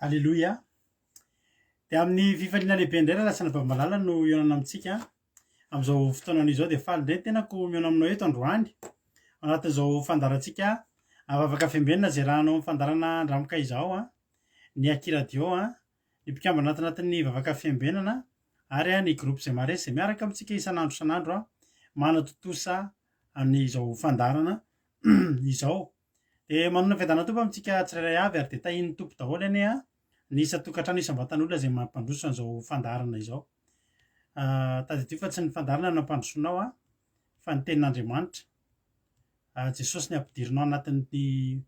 Alleloia. Dia amin'ny fifaliana lehibe indray raha lasa nabambalala no ionana amintsika amin'izao fotoanan'izao dia faly indray tenako miona aminao eto androany anatin'izao fandarantsika vavaka fiambenana zay rahanao fandarana andramika izao ny akiradio ny mpikambana anatin'ny vavaka fiambenana ary ny groupe zay mare zay miaraka amintsika isan'andro isan'andro manatotosa amin'izao fandarana izao dia manana fiadana tompo amintsika tsirairay avy ary dia tahin'ny tompo daholo anie ny isa-tokantrano isam-batan'olona zay mampandroso an'izao fandarana izao. Tadidio fa tsy ny fandarana no nampandrosoanao fa ny tenin'Andriamanitra. Jesosy ny ampidirinao anatin'ny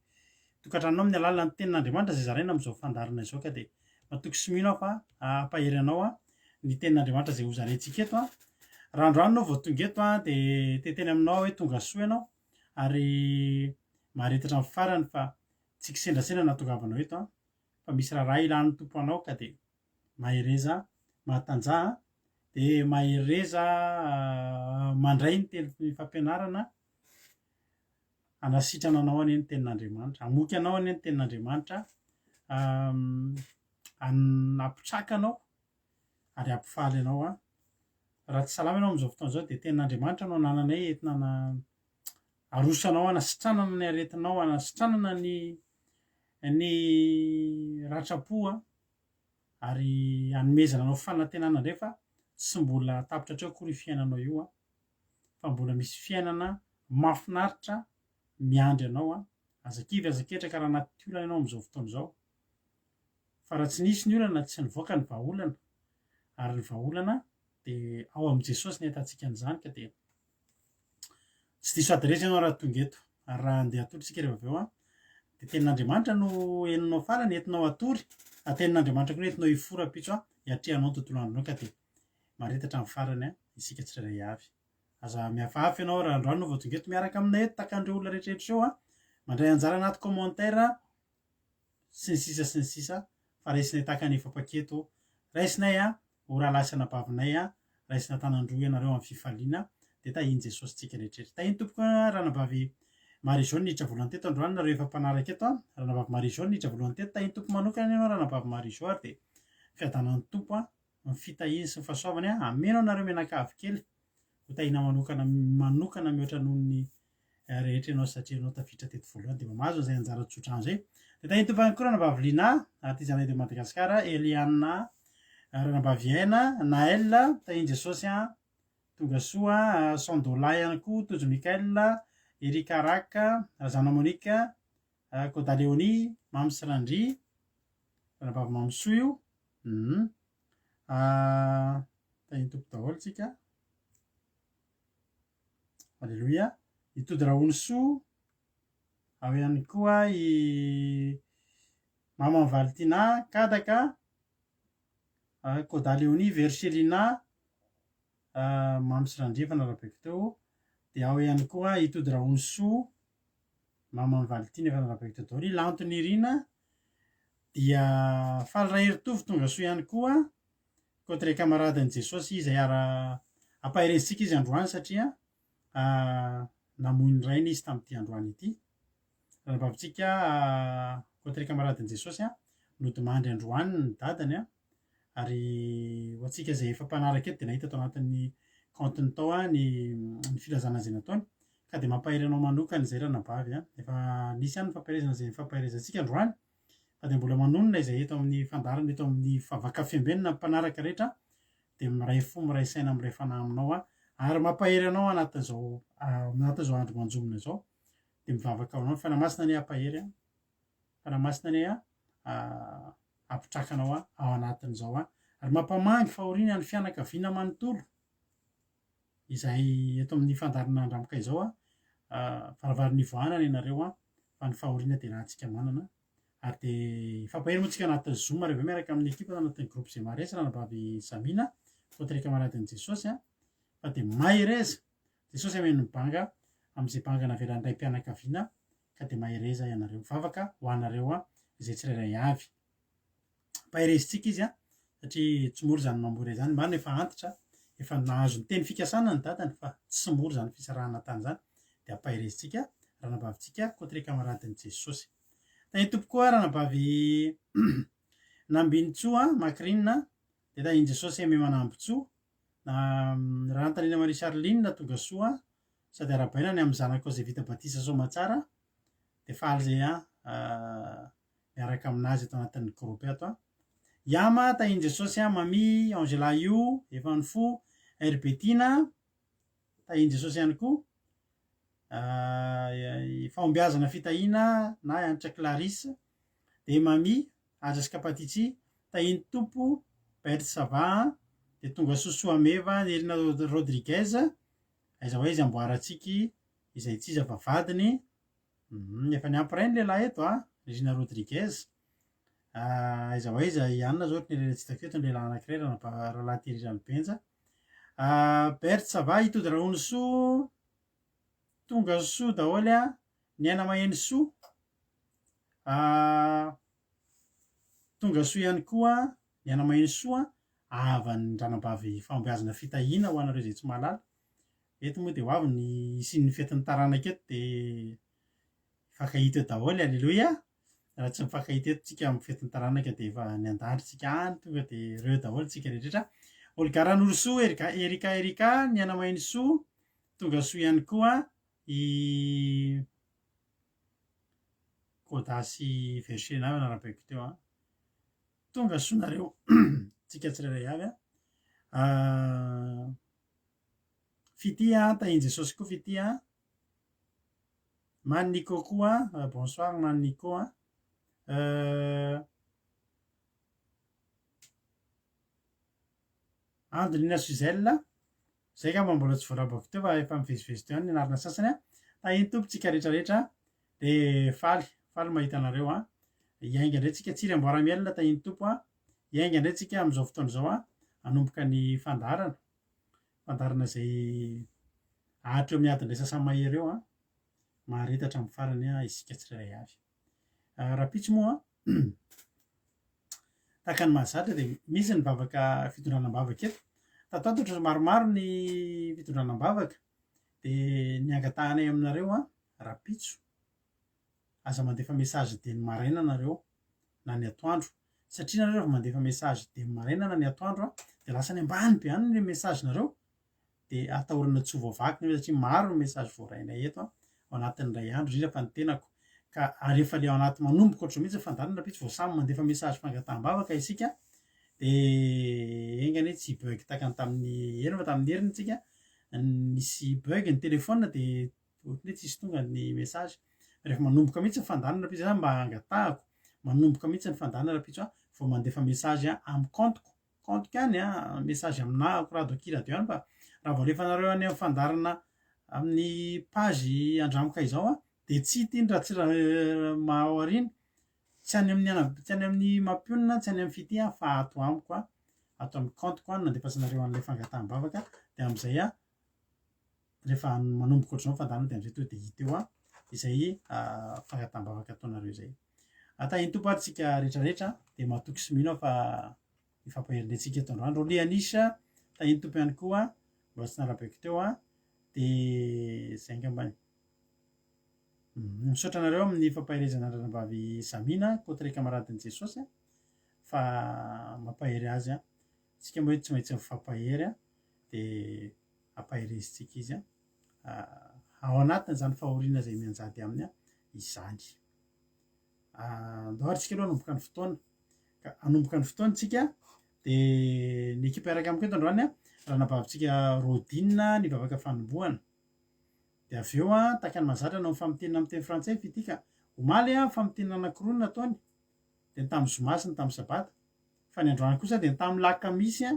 tokantranonao amin'ny alalan'ny tenin'Andriamanitra zay zaraina amin'izao fandarana izao ka dia matoky sy mino aho fa ampahery anao ny tenin'Andriamanitra zay ho zarentsika eto raha androany anao vao tonga eto dia teteny aminao hoe tonga soa ianao ary maharetatra amin'ny farany fa tsy kisendrasendra nahatongavanao eto fa misy raha ilan'ny tompo anao ka dia mahereza mahatanjaha dia mahereza mandray ny teny fampianarana hanasitrana anao anie ny tenin'Andriamanitra, hamoky anao anie ny tenin'Andriamanitra, hampitraka anao ary hampifaly anao raha tsy salama ianao amin'izao fotoana izao dia tenin'Andriamanitra no anananay entina arosanao hanasitranana ny aretinao, hanasitranana ny ratsa-po ary hanomezana anao fanantenana indray fa tsy mbola tapitra hatreo akory io fiainanao io fa mbola misy fiainana mahafinaritra miandry anao azakivy azaketraka raha anaty olana ianao amin'izao fotoana izao fa raha tsy nisy ny olana tsy nivoaka ny vahaolana ary ny vahaolana dia ao amin'i Jesosy ny ahitantsika an'izany ka dia tsy diso ady rehetra ianao raha tonga eto ary raha andeha hatory isika rehefa avy eo dia tenin'Andriamanitra no henonao farany entinao hatory tenin'Andriamanitra koa entinao hiforapitso hiatrehanao ny tontolo andronao ka dia maharetatra amin'ny farany isika tsirairay avy. Aza mihafahafa ianao raha androany no vao tonga eto miaraka aminay eto taka an'ireo olona rehetrarehetra eo mandray anjara anaty commentaire sy ny sisa fa raisinay taka ny efa-paketo raisinay ho raha lasy anabavinay raisina tanandroa ianareo amin'ny fifaliana dia tahiny Jesosy tsika rehetrarehetra tahiny tompoko raha nabavy Marie-Jo niditra voalohany teto androany nareo efa mpanaraka eto raha nabavy Marie-Jo niditra voalohany teto tahiny tompo manokana ianao raha nabavy Marie-Jo ary dia fiadanan'ny tompo ny fitahiny sy ny fahasoavany amenao nareo menakavy kely ho tahina manokana mihoatra noho ny rehetra ianao satria ianao tafiditra teto voalohany dia mamazo izay anjara tsotra an'izay dia tahiny tompo ihany koa raha nabavy Lina ty zanay de Madagasikara, Eliana, raha nabavy Aina, Naël, tahiny Jesosy tonga soa, Sandola ihany koa, Tojo Mikael, Erika Raka, Zana Monika, Koda Léonie, Mamy Sirandry, raha nabavy Mamy Soa io, tahiny tompo daholo tsika. Alleloia. Itody Raonisoa, ao ihany koa i Mama Valtina Kadaka, Koda Léonie, Verselina, Mamy Sirandry efa narabeky teo, dia ao ihany koa Itody Raonisoa, Mama Valtina efa narabeky teo daholo, Lantony Irina, dia faly raha heritovy tonga soa ihany koa kotre kamaradin'i Jesosy izay ampahirentsika izy androany satria namoy ny rainy izy tamin'ity androany ity raha nabavitsika kotre kamaradin'i Jesosy no dimandry androany ny dadany ary ho antsika izay efa mpanaraka eto dia nahita tao anatin'ny compteny tao ny filazana izay nataony ka dia mampahery anao manokana izay raha nabavy efa nisy ihany ny fampahirezana izay fampahirezantsika androany fa dia mbola manonona izay eto amin'ny fandarana eto amin'ny vavaka fiambenana mpanaraka rehetra dia miray fo miray saina miray fanahy aminao ary mampahery anao anatin'izao andro manjomona izao dia mivavaka aminao fanamasina ny hampahery fanamasina ny hampitrakanao ao anatin'izao ary mampamangy fahoriana ny fianakaviana manontolo izay eto amin'ny fandarana andramika izao varavarin'ny voanana ianareo fa ny fahoriana dia rahantsika manana ary dia fampahery moa tsika anatin'ny Zoom rehefa miaraka amin'ny ekipa anatin'ny groupe zay maresy raha nabavy Samina kotre kamaradin'i Jesosy fa dia mahereza Jesosy ameny mibanga amin'izay banga navelan'ny ray mpianakaviana ka dia mahereza ianareo mivavaka ho anareo izay tsirairay avy mpaherezitsika izy satria tsy mora izany mamory izany marina efa antitra efa nahazo ny teny fikasana ny dadany fa tsy mora izany fisarahana tany izany dia ampaherezitsika raha nabavitsika kotre kamaradin'i Jesosy tahiny tompo koa raha nabavy nambinitsoa makrinina de tahiny jesosy ame manambotsoa raha antanina marie charline tonga soa sady arabainany amy zanako zay vita batisa somatsara de faly zay miaraka aminazy atao anatin'ny groupe ato iama tahiny jesosy mami angela io efany fo herbetina tahiny jesosy ihany koa fahombiazana fitahina na anitra clarisse de mami azaskapatitsy tahiny tompo berte sava de tonga sosoa meva nerina rodriguez aiza hoe izy amboaratsiky izay tsiza vavadiny efa ny ampirainy lehilahy eto Regina Rodriguez aiza hoe iza ianina zao ohatra ny tsy taketo ny lehilahy anankiray rahalahy tehirizany benja berte sava itody rahony soa tonga soa daholy ny aina maheny soa tonga soa ihany koa ny aina maheny soa avany ndranambavy fahombiazana fitahina ho anareo zay tsy mahalala eto moa de ho avy ny isin'ny fetin'ny taranaka eto de fakahita eo daholy alleloia raha tsy mifankahita eto tsika amin'ny fetin'ny taranaka de efa ny andandritsika any tonga de reo daholy tsika rehetrrehetra olgaran'olo soa erika ny aina maheny soa tonga soa ihany koa i kodasy versena narabaiko teo tonga soanareo tsika tsirairay avy fitia tahiny jesosy koa fitia maniko koa bonsoir maniko Andrina Suzelle zay ka mba mbola tsy voarabako teo fa efa mivezivezy teo ny anarana sasany tahiny tompotsika rehetrarehetra de faly mahita anareo iainga indray tsika tsiry amboaramielina tahiny tompo iainga indray tsika am'izao fotoana zao anomboka ny fandarana zay ahatra eo amin'ny adin'ilay sasany mahery eo maharetatra amin'ny farany isika tsirairay avy rapitso moa tahaka ny mahazatra de misy ny bavaka fitondranam-bavaka eto tatotatra maromaro ny fitondranam-bavaka de ny angatahanay aminareo rapitso aza mandefa message de ny maraina nareo na ny atoandro satria nareo rehefa mandefa message de ny maraina na ny atoandro de lasa ny ambany be any le message nareo de atahorana tsy ho voavaky ny satria maro ny message voarainay eto ao anatin'ny ray andro indrindra fa ny tenako ka rehefa le ao anaty manomboka ohatry mihitsy fandarana rapitso vao samy mandefa message fangataham-bavaka isika de engany tsy bug takany tamin'ny heriny fa tamin'ny heriny tsika nisy bug ny telefona de ohatry hoe tsisy tonga ny message rehefa manomboka mihitsy ny fandarana rapitso zany mba angatahako manomboka mihitsy ny fandarana rapitso vao mandefa message amy compteko any message aminako radokiradio any fa raha vao alefanareo any amin'ny fandarana amin'ny page andramika izao de tsy tiny raha tsy raha mahaoriny tsy any amin'ny mampionina tsy any amin'ny fity fa ato amiko ato amin'ny compteko nandefasanareo an'ilay fangataham-bavaka de am'izay rehefa manomboka ohatr'izao fandarana de am'izay to de hita eo izay fangataham-bavaka ataonareo zay tahiny tompo tsika rehetrarehetra de matoky sy mino fa ifampaherinay tsika eto androandro leanisa tahiny tompo ihany koa mbola tsy narabaiko teo de zay ngambany misaotra anareo amin'ny fampaherezana andranambavy zamina kotre kamaradiny jesosy fa mampahery azy tsika moa tsy maintsy mifampahery de ampaherezitsika izy ao anatiny zany fahoriana zay mianjady aminy izany andoharitsika aloha anomboka ny fotoana ka anomboka ny fotoanatsika de ny ekipa araka amiko eto androany ranabavitsika rodina ny vavaka fanombohana de avy eo tahaka ny mahazatra nao famitenina amin'ny teny frantsay fitika omaly famitenina anankiroa nataony de ny tamin'ny zoma sy ny tamin'ny sabata fa ny androany kosa de ny tamin'ny lakamisy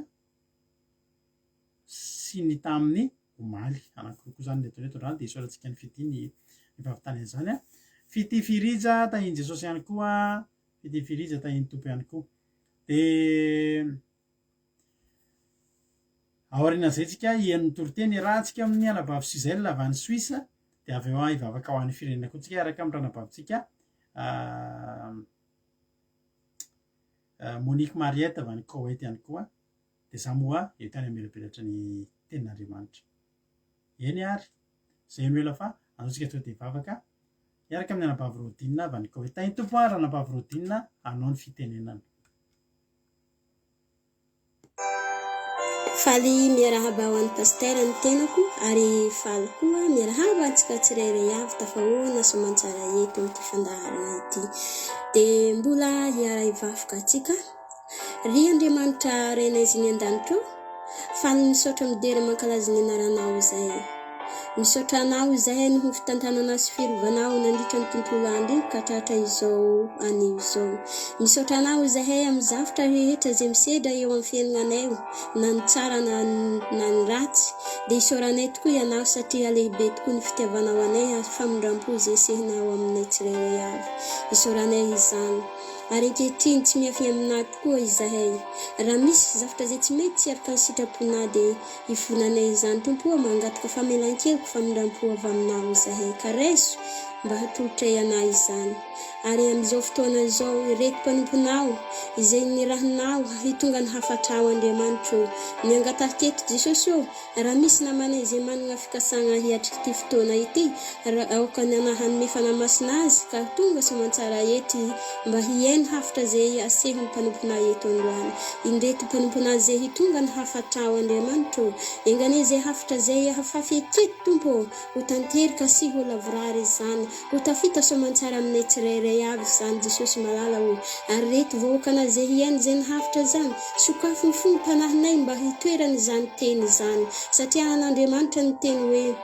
sy ny tamin'ny omaly anankiroa koa zany ny ataony eto androany de isoratsika ny fity ny fahavitany an'izany fity firiza tahiny jesosy ihany koa fity firiza tahiny tompo ihany koa de aorianan'izay tsika ian'ny toroteny rahantsika amin'ny anabavy Suzelle avy any Suisse de avy eo ivavaka ho an'ny firenena koa tsika araka amin'ny ranabavitsika Monique Mariette avy any Koweït ihany koa de za moa eo tany amelabelatra ny tenin'Andriamanitra eny ary zay mela fa antsika to de ivavaka iaraka amin'ny anabavy Rodina avy any Koweït tahiny tompo ranabavy Rodina anao ny fitenenana faly miarahaba ho an'ny pastera ny tenako ary faly koa miarahaba antsika tsirairay avy tafahoana soamantsara eto amin'ity fandaharana ity dia mbola hiara hivafoka atsika ry Andriamanitra rena izy ny an-danitra faly misaotra midera mankalazy ny anaranao izay misaotra anao izay ny fitantanana sy firovanao nandritra ny tontolo andro iny ka tratra izao anio izao misaotra anao izay amin'ny zavatra rehetra izay misedra eo amin'ny fiainanay na ny tsara na ny ratsy dia isaoranay tokoa ianao satria lehibe tokoa ny fitiavanao anay famindram-po izay sehinao aminay tsirairay avy isaoranay izany ary ankehitriny tsy miafy aminao tokoa izahay raha misy zavatra izay tsy mety tsy araka ny sitraponao dia ifonanay izany tompo mangataka famelan-keloko famindram-po avy aminao izahay ka raiso mba hatolotray anao izany ary amin'izao fotoana izao ireto mpanomponao izay nirahinao hitonga ny hafatrao Andriamanitra ny angatahika eto Jesosy raha misy namanay izay manana fikasana hiatrika ity fotoana ity raha aoka ny anahan'ny fanamasina azy ka tonga soamantsara ety mba hiaino hafatra izay aseho ny mpanomponao eto androany indreto mpanomponao izay hitonga ny hafatrao Andriamanitra engany izay hafatra izay hafafy eketo tompo ho tanterika sy ho lavorary izany ho tafita soamantsara aminay tsirairay avy izany Jesosy malala ary reto vahoakana izay hiaino izay ny hafatra izany sokafo ny fomba mpanahinay mba hitoerana izany teny izany satria an'Andriamanitra ny teny hoe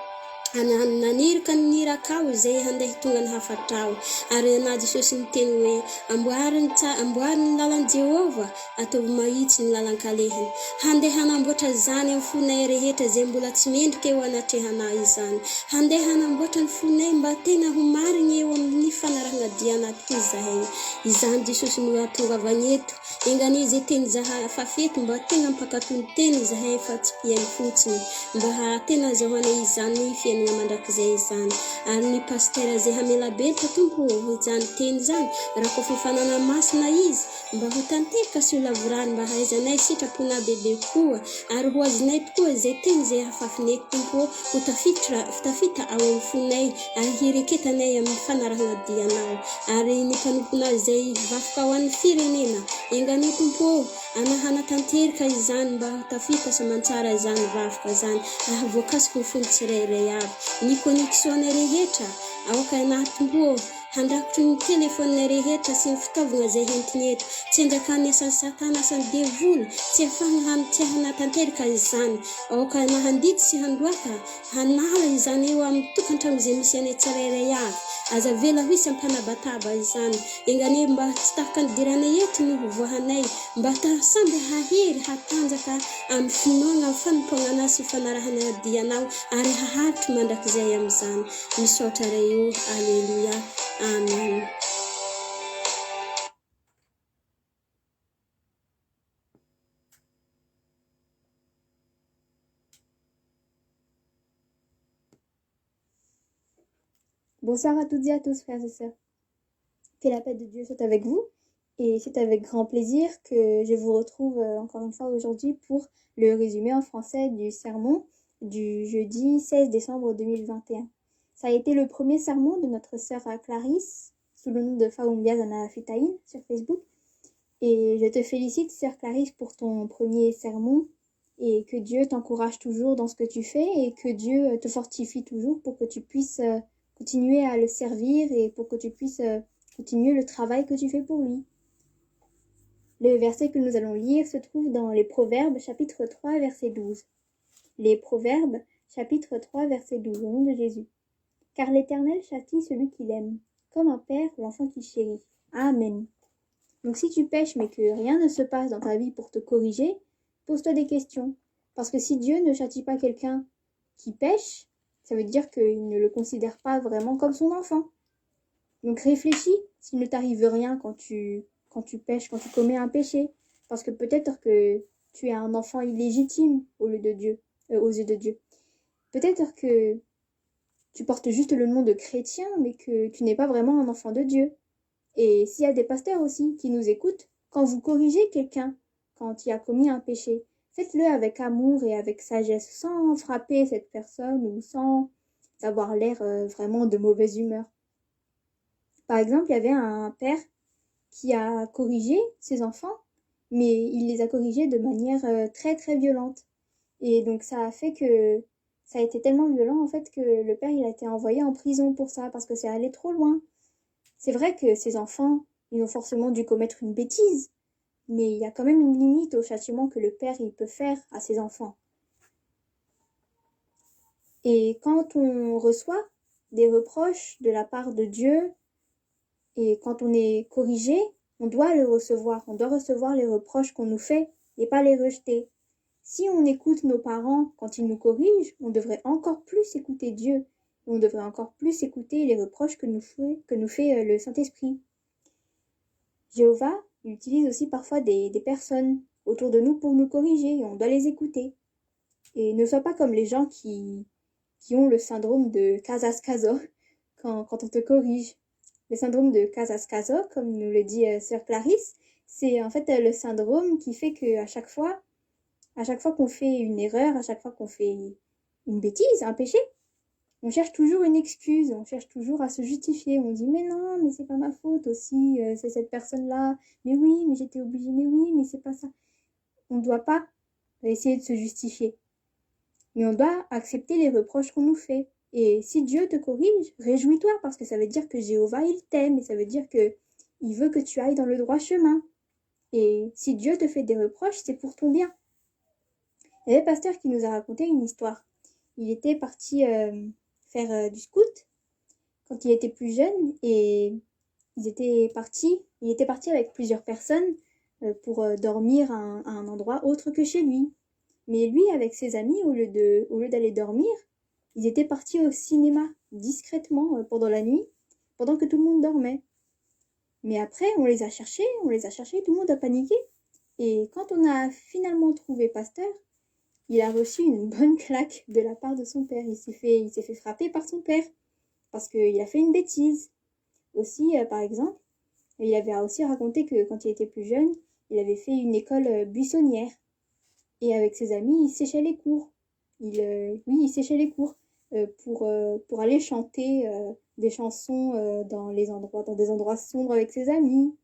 nanirika ny nirakao izay handeha tonga ny hafatrao ary ana Jesosy ny teny hoe amboariny lalan'i Jehova ataovy mahitsy ny lalan-kalehiny handeha hanamboatra izany amin'ny fonay rehetra izay mbola tsy mendrika eo anatrehanao izany handeha hanamboatra ny fonay mba tena ho marina eo amin'ny fanarahana diana tokoa izahay izany Jesosy no atongavany eto engany izay teny fafeto mba tena mpakatony teny izahay fa tsy piainy fotsiny mba tena azahoanay izany fiainana mandrakizay izany ary ny pastera izay hamela belatra tompo izany teny izany raha koa fanana masina izy mba ho tanteraka sy ho lavorany mba hahaizanay sitrapona bebe koa ary ho azonay tokoa izay teny izay hafafinay tompo ho tafita ao amin'ny fonay ary hireketanay amin'ny fanarahana dianao ary ny mpanomponao izay vafoka ao amin'ny firenena engany tompo anahana tanteraka izany mba ho tafita soamantsara izany vafoka izany voakasika ny fony tsirairay avy ny connexion rehetra aoka anahy tompo handrakotry ny telefônina rehetra sy ny fitaovana izay hentiny eto tsy andrakan'ny asan'ny satana asan'ny devoly tsy ahafahana tanteraka izany aoka nahandity sy handroaka hanala izany eo amin'ny tokantrano izay misy anay tsirairay avy aza vela ho isy ampanabataba izany engany mba tsy tahaka ny diranay eto ny voahanay mba samby hahery hatanjaka amin'ny finoana amin'ny fanompoagnana sy fanarahana dianao ary haharitry mandrakizay amin'izany misaotra ray alleluia amen. Bonsoir à toutes et à tous, frères et sœurs. Que la paix de Dieu soit avec vous. Et c'est avec grand plaisir que je vous retrouve encore une fois aujourd'hui pour le résumé en français du sermon du jeudi 16 décembre 2021. Ça a été le premier sermon de notre sœur Clarisse, sous le nom de Faumbia Zana Fitaïn sur Facebook. Et je te félicite, sœur Clarisse, pour ton premier sermon et que Dieu t'encourage toujours dans ce que tu fais et que Dieu te fortifie toujours pour que tu puisses continuer à le servir et pour que tu puisses continuer le travail que tu fais pour lui. Le verset que nous allons lire se trouve dans les Proverbes, chapitre 3, verset 12. Les Proverbes, chapitre 3, verset 12, au nom de Jésus. Car l'Éternel châtie celui qu'il aime, comme un père l'enfant qu'il chérit. Amen. Donc si tu pêches mais que rien ne se passe dans ta vie pour te corriger, pose-toi des questions. Parce que si Dieu ne châtie pas quelqu'un qui pêche, ça veut dire qu'il ne le considère pas vraiment comme son enfant. Donc réfléchis s'il ne t'arrive rien quand tu pêches, quand tu commets un péché. Parce que peut-être que tu es un enfant illégitime aux yeux de Dieu. Peut-être que tu portes juste le nom de chrétien, mais que tu n'es pas vraiment un enfant de Dieu. Et s'il y a des pasteurs aussi qui nous écoutent, quand vous corrigez quelqu'un, quand il a commis un péché, faites-le avec amour et avec sagesse, sans frapper cette personne ou sans avoir l'air vraiment de mauvaise humeur. Par exemple, il y avait un père qui a corrigé ses enfants, mais il les a corrigés de manière très très violente. Et donc ça a fait que ça a été tellement violent en fait que le père il a été envoyé en prison pour ça parce que c'est allé trop loin. C'est vrai que ces enfants, ils ont forcément dû commettre une bêtise, mais il y a quand même une limite au châtiment que le père il peut faire à ses enfants. Et quand on reçoit des reproches de la part de Dieu et quand on est corrigé, on doit le recevoir. On doit recevoir les reproches qu'on nous fait et pas les rejeter. Si on écoute nos parents quand ils nous corrigent, on devrait encore plus écouter Dieu. On devrait encore plus écouter les reproches que nous fait le Saint-Esprit. Jéhovah il utilise aussi parfois des personnes autour de nous pour nous corriger et on doit les écouter. Et ne sois pas comme les gens qui ont le syndrome de Casas-Caso quand on te corrige. Le syndrome de Casas-Caso, comme nous le dit Sœur Clarisse, c'est en fait le syndrome qui fait qu'à chaque fois qu'on fait une erreur, à chaque fois qu'on fait une bêtise, un péché, on cherche toujours une excuse, on cherche toujours à se justifier. On dit mais non, mais c'est pas ma faute aussi, c'est cette personne-là. Mais oui, mais j'étais obligée, mais oui, mais c'est pas ça. On ne doit pas essayer de se justifier. Mais on doit accepter les reproches qu'on nous fait. Et si Dieu te corrige, réjouis-toi parce que ça veut dire que Jéhovah, il t'aime et ça veut dire que il veut que tu ailles dans le droit chemin. Et si Dieu te fait des reproches, c'est pour ton bien. Il y avait un pasteur qui nous a raconté une histoire. Il était parti faire du scout quand il était plus jeune et il était parti avec plusieurs personnes pour dormir à un endroit autre que chez lui. Mais lui, avec ses amis, au lieu d'aller dormir, ils étaient partis au cinéma discrètement pendant la nuit, pendant que tout le monde dormait. Mais après, on les a cherchés, tout le monde a paniqué. Et quand on a finalement trouvé Pasteur, il a reçu une bonne claque de la part de son père. Il s'est fait frapper par son père parce qu'il a fait une bêtise. Aussi, par exemple, il avait aussi raconté que quand il était plus jeune, il avait fait une école buissonnière. Et avec ses amis, il séchait les cours. Il séchait les cours pour aller chanter des chansons dans des endroits sombres avec ses amis.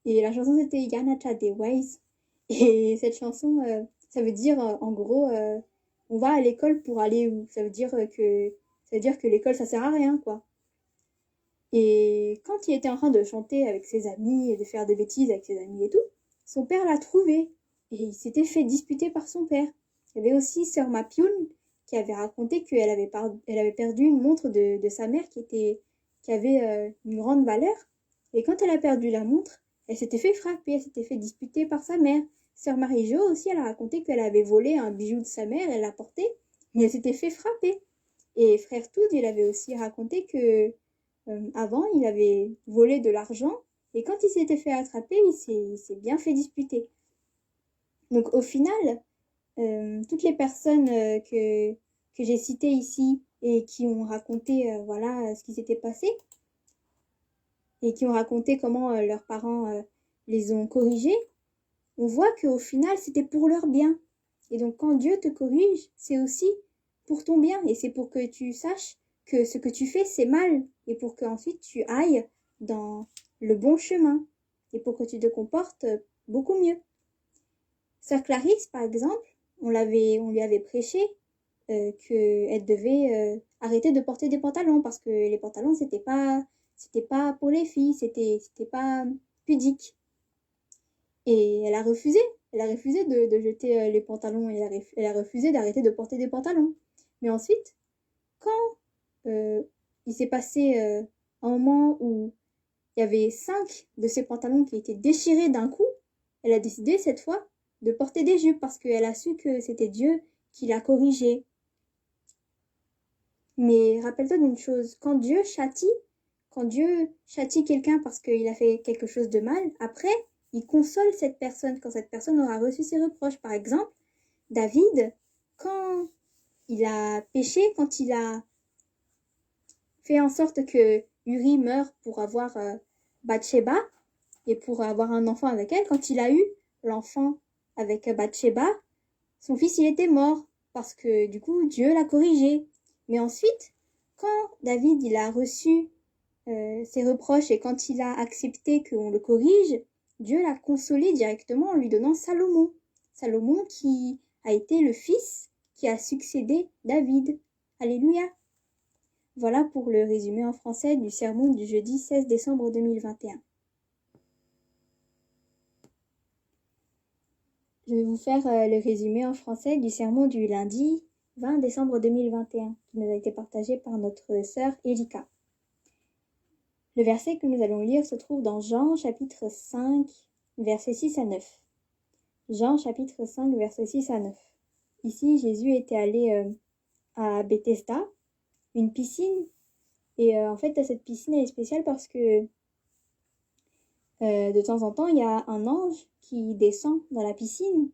Et la chanson c'était Yanacha des Ways. Et cette chanson, ça veut dire en gros, on va à l'école pour aller où? Ça veut dire que l'école ça sert à rien quoi. Et quand il était en train de chanter avec ses amis et de faire des bêtises avec ses amis et tout, son père l'a trouvé. Et il s'était fait disputer par son père. Il y avait aussi Sœur Mapioun qui avait raconté qu'elle avait perdu une montre de sa mère qui avait une grande valeur. Et quand elle a perdu la montre, elle s'était fait frapper, elle s'était fait disputer par sa mère. Sœur Marie-Jo aussi, elle a raconté qu'elle avait volé un bijou de sa mère, elle l'a porté, mais elle s'était fait frapper. Et Frère Toud, il avait aussi raconté que avant, il avait volé de l'argent, et quand il s'était fait attraper, il s'est bien fait disputer. Donc au final, toutes les personnes que j'ai citées ici et qui ont raconté voilà ce qui s'était passé et qui ont raconté comment leurs parents les ont corrigés, on voit qu'au final c'était pour leur bien. Et donc quand Dieu te corrige, c'est aussi pour ton bien et c'est pour que tu saches que ce que tu fais c'est mal et pour qu'ensuite tu ailles dans le bon chemin et pour que tu te comportes beaucoup mieux. Sœur Clarisse, par exemple, on lui avait prêché qu'elle devait arrêter de porter des pantalons parce que les pantalons c'était pas pour les filles, c'était pas pudique. Et elle a refusé de jeter les pantalons et elle a refusé d'arrêter de porter des pantalons. Mais ensuite, quand il s'est passé un moment où il y avait 5 de ses pantalons qui étaient déchirés d'un coup, elle a décidé cette fois de porter des jupes parce qu'elle a su que c'était Dieu qui l'a corrigée. Mais rappelle-toi d'une chose, quand Dieu châtie quelqu'un parce qu'il a fait quelque chose de mal, après, il console cette personne quand cette personne aura reçu ses reproches. Par exemple, David, quand il a péché, quand il a fait en sorte que Uri meure pour avoir Bathsheba et pour avoir un enfant avec elle, quand il a eu l'enfant avec Bathsheba, son fils il était mort parce que du coup Dieu l'a corrigé. Mais ensuite, quand David il a reçu ses reproches et quand il a accepté qu'on le corrige, Dieu l'a consolé directement en lui donnant Salomon. Salomon qui a été le fils qui a succédé David. Alléluia. Voilà pour le résumé en français du sermon du jeudi 16 décembre 2021. Je vais vous faire le résumé en français du sermon du lundi 20 décembre 2021 qui nous a été partagé par notre sœur Erika. Le verset que nous allons lire se trouve dans Jean chapitre 5, versets 6 à 9. Jean chapitre 5, versets 6 à 9. Ici, Jésus était allé à Bethesda, une piscine. Et en fait, cette piscine elle est spéciale parce que de temps en temps, il y a un ange qui descend dans la piscine.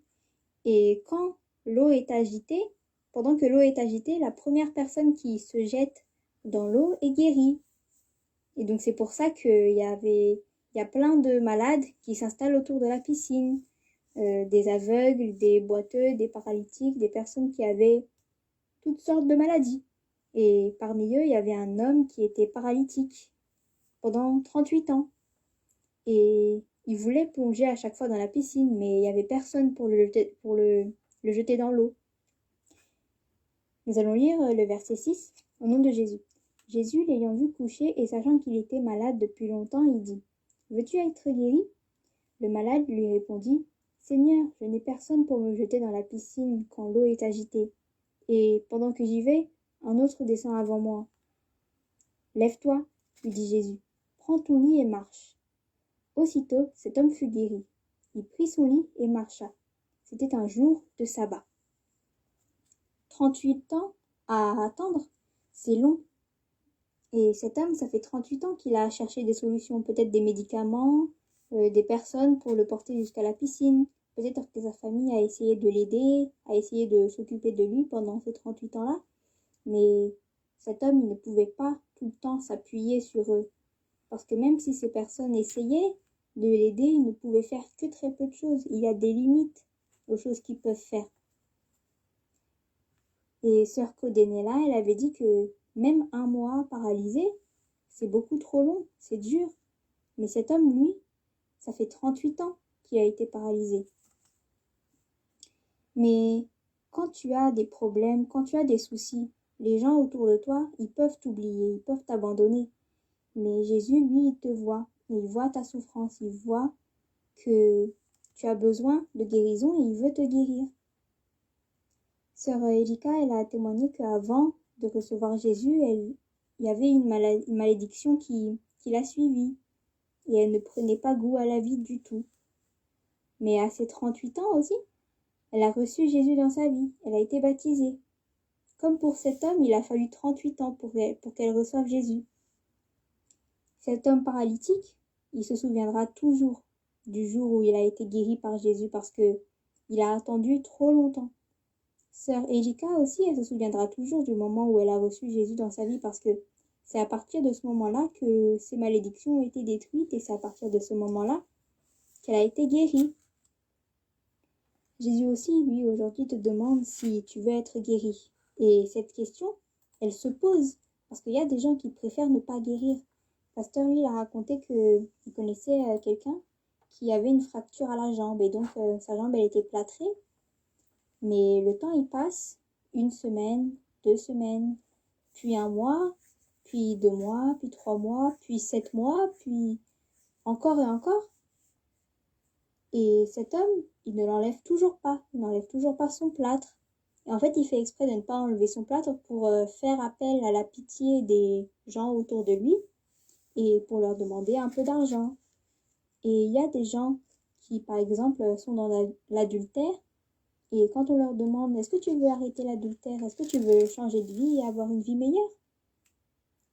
Et quand l'eau est agitée, pendant que l'eau est agitée, la première personne qui se jette dans l'eau est guérie. Et donc c'est pour ça qu'il y a plein de malades qui s'installent autour de la piscine. Des aveugles, des boiteux, des paralytiques, des personnes qui avaient toutes sortes de maladies. Et parmi eux, il y avait un homme qui était paralytique pendant 38 ans. Et il voulait plonger à chaque fois dans la piscine, mais il n'y avait personne pour le jeter dans l'eau. Nous allons lire le verset 6, au nom de Jésus. Jésus, l'ayant vu coucher et sachant qu'il était malade depuis longtemps, il dit « Veux-tu être guéri ?» Le malade lui répondit « Seigneur, je n'ai personne pour me jeter dans la piscine quand l'eau est agitée. Et pendant que j'y vais, un autre descend avant moi. »« Lève-toi, lui dit Jésus, prends ton lit et marche. » Aussitôt, cet homme fut guéri. Il prit son lit et marcha. C'était un jour de sabbat. 38 ans à attendre, c'est long. Et cet homme, ça fait 38 ans qu'il a cherché des solutions, peut-être des médicaments, des personnes pour le porter jusqu'à la piscine. Peut-être que sa famille a essayé de l'aider, a essayé de s'occuper de lui pendant ces 38 ans-là. Mais cet homme, il ne pouvait pas tout le temps s'appuyer sur eux. Parce que même si ces personnes essayaient de l'aider, ils ne pouvaient faire que très peu de choses. Il y a des limites aux choses qu'ils peuvent faire. Et sœur Codenella, elle avait dit que même un mois paralysé, c'est beaucoup trop long, c'est dur. Mais cet homme, lui, ça fait 38 ans qu'il a été paralysé. Mais quand tu as des problèmes, quand tu as des soucis, les gens autour de toi, ils peuvent t'oublier, ils peuvent t'abandonner. Mais Jésus, lui, il te voit. Il voit ta souffrance, il voit que tu as besoin de guérison et il veut te guérir. Sœur Erika, elle a témoigné qu'avant de recevoir Jésus, il y avait une malédiction qui l'a suivie et elle ne prenait pas goût à la vie du tout. Mais à ses 38 ans aussi, elle a reçu Jésus dans sa vie, elle a été baptisée. Comme pour cet homme, il a fallu 38 ans pour qu'elle reçoive Jésus. Cet homme paralytique, il se souviendra toujours du jour où il a été guéri par Jésus parce que il a attendu trop longtemps. Sœur Erika aussi, elle se souviendra toujours du moment où elle a reçu Jésus dans sa vie parce que c'est à partir de ce moment-là que ses malédictions ont été détruites et c'est à partir de ce moment-là qu'elle a été guérie. Jésus aussi, lui, aujourd'hui te demande si tu veux être guéri. Et cette question, elle se pose parce qu'il y a des gens qui préfèrent ne pas guérir. Pasteur, lui, il a raconté qu'il connaissait quelqu'un qui avait une fracture à la jambe et donc sa jambe, elle était plâtrée. Mais le temps, il passe, 1 semaine, 2 semaines, puis 1 mois, puis 2 mois, puis 3 mois, puis 7 mois, puis encore et encore. Et cet homme, il ne l'enlève toujours pas, il n'enlève toujours pas son plâtre. Et en fait, il fait exprès de ne pas enlever son plâtre pour faire appel à la pitié des gens autour de lui et pour leur demander un peu d'argent. Et il y a des gens qui, par exemple, sont dans l'adultère. Et quand on leur demande « Est-ce que tu veux arrêter l'adultère? Est-ce que tu veux changer de vie et avoir une vie meilleure ?»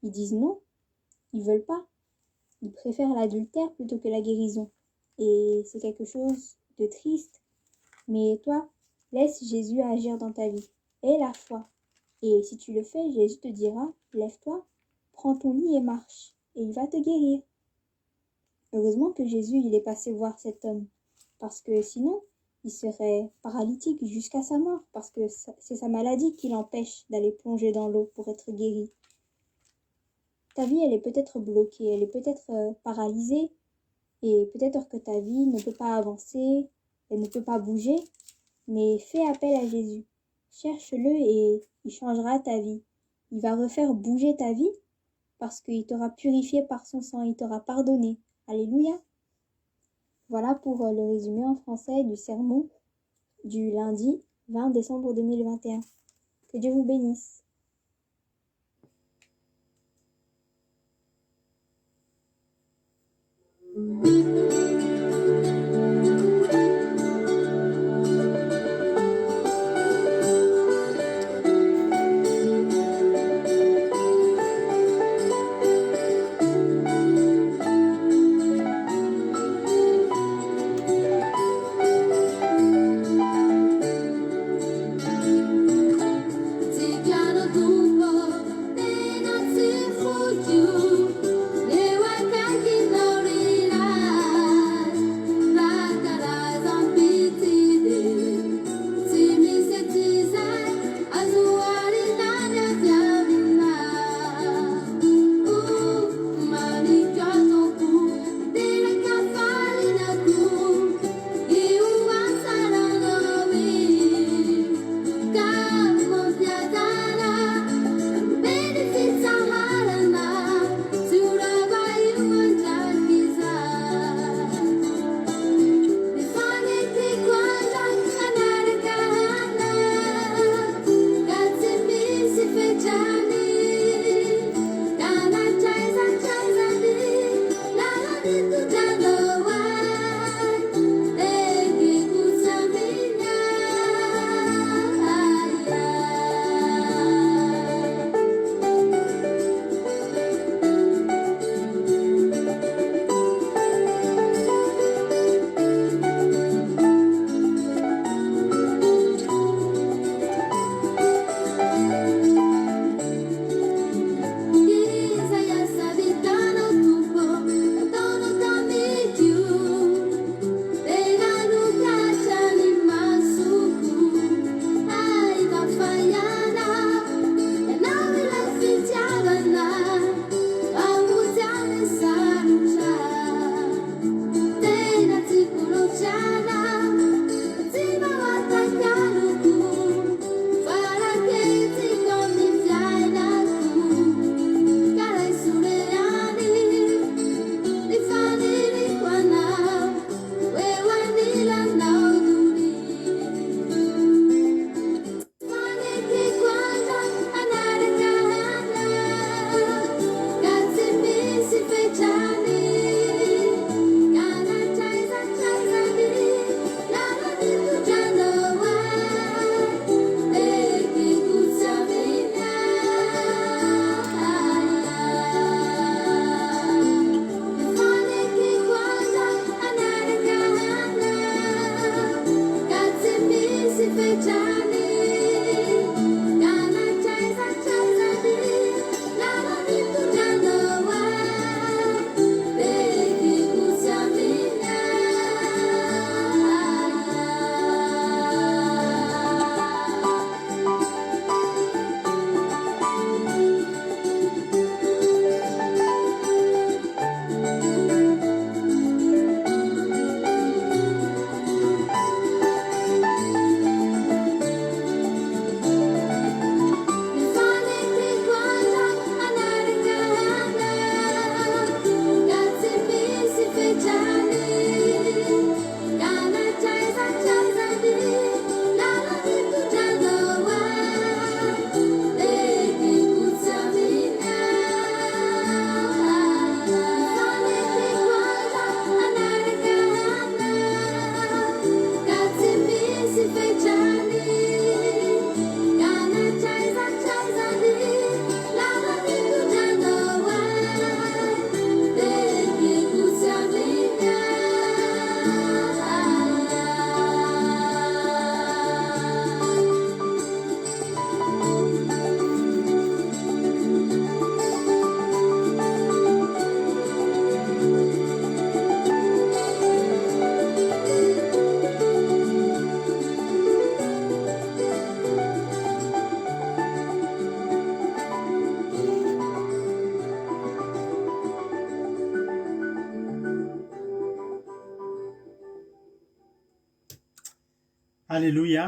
Ils disent non, ils veulent pas. Ils préfèrent l'adultère plutôt que la guérison. Et c'est quelque chose de triste. Mais toi, laisse Jésus agir dans ta vie. Aie la foi. Et si tu le fais, Jésus te dira « Lève-toi, prends ton lit et marche. » Et il va te guérir. Heureusement que Jésus, il est passé voir cet homme. Parce que sinon, il serait paralytique jusqu'à sa mort, parce que c'est sa maladie qui l'empêche d'aller plonger dans l'eau pour être guéri. Ta vie, elle est peut-être bloquée, elle est peut-être paralysée, et peut-être que ta vie ne peut pas avancer, elle ne peut pas bouger, mais fais appel à Jésus. Cherche-le et il changera ta vie. Il va refaire bouger ta vie parce qu'il t'aura purifié par son sang, il t'aura pardonné. Alléluia. Voilà pour le résumé en français du sermon du lundi 20 décembre 2021. Que Dieu vous bénisse. Ti piano Alleloia.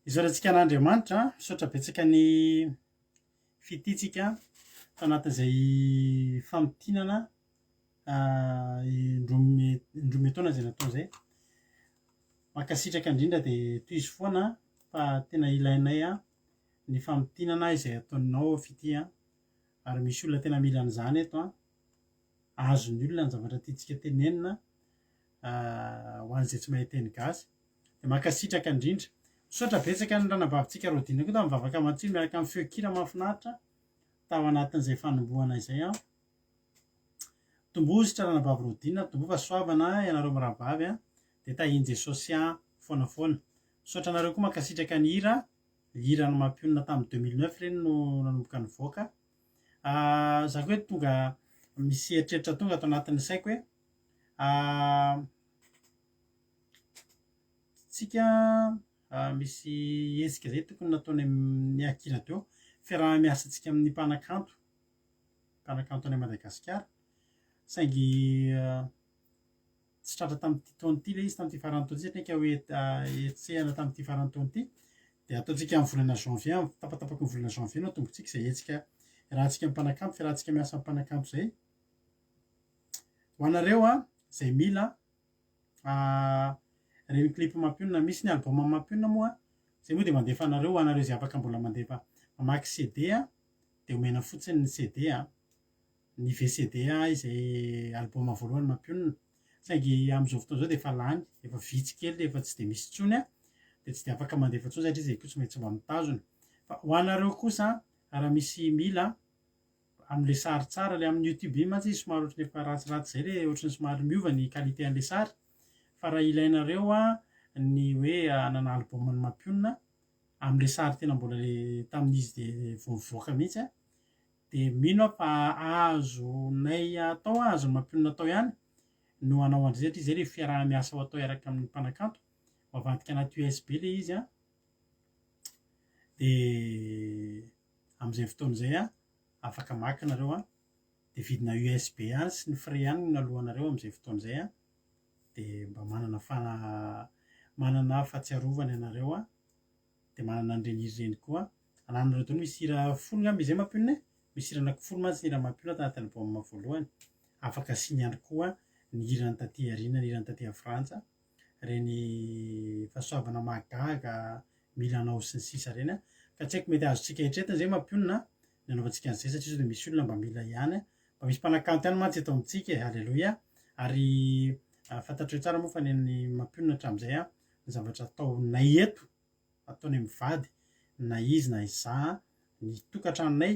Izorantsika an'Andriamanitra misaotra betsaka ny fititsika tao anatin'izay famotinana indroa taona izay natao izay. Mankasitraka indrindra dia toy izy foana fa tena ilainay ny famotinana izay ataonao fity ary misy olona tena mila an'izany eto azony olona ny zavatra tiantsika tenenina ho an'izay tsy mahay teny gasy. Dia mankasitraka indrindra misaotra betsaka ny ranabavintsika Rodina koa tamin'ny mivavaka matsiro miaraka amin'ny feon-kira mahafinaritra tao anatin'izay fanombohana izay tombozitra ranabavy Rodina, tombova soavana ianareo mirabavy dia tahiny Jesosy foanafoana. Misaotra anareo koa mankasitraka ny hira no mampionona tamin'ny 2009 ireny no nanomboka nivoaka. Za koa hoe tonga misy eritreritra tonga atao anatin'ny saiko hoe tsika misy hetsika izay tokony nataony amin'ny Akira teo, fiaraha-miasantsika amin'ny mpanakanto any Madagasikara, saingy tsy tratra tamin'ity taona ity ilay izy tamin'ity farany taona ity satria hoe etsehana tamin'ity farany taona ity dia ataontsika amin'ny volana janvier, tapatapaky ny volana janvier no tombontsika izay hetsika rahantsika amin'ny mpanakanto, fiarahantsika miasa amin'ny mpanakanto izay. Ho anareo izay mila ireny clip mampionona, misy ny album mampionona moa izay moa dia mandefa anareo, anareo izay afaka mbola mandefa mamaky CD dia omena fotsiny ny CD ny VCD izay album voalohany mampionona, saingy amin'izao fotoana izao dia efa lany, efa vitsy kely, efa tsy dia misy intsony dia tsy dia afaka mandefa intsony satria izay koa tsy maintsy mba mitazona. Fa ho anareo kosa raha misy mila amin'ilay sary tsara ilay amin'ny YouTube iny mantsy izy somary ohatran'ny efa ratsiratsy izay ilay ohatran'ny somary miova ny qualité an'ilay sary, fa raha ilainareo ny hoe hanana album ny mampionona amin'ilay sary tena mbola ilay tamin'izy dia vao mivoaka mihitsy dia mino fa azonay atao, azony mampionona atao ihany no hanao an'izay satria izay ilay fiaraha-miasa ho atao iaraka amin'ny mpanakanto, mavadika anaty USB ilay izy dia amin'izay fotoana izay afaka maka nareo dia vidina USB ihany sy ny frais ihany no alohanareo amin'izay fotoana izay dia mba manana fahatsiarovana ianareo dia manana an'ireny hira ireny koa. Ananareo tao misy hira folo ngamba izay mampionona, misy hira anankifolo mantsy hira mampionona tao anatin'ny album voalohany. Afaka asiana ihany koa ny hirany taty aoriana, ny hirany taty Frantsa, ireny fahasoavana mahagaga, milanao sy ny sisa ireny ka tsy haiko mety azontsika eritreretana izay mampionona ny anaovantsika an'izay satria izao dia misy olona mba mila ihany mba misy mpanakanto ihany mantsy eto amintsika. Alleloia. Ary fantatreo tsara moa fa ny mampionona hatramin'izay ny zavatra ataonay eto, ataonay mivady na izy na izaho ny tokantranonay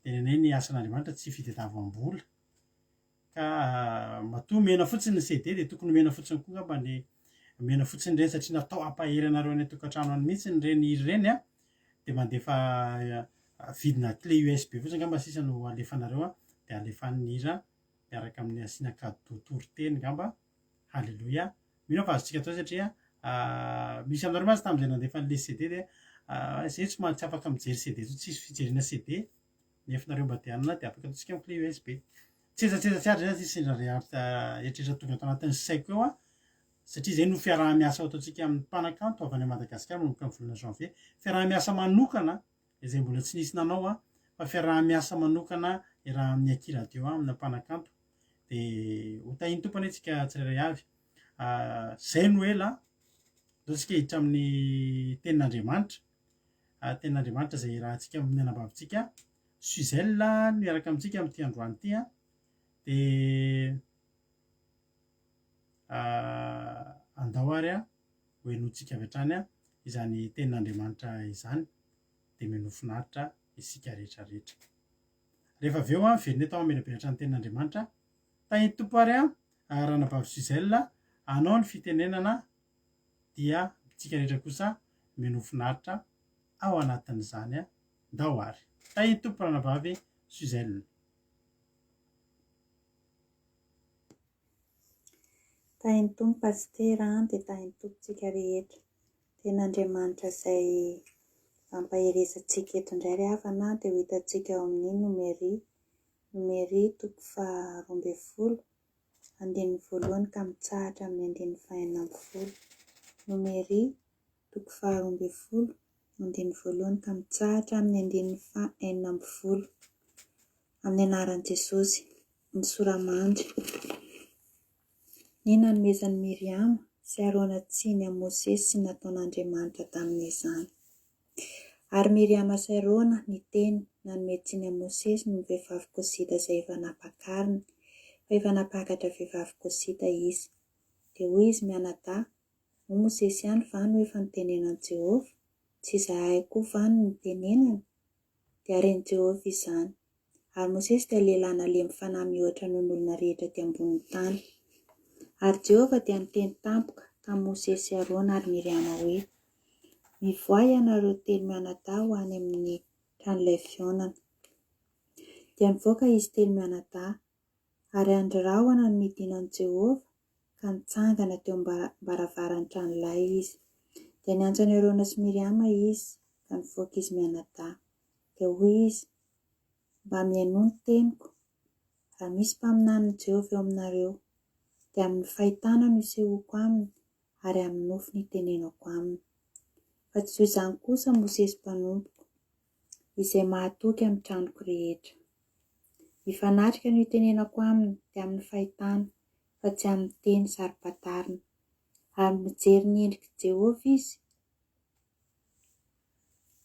dia nenay ny asan'Andriamanitra tsy fitadiavam-bola ka matoa mena fotsiny ny CD dia tokony mena fotsiny koa ngamba ny mena fotsiny ireny satria natao hampahery anareo any tokantrano any mihitsy ny reny hira ireny dia mandefa vidina clé USB fotsiny ngamba sisa no alefanareo dia alefan'ny hira miaraka amin'ny asiana cadeau toriteny ngamba. Halleloia. Mino fa azontsika atao satria misy aminareo mantsy tamin'izay nandefa an'ilay CD dia izay tsy afaka mijery CD, tsisy fijerena CD nefinareo mba te hanana dia afaka ataontsika amin'ny clé USB. Tsetsatsetsatra tsy ary sisy eritreritra tonga atao anatin'ny saiko eo satria izay no fiaraha-miasa ataontsika amin'ny mpanakanto avy any Madagasikara manomboka amin'ny volana janvier, fiaraha-miasa manokana izay mbola tsy nisy nanao fa fiaraha-miasa manokana raha amin'ny Akira teo amin'ny mpanakanto dia ho tahiny tompony antsika tsirairay avy. Izay no ela ataontsika hiditra amin'ny tenin'Andriamanitra, tenin'Andriamanitra izay rahantsika amin'ny anabavintsika Suzelle no miaraka amintsika amin'ity androany ity dia andao ary ho enotsika avy hatrany izany tenin'Andriamanitra izany dia menofinaritra isika rehetrarehetra. Rehefa avy eo velonay tao hamelabelatra ny tenin'Andriamanitra, tahiny tompo ary ranabavy Suzelle hanao ny fitenenana dia isika rehetra kosa menofinaritra ao anatin'izany ndao ary. Tahiny tompo ranabavy Suzelle. Tahiny tompo pastera dia tahiny tompontsika rehetra. Tenin'Andriamanitra izay ampaheresantsika eto indray ry havana dia ho hitantsika ao amin'ny numéri toko faha 12 andinin'ny voalohany ka mitsahatra amin'ny andinin'ny faha 40. Numéri toko 12 andiny voalohany ka mitsahatra amin'ny andininy 40 amin'ny anaran'i Jesosy ny soramandry. Ny nanomezan'i Miriama sy Arona tsiny a Mosesy sy nataon'Andriamanitra tamin'izany. Ary Miriama sy Arona niteny nanome tsiny a Mosesy ny vehivavy Kosita izay efa napakariny, fa efa napakatra vehivavy Kosita izy. Dia hoy izy mianadahy, ho Mosesy ihany va no efa nitenenan'i Jehovah, tsy izahay koa va no nitenenany? Dia reny Jehovah izany. Ary Mosesy dia lehilahy nalemy fanahy mihoatra noho ny olona rehetra aty ambonin'ny tany. Ary Jehovah dia niteny tampoka tamin'i Mosesy sy Arona ary Miriama hoe, mivoay ianareo telo mianadahy ho any amin'ny trano ilay fionana. Dia nivoaka izy telo mianadahy, ary andry rahona no nidinan'i Jehovah ka nitsangana teo am-baravaran'ny trano ilay izy. Dia niantso ny Arona sy Miriama izy ka nivoaka izy mianadahy. Dia hoy izy, mba mihaino ny teniko, raha misy mpaminany Jehovah eo aminareo, dia amin'ny fahitana no isehoko aminy ary amin'ny nofo no itenenako aminy. Fa tsy toy izany kosa Mosesy mpanompoko, izay mahatoky amin'ny tranoko rehetra. Mifanatrika no itenenako aminy dia amin'ny fahitana, fa tsy amin'ny teny saro-patarina. Ary mijery ny endriky Jehovah izy.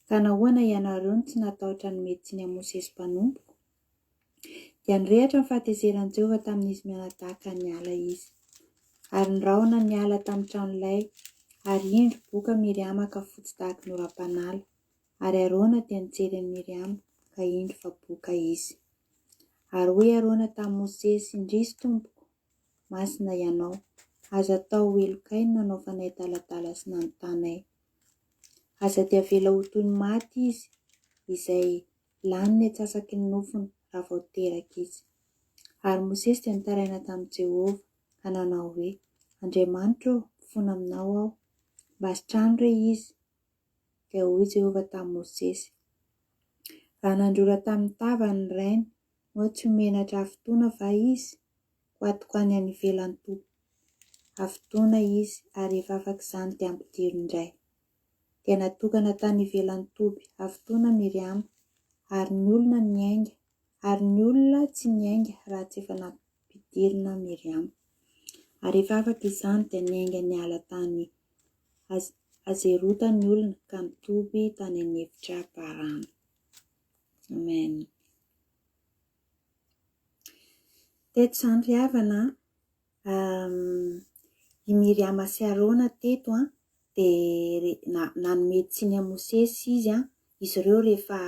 Ka nahoana ianareo no tsy natahotra ny metsiny a Mosesy mpanompoko? Dia nirehatra ny fahatezeran'i Jehovah tamin'izy mianadahy ka niala izy. Ary ny rahona niala tamin'ny trano ilay, ary indro boka Miriama ka fotsy tahaka ny oram-panala. Ary Arona dia nijery an'i Miriama ka indro fa boka izy. Ary hoy Arona tamin'i Mosesy, indrisy tompoko, masina ianao, aza tao elokay ny nanaovanay talatala sy nanontany. Aza dia avela ho toy ny maty izy, izay lany ny atsasaky ny nofony raha vao teraka izy. Ary Mosesy dia nitaraina tamin'i Jehovah ka nanao hoe, Andriamanitra ô, mifono aminao aho, mba sitrano re izy. Dia hoy Jehovah tamin'i Mosesy, raha nandrora tamin'ny tava ny rainy, moa tsy menatra avintoana va izy? Ho atoko any ivelan'ny toby. Avintoana izy ary efa afaka izany dia ampidiro indray. Dia natokana tany ivelan'ny toby, avintoana Miriama, ary ny olona niainga, ary ny olona tsy niainga raha tsy efa nampidirina Miriama. Ary efa afaka izany dia niainga niala tany Azerota ny olona ka nitoby tany an'efitra Parana. Amen. Teto izany ry havana, i Miriama sy Arona teto dia nanome tsiny a Mosesy izy izy ireo rehefa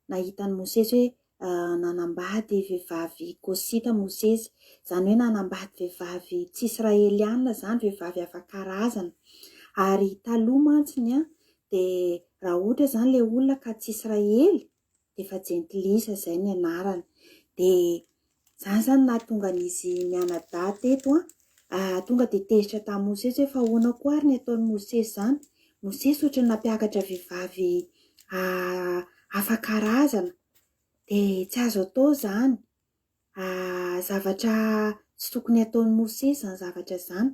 nahitan'i Mosesy hoe nanambady vehivavy Kosita Mosesy, izany hoe nanambady vehivavy tsy Israeliana izany, vehivavy hafa-karazana. Ary taloha mantsiny dia raha ohatra izany ilay olona ka tsy Israely dia efa jentilisa izay ny anarany. Dia izany izany nahatonga an'izy mianadahy teto tonga dia tezitra tamin'i Mosesy hoe fa ahoana koa ary ny ataon'i Mosesy izany? Mosesy ohatry ny nampiakatra vehivavy hafa-karazana dia tsy azo atao izany. Zavatra tsy tokony ataon'i Mosesy izany zavatra izany.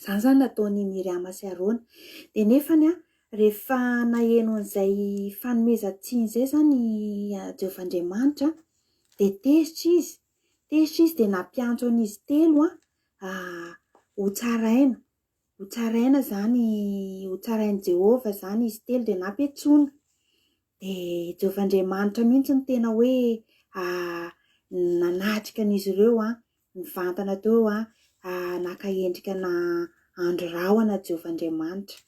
Izany izany nataon'i Miriama sy Arona. Dia nefany rehefa naheno an'izay fanomezan-tsiny izay izany Jehovahandriamanitra dia tezitra izy dia nampiantso an'izy telo ho tsaraina izany, ho tsarain'i Jehovah izany izy telo dia nampiantsoana. Dia Jehovahandriamanitra mihitsy ny tena hoe nanatrika an'izy ireo mivantana teo naka endrikana andro rahona Jehovahandriamanitra.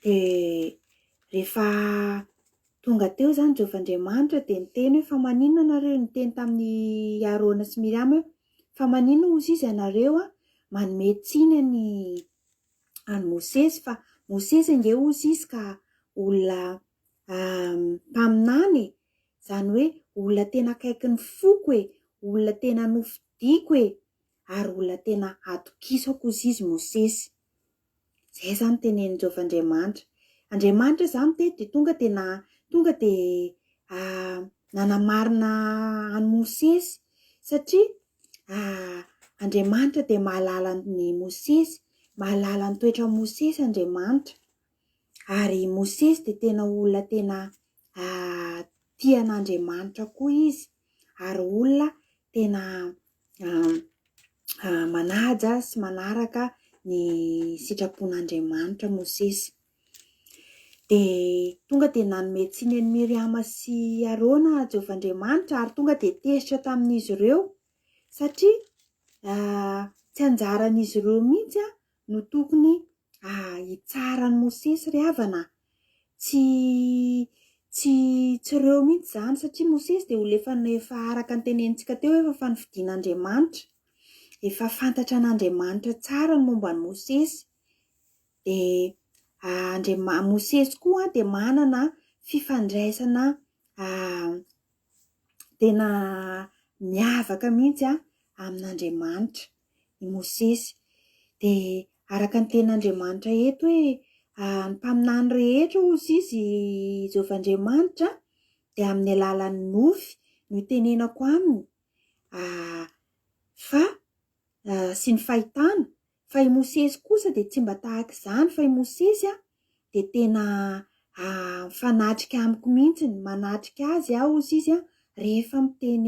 Dia rehefa tonga teo izany Jehovahandriamanitra dia niteny hoe fa maninona nareo, niteny tamin'ny Arona sy Miriama hoe fa maninona hozy izy ianareo manome tsiny any Mosesy, fa Mosesy ange hozy izy ka olona mpaminany, izany hoe olona tena akaiky ny foko olona tena nofidiko ary olona tena atokisako hozy izy Mosesy. Izay izany tenenin Jehovahandriamanitra. Andriamanitra izany teto dia tonga dia nanamarina any Mosesy satria Andriamanitra dia mahalala ny Mosesy, mahalala ny toetra Mosesy Andriamanitra. Ary Mosesy de tena olona tena tian'Andriamanitra koa izy, ary olona tena manaja sy manaraka ny sitrapon'Andriamanitra Mosesy. De tonga de nanome tsiny an'i Miriama sy Arona Jehovahandriamanitra, ary tonga de tesitra tamin'izy ireo satria tsy anjaran'izy ireo mihitsy no tokony hitsarany Mosesy ry havana. Tsy ireo mihitsy zany, satria Mosesy de olona efa araka ny tenenitsika teo efa fanividian'Andriamanitra, efa fantatra an'Andriamanitra tsara ny momba ny Mosesy. De Mosesy koa de manana fifandraisana tena miavaka mihitsy amin'Andriamanitra i Mosesy. De araka ny ten'Andriamanitra eto hoe ny mpaminany rehetra ozy izy Jehovahandriamanitra de amin'ny alalan'ny nofy no itenenako aminy fa sy ny fahitana. Fa i Mosesy kosa de tsy mba tahaka izany, fa i Mosesy de tena fanatrika amiko mihitsy, manatrika azy ozy izy rehefa miteny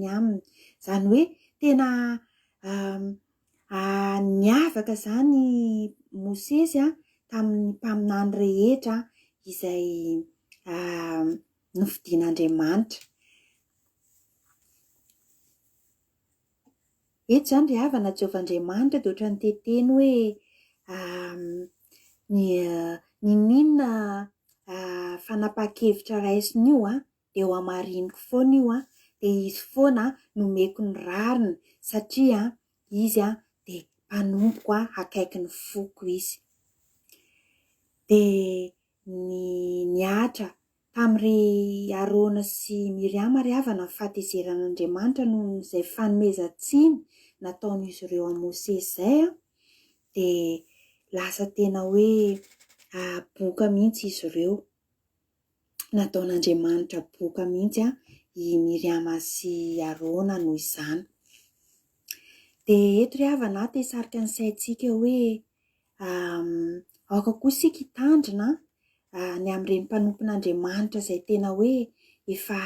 aminy. Zany hoe tena niavaka zany Mosesy tamin'ny mpaminany rehetra izay nofidian'Andriamanitra. Eto zany ry havana Jehovahandriamanitra de ohatran'ny teteny hoe ninona fanapahan-kevitra raisin'io de ho amariniko foana io de izy foana nomeko ny rariny, satria izy de mpanompo akaiky ny foko izy. De niatra tamin'ny Arona sy Miriama ry havana ny fahatezeran'Andriamanitra noho izay fanomezan-tsiny nataon'izy ireo a Mosesy zay de lasa tena hoe boka mihitsy izy ireo, nataon'Andriamanitra boka mihitsy i Miriama sy Arona noho izany. De eto ry havana te hisarika ny saintsika hoe aoka koa isika hitandrina ny amin'ireny mpanompon'Andriamanitra izay tena hoe efa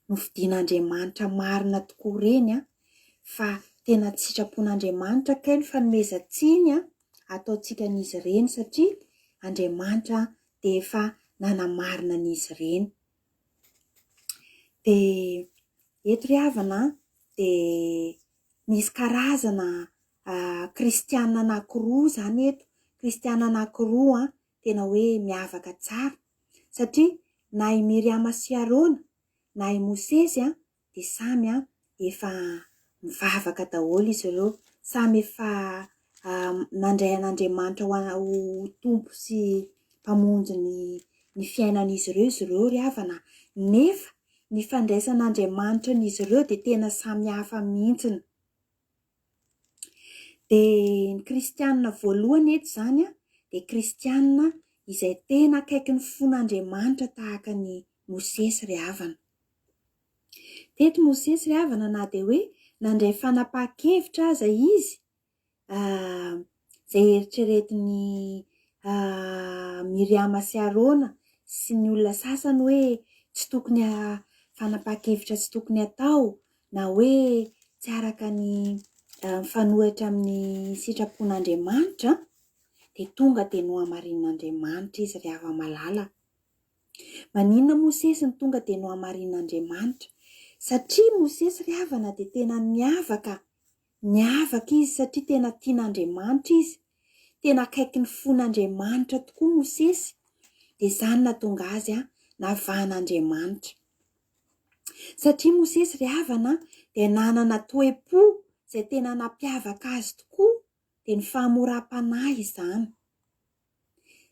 nofidian'Andriamanitra marina tokoa reny fa tena tsy sitrapon'Andriamanitra kay ny fanomezan-tsiny ataontsika an'izy ireny, satria Andriamanitra de efa nanamarina an'izy ireny. De eto ry havana de misy karazana kristianina anankiroa zany eto, kristianina anankiroa tena hoe miavaka tsara, satria na i Miriama sy Arona na i Mosesy de samy efa mivavaka daholo izy ireo, samy efa nandray an'Andriamanitra ho tompo sy mpamonjy ny fiainan'izy ireo ry havana, nefa ny fandraisan'Andriamanitra n'izy ireo de tena samy hafa mihitsiny. De ny kristianina voalohany eto zany de kristianina izay tena akaiky ny fon'Andriamanitra tahaka ny Mosesy ry havana. Teto Mosesy ry havana na de hoe nandray fanapahan-kevitra aza izy zay eritreretin'ny Miriama sy Arona sy ny olona sasany hoe tsy tokony fanapahan-kevitra tsy tokony atao, na hoe tsy araka ny mifanohitra amin'ny sitrapon'Andriamanitra de tonga de no hamarin'Andriamanitra izy ry hava-malala. Maninona Mosesy ny tonga de no hamarin'Andriamanitra? Satria Mosesy ry havana de tena niavaka izy, satria tena tian'Andriamanitra izy, tena akaiky ny fon'Andriamanitra tokoa Mosesy, de zany nahatonga azy navahan'Andriamanitra. Satria Mosesy ry havana de nanana toe-po izay tena nampiavaka azy tokoa, de ny fahamoram-panahy izany.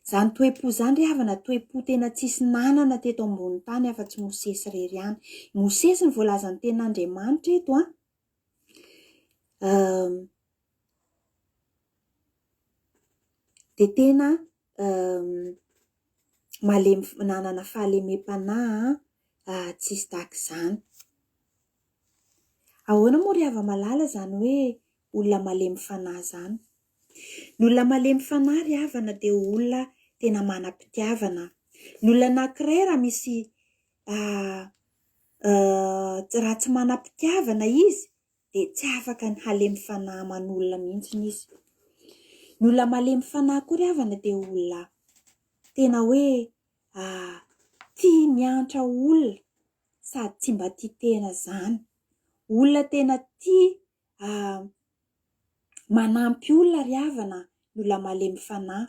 Zany toe-po zany ry havana toe-po tena tsisy nanana teto ambony tany afa-tsy Mosesy rery ihany. Mosesy ny voalazan'ny ten'Andriamanitra eto de tena nanana fahalemem-panahy tsisy tahaka izany. Ahoana moa ry hava-malala zany hoe olona malemy fanahy zany? Ny olona malemy fanahy ry havana de olona tena manam-pitiavana. Ny olona anankiray raha misy raha tsy manam-pitiavana izy dia tsy afaka ny halemy fanahy aman'olona mihitsy izy. Ny olona malemy fanahy koa ry havana dia olona tena hoe tia miantra olona sady tsy mba tia tena zany. Olona tena tia manampy olona ry havana ny olona malemy fanahy.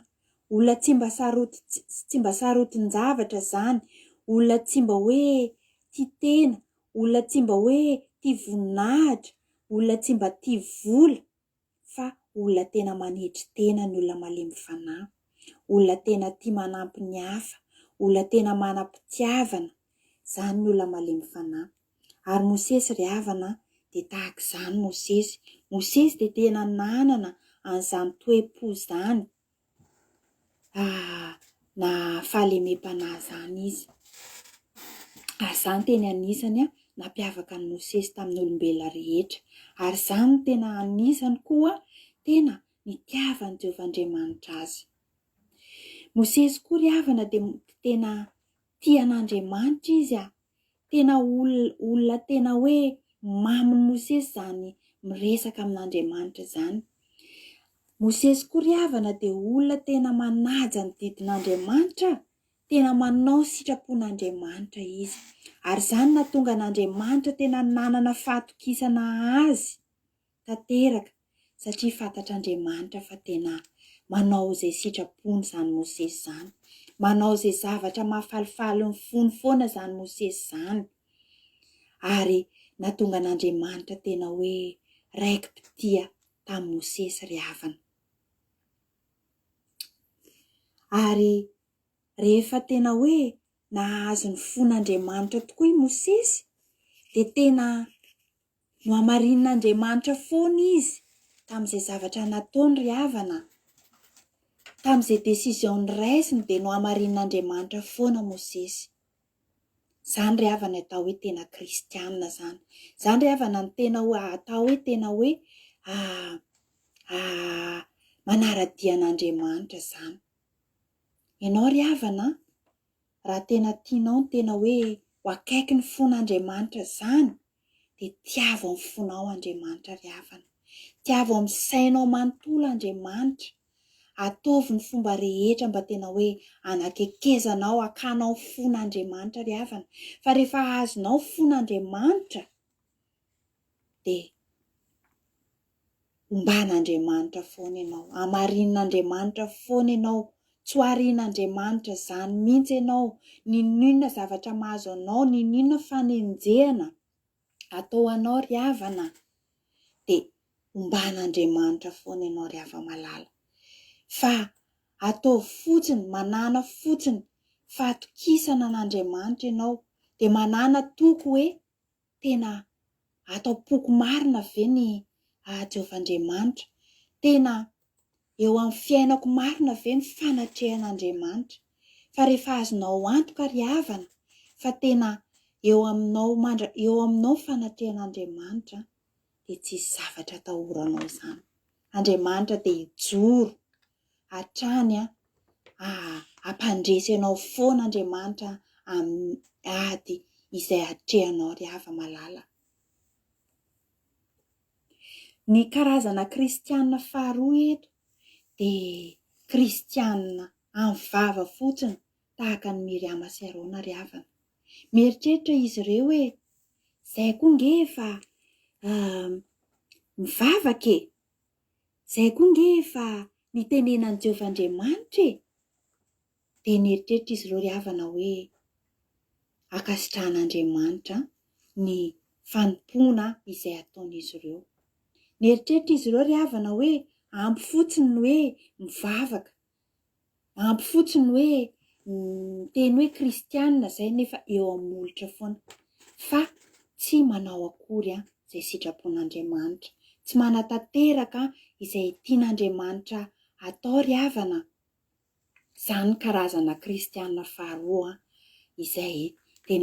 Olona tsy mba sarotin-javatra zany. Olona tsy mba hoe tia tena. Olona tsy mba hoe tia voninahitra. Olona tsy mba tia vola. Fa olona tena manetry tena ny olona malemy fanahy. Olona tena tia manampy ny hafa. Olona tena manam-pitiavana. Zany ny olona malemy fanahy. Ary Mosesy ry havana dia tahaka izany Mosesy. Mosesy dia tena nanana an'izany toe-po zany. Na fahalemem-panahy zany izy. Ary zany tena anisany nampiavaka ny Mosesy tamin'ny olombelona rehetra. Ary zany tena anisany koa tena nitiavan'i Jehovahandriamanitra azy. Mosesy koa ry havana dia tena tia an'Andriamanitra izy tena olona tena hoe mamin'ny Mosesy zany miresaka amin'Andriamanitra zany. Mosesy koa ry havana dia olona tena manaja ny didin'Andriamanitra, tena manao sitrapon'Andriamanitra izy. Ary zany nahatonga an'Andriamanitra tena nanana fahatokisana azy tanteraka satria fantatr'Andriamanitra fa tena manao izay sitrapony zany Mosesy zany. Manao izay zavatra mahafalifaly ny fony foana zany Mosesy zany. Ary nahatonga an'Andriamanitra tena hoe raiki-pitia tamin'ny Mosesy ry havana. Ary rehefa tena hoe nahazo ny fon'Andriamanitra tokoa i Mosesy dia tena no hamarin'Andriamanitra foana izy tamin'izay zavatra nataony ry havana. Tamin'izay décision raisiny dia no hamarin'Andriamanitra foana Mosesy. Zany ry havana atao hoe tena kristianina zany. Zany ry havana ny tena atao hoe tena hoe manara-dia an'Andriamanitra zany. Ianao ry havana, raha tena tianao tena hoe ho akaiky ny fon'Andriamanitra zany, dia tiavo amin'ny fonao Andriamanitra ry havana. Tiavo amin'ny sainao manontolo Andriamanitra. Ataovy ny fomba rehetra mba tena hoe anakekezanao, akanao fon'Andriamanitra ry havana. Fa rehefa azonao fon'Andriamanitra dia omban'Andriamanitra foana ianao, hamarin'Andriamanitra foana ianao, tsy ho harian'Andriamanitra zany mihitsy ianao. Ninona zavatra mahazo anao, ninona fanenjehana atao anao ry havana dia omban'Andriamanitra foana ianao ry hava-malala. Fa atao fotsiny, manana fotsiny fahatokisana an'Andriamanitra ianao dia manana toko hoe tena atao poko marina ve ny Jehovahandriamanitra. Tena eo amin'ny fiainako marina ve ny fanatrehan'Andriamanitra. Fa rehefa azonao antoka ry havana fa tena eo aminao fanatrehan'Andriamanitra dia tsisy zavatra atahoranao zany. Andriamanitra dia hijoro hatrany hampandresy anao foana Andriamanitra amin'ny ady izay hatrehanao ry hava-malala. Ny karazana kristianina faharoa eto dia kristianina amin'ny vava fotsiny tahaka ny Miriama sy Arona ry havana. Mieritreritra izy ireo hoe zay koa nge efa mivavaka e, zay koa nge efa nitenenan'i Jehovahandriamanitra e. Dia nieritreritra izy ireo ry havana hoe akasitran'Andriamanitra ny fanompoana izay ataon'izy ireo. Nieritreritra izy ireo ry havana hoe ampy fotsiny ny hoe mivavaka, ampy fotsiny hoe teny hoe kristianina zay nefa eo amin'ny molotra foana. Fa tsy manao akory izay sitrapon'Andriamanitra, tsy manatanteraka izay tian'Andriamanitra atao ry havana. Zany karazana kristianina faharoa izay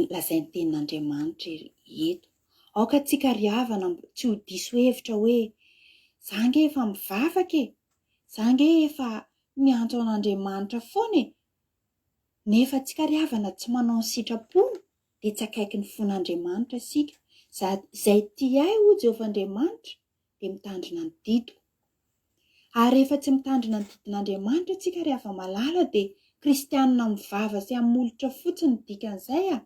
lazain'ny tenin'Andriamanitra eto. Aoka tsika ry havana tsy ho diso hevitra hoe za nge efa mivavaka e, za nge efa miantso an'Andriamanitra foana e, nefa tsika ry havana tsy manao ny sitrapony dia tsy akaiky ny fon'Andriamanitra isika. Zay tiay ho Jehovahandriamanitra dia mitandrina ny didiko. Ary rehefa tsy mitandrina ny didin'Andriamanitra tsika rehefa malala dia kristianina mivava sy amolotra fotsiny dikan'izay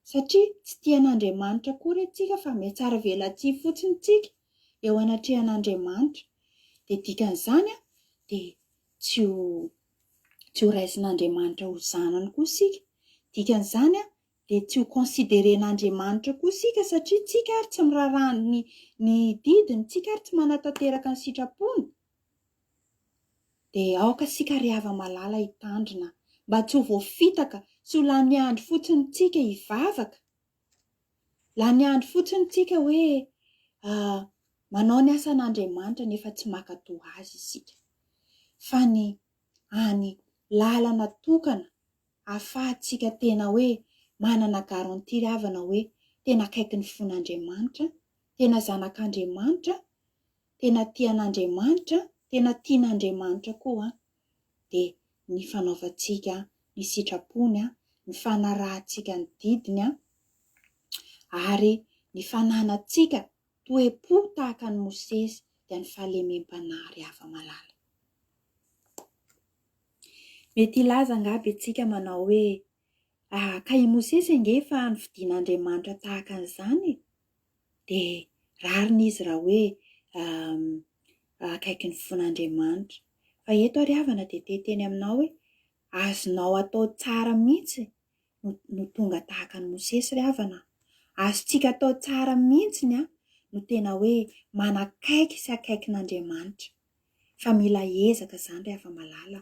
satria tsy tian'Andriamanitra kory tsika fa mihatsara velatsia fotsiny tsika eo anatrehan'Andriamanitra. Dia dikan'izany dia tsy ho raisin'Andriamanitra ho zanany koa sika. Dikan'izany dia tsy ho konsideren'Andriamanitra koa sika satria tsika ary tsy miraraha ny didiny, tsika ary tsy manatanteraka ny sitrapony. Dia aoka sika ry hava malala hitandrina mba tsy ho voafitaka sy ho lany andro fotsiny tsika hivavaka. Lany andro fotsiny tsika hoe manao ny asan'Andriamanitra nefa tsy makatoa azy isika. Fa ny lalana tokana ahafahantsika tena hoe manana garanty ry havana hoe tena akaiky ny fon'Andriamanitra, tena zanak'Andriamanitra, tena tian'Andriamanitra, tena tian'Andriamanitra koa dia ny fanaovantsika ny sitrapony, ny fanarahantsika ny didiny ary ny fananantsika toe-po tahaka ny Mosesy dia ny fahalemem-panahy ry hava malala. Mety ilaza angamba antsika manao hoe ka i Mosesy ange fa nividian'Andriamanitra tahaka an'izany dia rariny izy raha hoe akaiky ny fon'Andriamanitra. Fa eto ry havana dia teteny aminao hoe azonao atao tsara mihitsy no tonga tahaka ny Mosesy ry havana. Azontsika atao tsara mihitsy no tena hoe manakaiky sy akaikin'Andriamanitra. Fa mila ezaka izany ry hava malala.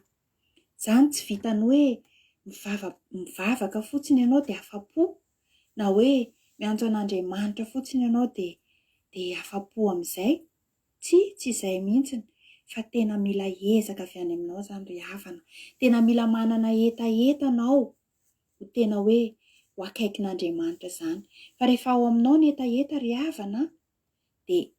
Izany tsy vitany hoe mivavaka fotsiny ianao dia afa-po, na hoe miantso an'Andriamanitra fotsiny ianao dia afa-po amin'izay. Tsy izay mihitsy, fa tena mila ezaka avy any aminao izany ry havana. Tena mila manana etaeta anao ho tena hoe ho akaikin'Andriamanitra izany. Fa rehefa ao aminao ny etaeta ry havana dia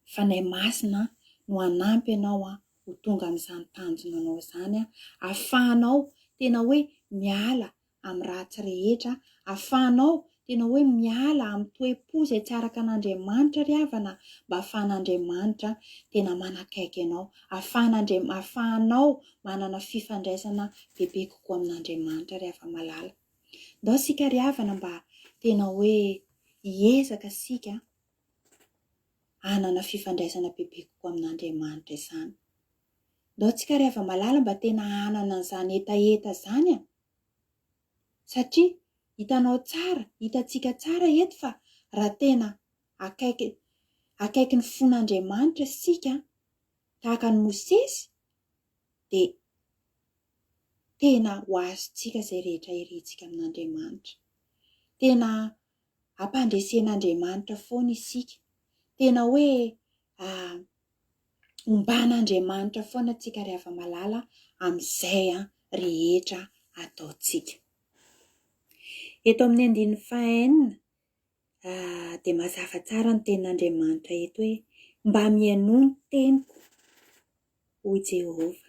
fanahy masina no hanampy ianao ho tonga amin'izany tanjonanao izany, ahafahanao tena hoe miala amin'ny ratsy rehetra, ahafahanao tena hoe miala amin'ny toe-po izay tsy araka an'Andriamanitra ry havana, mba ahafahan'Andriamanitra tena manakaiky ianao, ahafahanao manana fifandraisana bebe kokoa amin'Andriamanitra ry hava malala. Ndao sika ry havana mba tena hoe hiezaka sika hanana fifandraisana bebe kokoa amin'Andriamanitra izany. Ndao tsika ry hava malala mba tena hanana an'izany etaeta izany satria hitanao tsara, hitantsika tsara eto fa raha tena akaiky ny fon'Andriamanitra sika tahaka ny Mosesy dia tena ho azontsika izay rehetra irentsika amin'Andriamanitra. Tena ampandresen'Andriamanitra foana isika. Tena hoe omban'Andriamanitra foana tsika ry hava malala amin'izay rehetra ataontsika. Eto amin'ny andininy fahaenina dia mazava tsara ny tenin'Andriamanitra eto hoe mba mihaino ny teniko hoy Jehova.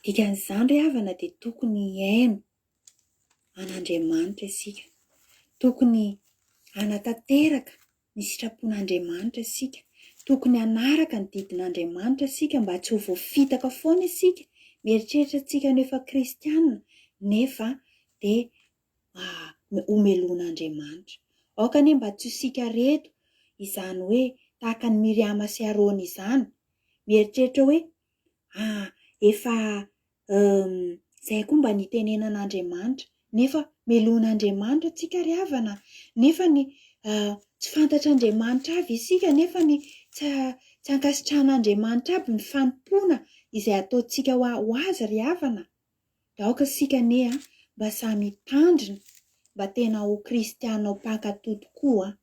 Dikan'izany ry havana dia tokony hiaino an'Andriamanitra isika. Tokony hanatanteraka ny sitrapon'Andriamanitra isika. Tokony hanaraka ny didin'Andriamanitra isika mba tsy ho voafitaka foana isika. Mieritreritra tsika nefa kristianina nefa dia homelon'Andriamanitra. Aoka anie mba tsy isika reto izany hoe tahaka ny Miriama sy Arona izany. Mieritreritra hoe efa izay koa mba nitenenan'Andriamanitra nefa melon'Andriamanitra tsika ry havana. Nefa tsy fantatr'Andriamanitra avy isika nefa tsy ankasitrahan'Andriamanitra aby ny fanompona izay ataontsika ho azy ry havana. Aoka sika anie mba samy tandrina mba tena ho kristianina ho mpankatoto tokoa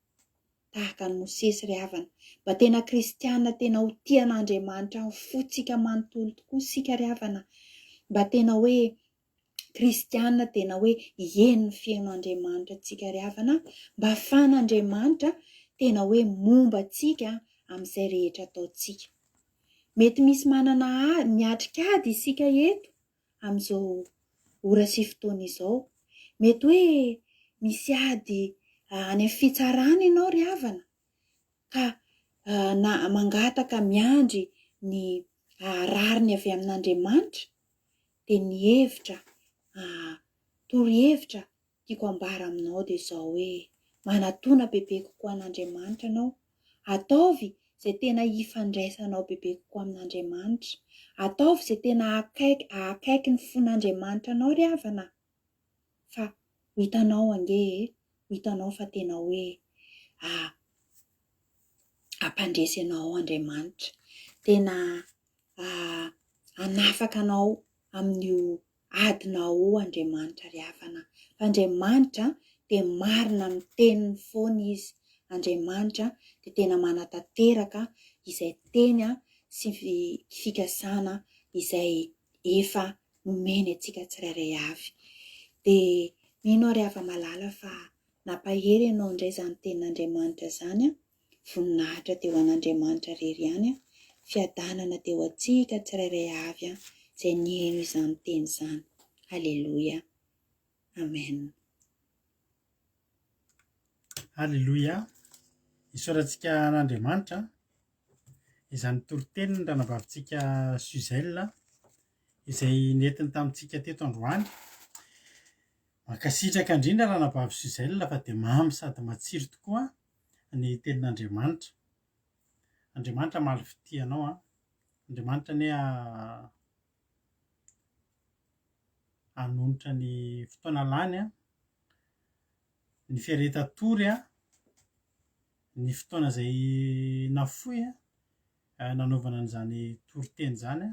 tahaka ny Mosesy ry havana. Mba tena kristianina tena ho tian'Andriamanitra ho fotsika manontolo tokoa sika ry havana. Mba tena hoe kristianina tena hoe hihaino ny fiain'Andriamanitra tsika ry havana, mba ahafahan'Andriamanitra tena hoe momba tsika amin'izay rehetra ataontsika. Mety misy manana miatrika ady isika eto amin'izao ora sy fotoana izao. Mety hoe misy ady any amin'ny fitsarana ianao ry havana ka na mangataka miandry ny rariny avy amin'Andriamanitra dia ny hevitra torohevitra tiako ambara aminao dia izao hoe manatona bebe kokoa an'Andriamanitra anao. Ataovy izay tena hifandraisanao bebe kokoa amin'Andriamanitra. Ataovy izay tena akaiky ny fon'Andriamanitra anao ry havana. Fa ho hitanao ange, ho hitanao fa tena hoe ampandresy anao Andriamanitra. Tena hanafaka anao amin'io adinao Andriamanitra ry havana. Andriamanitra dia marina amin'ny teniny foana izy. Andriamanitra dia tena manatanteraka izay teny sy fikasana izay efa nomeny antsika tsirairay avy. Dia mino ry hava-malala fa nampahery ianao indray izany tenin'Andriamanitra izany. Voninahitra teo an'Andriamanitra rery ihany. Fiadanana teo antsika tsirairay avy izay nihaino izany teny izany. Halleloia. Amen. Halleloia. Isaorantsika an'Andriamanitra izany toroteniny ranabavintsika Suzel izay nentiny tamintsika teto Androany. Mankasitraka indrindra ranabavy Suzel fa dia mamy sady matsiro tokoa ny tenin'Andriamanitra. Andriamanitra malifity anao. Andriamanitra ne hanonitra ny fotoana lany ny fiaretatory ny fotoana izay nafoy nanaovana an'izany toriteny izany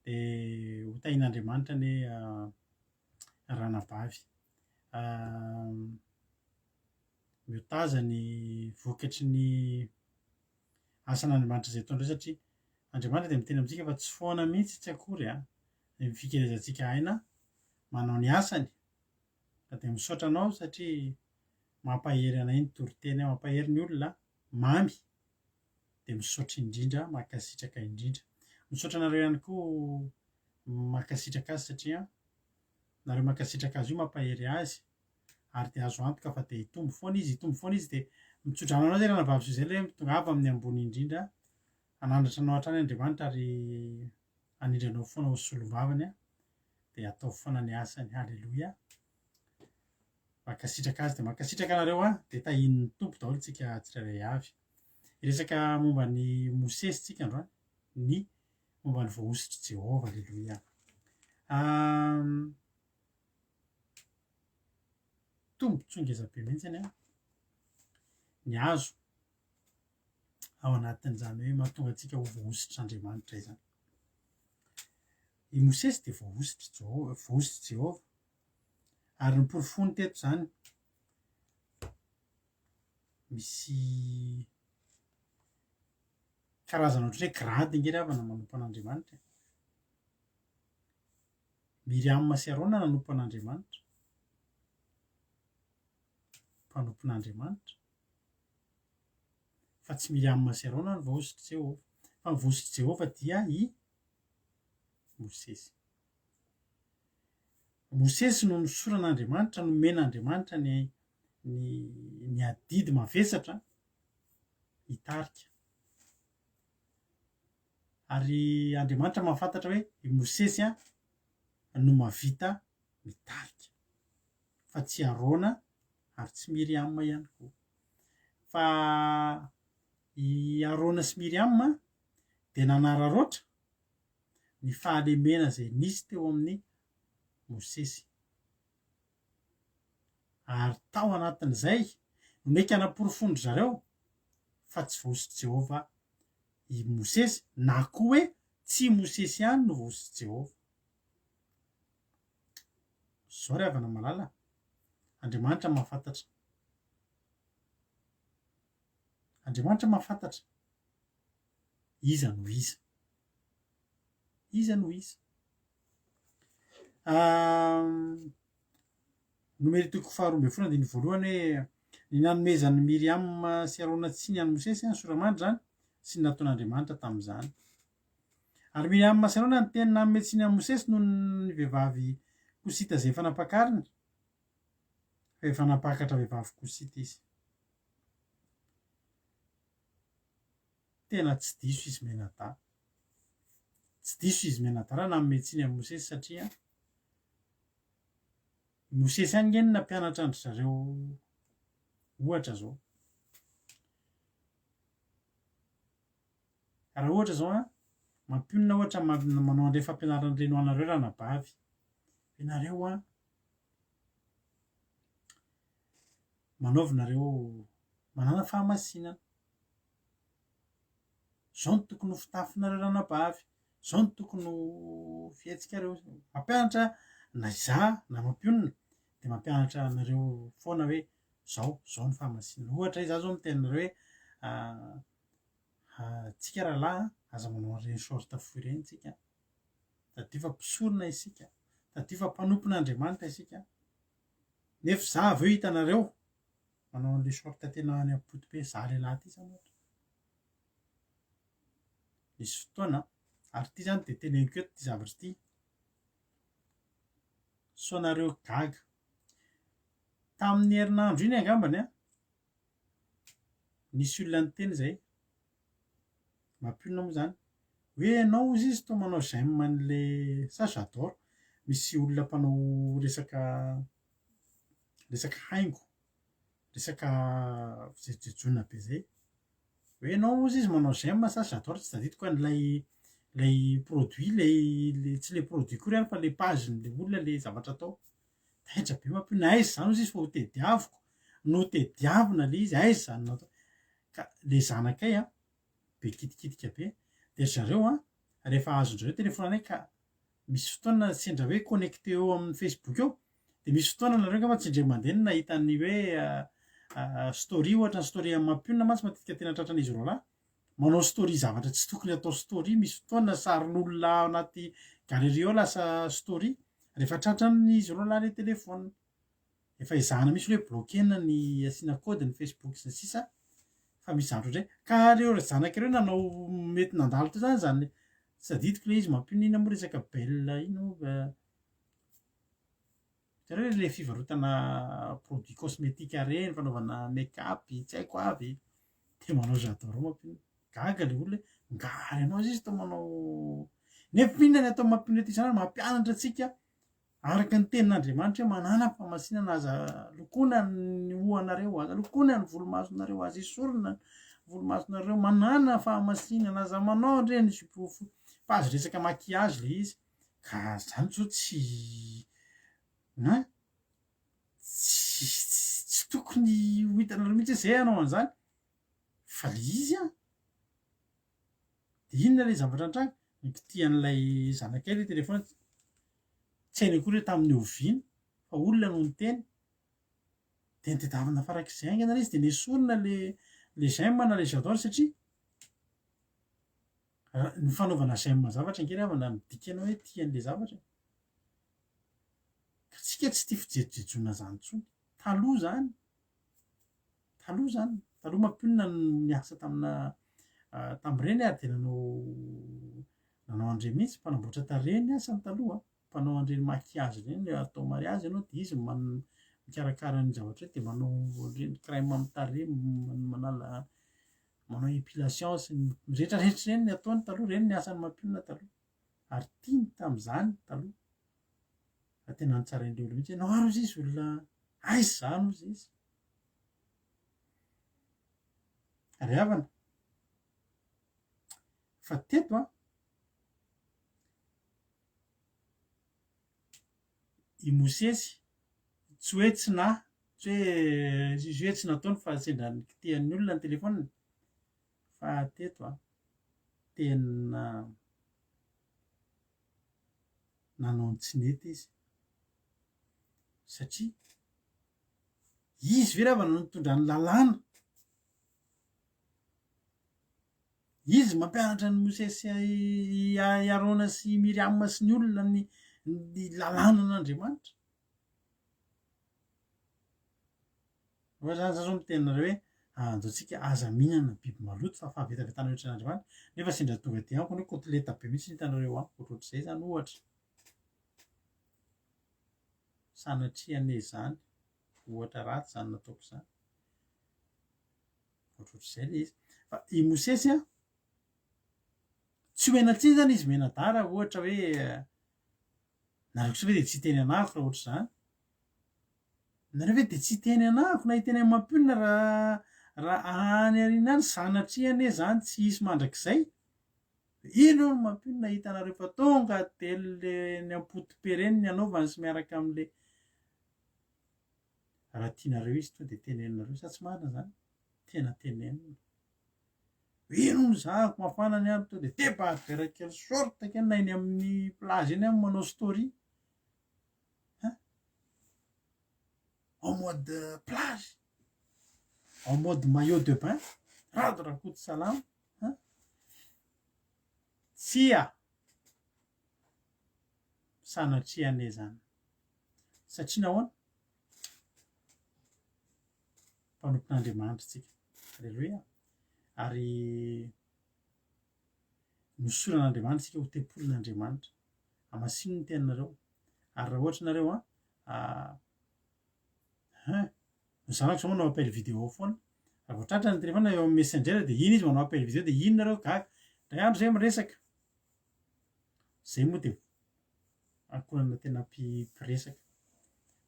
dia hotain'Andriamanitra ny ranabavy miotaza ny vokatry ny asan'Andriamanitra izay ataondreo satria Andriamanitra dia miteny amintsika fa tsy foana mihitsy tsy akory ny fikerazantsika aina manao ny asany. Dia misaotra anao satria mampahery anay ny toriteny mampahery ny olona mamy dia misaotra indrindra mankasitraka indrindra. Misaotra anareo ihany koa mankasitraka azy satria nareo mankasitraka azy io mampahery azy ary dia azo antoka fa dia hitombo foana izy dia mitsodrano anao zay ranabavy Suzel hoe mitongava amin'ny ambony indrindra hanandratra anao hatrany Andriamanitra ary hanindranao foana ho solom-bavany dia atao foana ny asany. Halleloia. Mankasitraka azy dia mankasitraka anareo dia tahin'ny tompo daholo tsika tsirairay avy. Resaka momba ny Mosesy tsika androany ny momba ny voahositry Jehova. Halleloia. Tombontsoa ngeza be mihitsiny ny azo ao anatin'izany hoe mahatonga antsika ho voahositr'Andriamanitra izany. I Mosesy dia voahositry Jehova ary ny porofony teto izany misy karazana ohatry hoe grady nge ry havana manompo an'Andriamanitra. Miriam sy Arona nanompo an'Andriamanitra, mpanompon'Andriamanitra, fa tsy Miriam sy Arona ny voahositry Jehova fa ny voahositry Jehova dia i Mosesy. Mosesy no nosoran'Andriamanitra, nomen'Andriamanitra ny adidy mavesatra hitarika. Ary Andriamanitra mahafantatra hoe i Mosesy no mahavita mitarika fa tsy Arona ary tsy Miriam ihany koa. Fa i Arona sy Miriam dia nanararoatra ny fahalemena izay nisy teo amin'ny Mosesy ary tao anatin'izay nomeka naporofondry zareo fa tsy voahositry Jehova i Mosesy na koa hoe tsy Mosesy ihany no voahositry Jehova. Zao ry havana malala, Andriamanitra mahafantatra. Andriamanitra mahafantatra iza no iza. Iza no iza. Nomeny toko 12:1 hoe ny nanomezan'ny Miriam sy Arona tsy ny an'ny Mosesy ny soramandry zany sy ny nataon'Andriamanitra tamin'izany. Ary Miriam sy Arona ny teny nanome tsy ny an'ny Mosesy noho ny vehivavy kosita zay efa nampakariny fa efa napakatra vehivavy kosita izy. Tena tsy diso izy Menada, tsy diso izy Menada raha nametsiny amin'ny Mosesy satria Mosesy any ngeny nampianatra andry zareo ohatra zao. Raha ohatra zao mampionona ohatra manao andray fampianaran'ireny ho anareo ranabavy, ianareo manaovinareo manana fahamasinana, zao no tokony ho fitafinareo ranabavy, zao no tokony ho fihetsikareo. Mampianatra na izaho na mampionona de mampianatra anareo foana hoe zao ny fahamasinana. Ohatra izaho zao miteny anareo hoe tsika rahalahy aza manao an'ireny short fohy ireny tsika, tadio fa mpisorona isika, tadio fa mpanompon'Andriamanitra isika. Nefa izaho avy eo hitanareo manao an'ilay short tena any am-poto be, izaho lehilahy ty zany ohatra. Misy fotoana ary ty zany de teneniko eto ty zavatra ty, sao nareo gaga tamin'ny herinandro iny angambany nisy olona niteny zay, mampionona moa zany hoe ianao izy izy toa manao j'aime an'le ça j'adore. Misy olona mpanao resaka haingo, resaka fijejoana be zay, hoe ianao izy izy manao j'aime ça j'adore. Tsy tadidiko lay produit lay tsy le produit kory fa le pagen'le olona le zavatra atao. Taitra be mampionona, aiza zany izy fa ho tediaviko no tediavina le izy, aiza zany natao. Ka le zanakay be kitikitika be de zareo rehefa azon'zareo telefonanay ka misy fotoana sendra hoe connecté eo amin'ny Facebook eo de misy fotoana nareo angamba tsy indray mandeha no nahitany hoe story, ohatra ny story amin'ny mampionona mantsy matetika tena tratran'izy roalahy manao story zavatra tsy tokony atao story. Misy fotoana sarin'olona anaty galerie ao lasa story rehefa tratran'izy roalahy le telefona, efa izahana misy hoe bloquena ny asiana code ny Facebook sy ny sisa. Fa misy zavatra ohatray ka reo zanak'ireo nanao mety nandalo to zany zany tsy tadidiko le izy mampionona iny moa resaka belle ino hitareo le fivarotana produit cosmétique reny, fanaovana make-up tsy haiko avy de manao j'adore mampionona. Gaga le olona ngary anao izy toa manao, nefa mihinona ny atao mampionona ty zany, mampianatra antsika araka ny tenin'Andriamanitra hoe manana fahamasinana, aza lokoina ny hohanareo, aza lokoina ny volomasonareo, aza esorina ny volomasonareo, manana fahamasinana, aza manao ireny pazy resaka maquillage le izy. Ka zany zao tsy tokony ho hitanareo mihitsy zay ianao an'izany fa le izy de inona le zavatra antragno nikitian'ilay zanakay le telefona. Tsy hainy akory hoe tamin'ny oviana fa olona no niteny de nitedavana farak'izay angana izy de nesorina le j'aime na le j'adore satria ny fanaovana j'aime zavatra angery avana midika anao hoe tian'le zavatra. Ka tsika tsy tia fijejojejoana zany intsony. Taloha zany mampionona niasa tamin'ireny ary de nanao an'ireny mihitsy mpanamboatra tarehy ny asany taloha, mpanao an'ireny maquillage ireny atao mariazy ianao de izy mikarakara ny zavatra de manao ireny crème amin'ny tarehy, manao épilation sy ny rehetrarehetra ireny ny ataony taloha, ireny ny asany mampionona taloha ary tiany tamin'izany taloha. Fa tena nitsarain'le olona mihitsy ianao ary ozy izy olona aiza zany ozy izy ry havana. Fa teto i Mosesy tsy hoe tsy tsy hoe tsy nataony fa sendra nikitihan'ny olona ny telefoniny fa teto tena nanao ny tsy nety izy satria izy ve ravana no nitondra ny lalàna, izy mampianatra ny Mosesy Arona sy Miriama sy ny olona ny lalàna an'Andriamanitra. Fa zany zao mitenareo hoe andao tsika aza mihinana biby maloto fa fahavetavetana ohatra n'Andriamanitra, nefa sendra tonga de amiko hoe kotileta be mihitsy hitanareo ohatrohatr'izay zany ohatra. sanatriane zany ohatra ratsy zany nataoko zany ohatrohatr'izay le izy fa i mosesy a tsy homenatsiny zany izy menadara ohatra hoe nareo kosa ve de tsy teny anako raha ohatra zany nareo ve de tsy teny anako na hiteny amin'ny mampionina raha any arina any sanatriane zany tsy hisy mandrakizay ino no mampionina hitanareo fa tonga telo le ny ampotim-pereny ny anaovany sy miaraka am'le raha tianareo izy to de teneninareo sa tsy marina zany tena tenenina ino no zahako mafana ny andro to de tebaverakely sorta keny na iny amin'ny plage eny any manao story en mode plage en mode maillot de bain rado rakoto salama tsia sanatriane zany satria nahoana mpanompon'Andriamanitra tsika alleloia ary nosoran'Andriamanitra tsika ho tempolin'Andriamanitra amasino ny teninareo ary raha ohatra nareo ny zanako zao manao appel vidéo foana raha vao tratra ny telefona eo amin'ny messenger de iny izy manao appel vidéo de iny nareo gaga dray andro zay miresaka zay moa de ankorana tena mpiresaka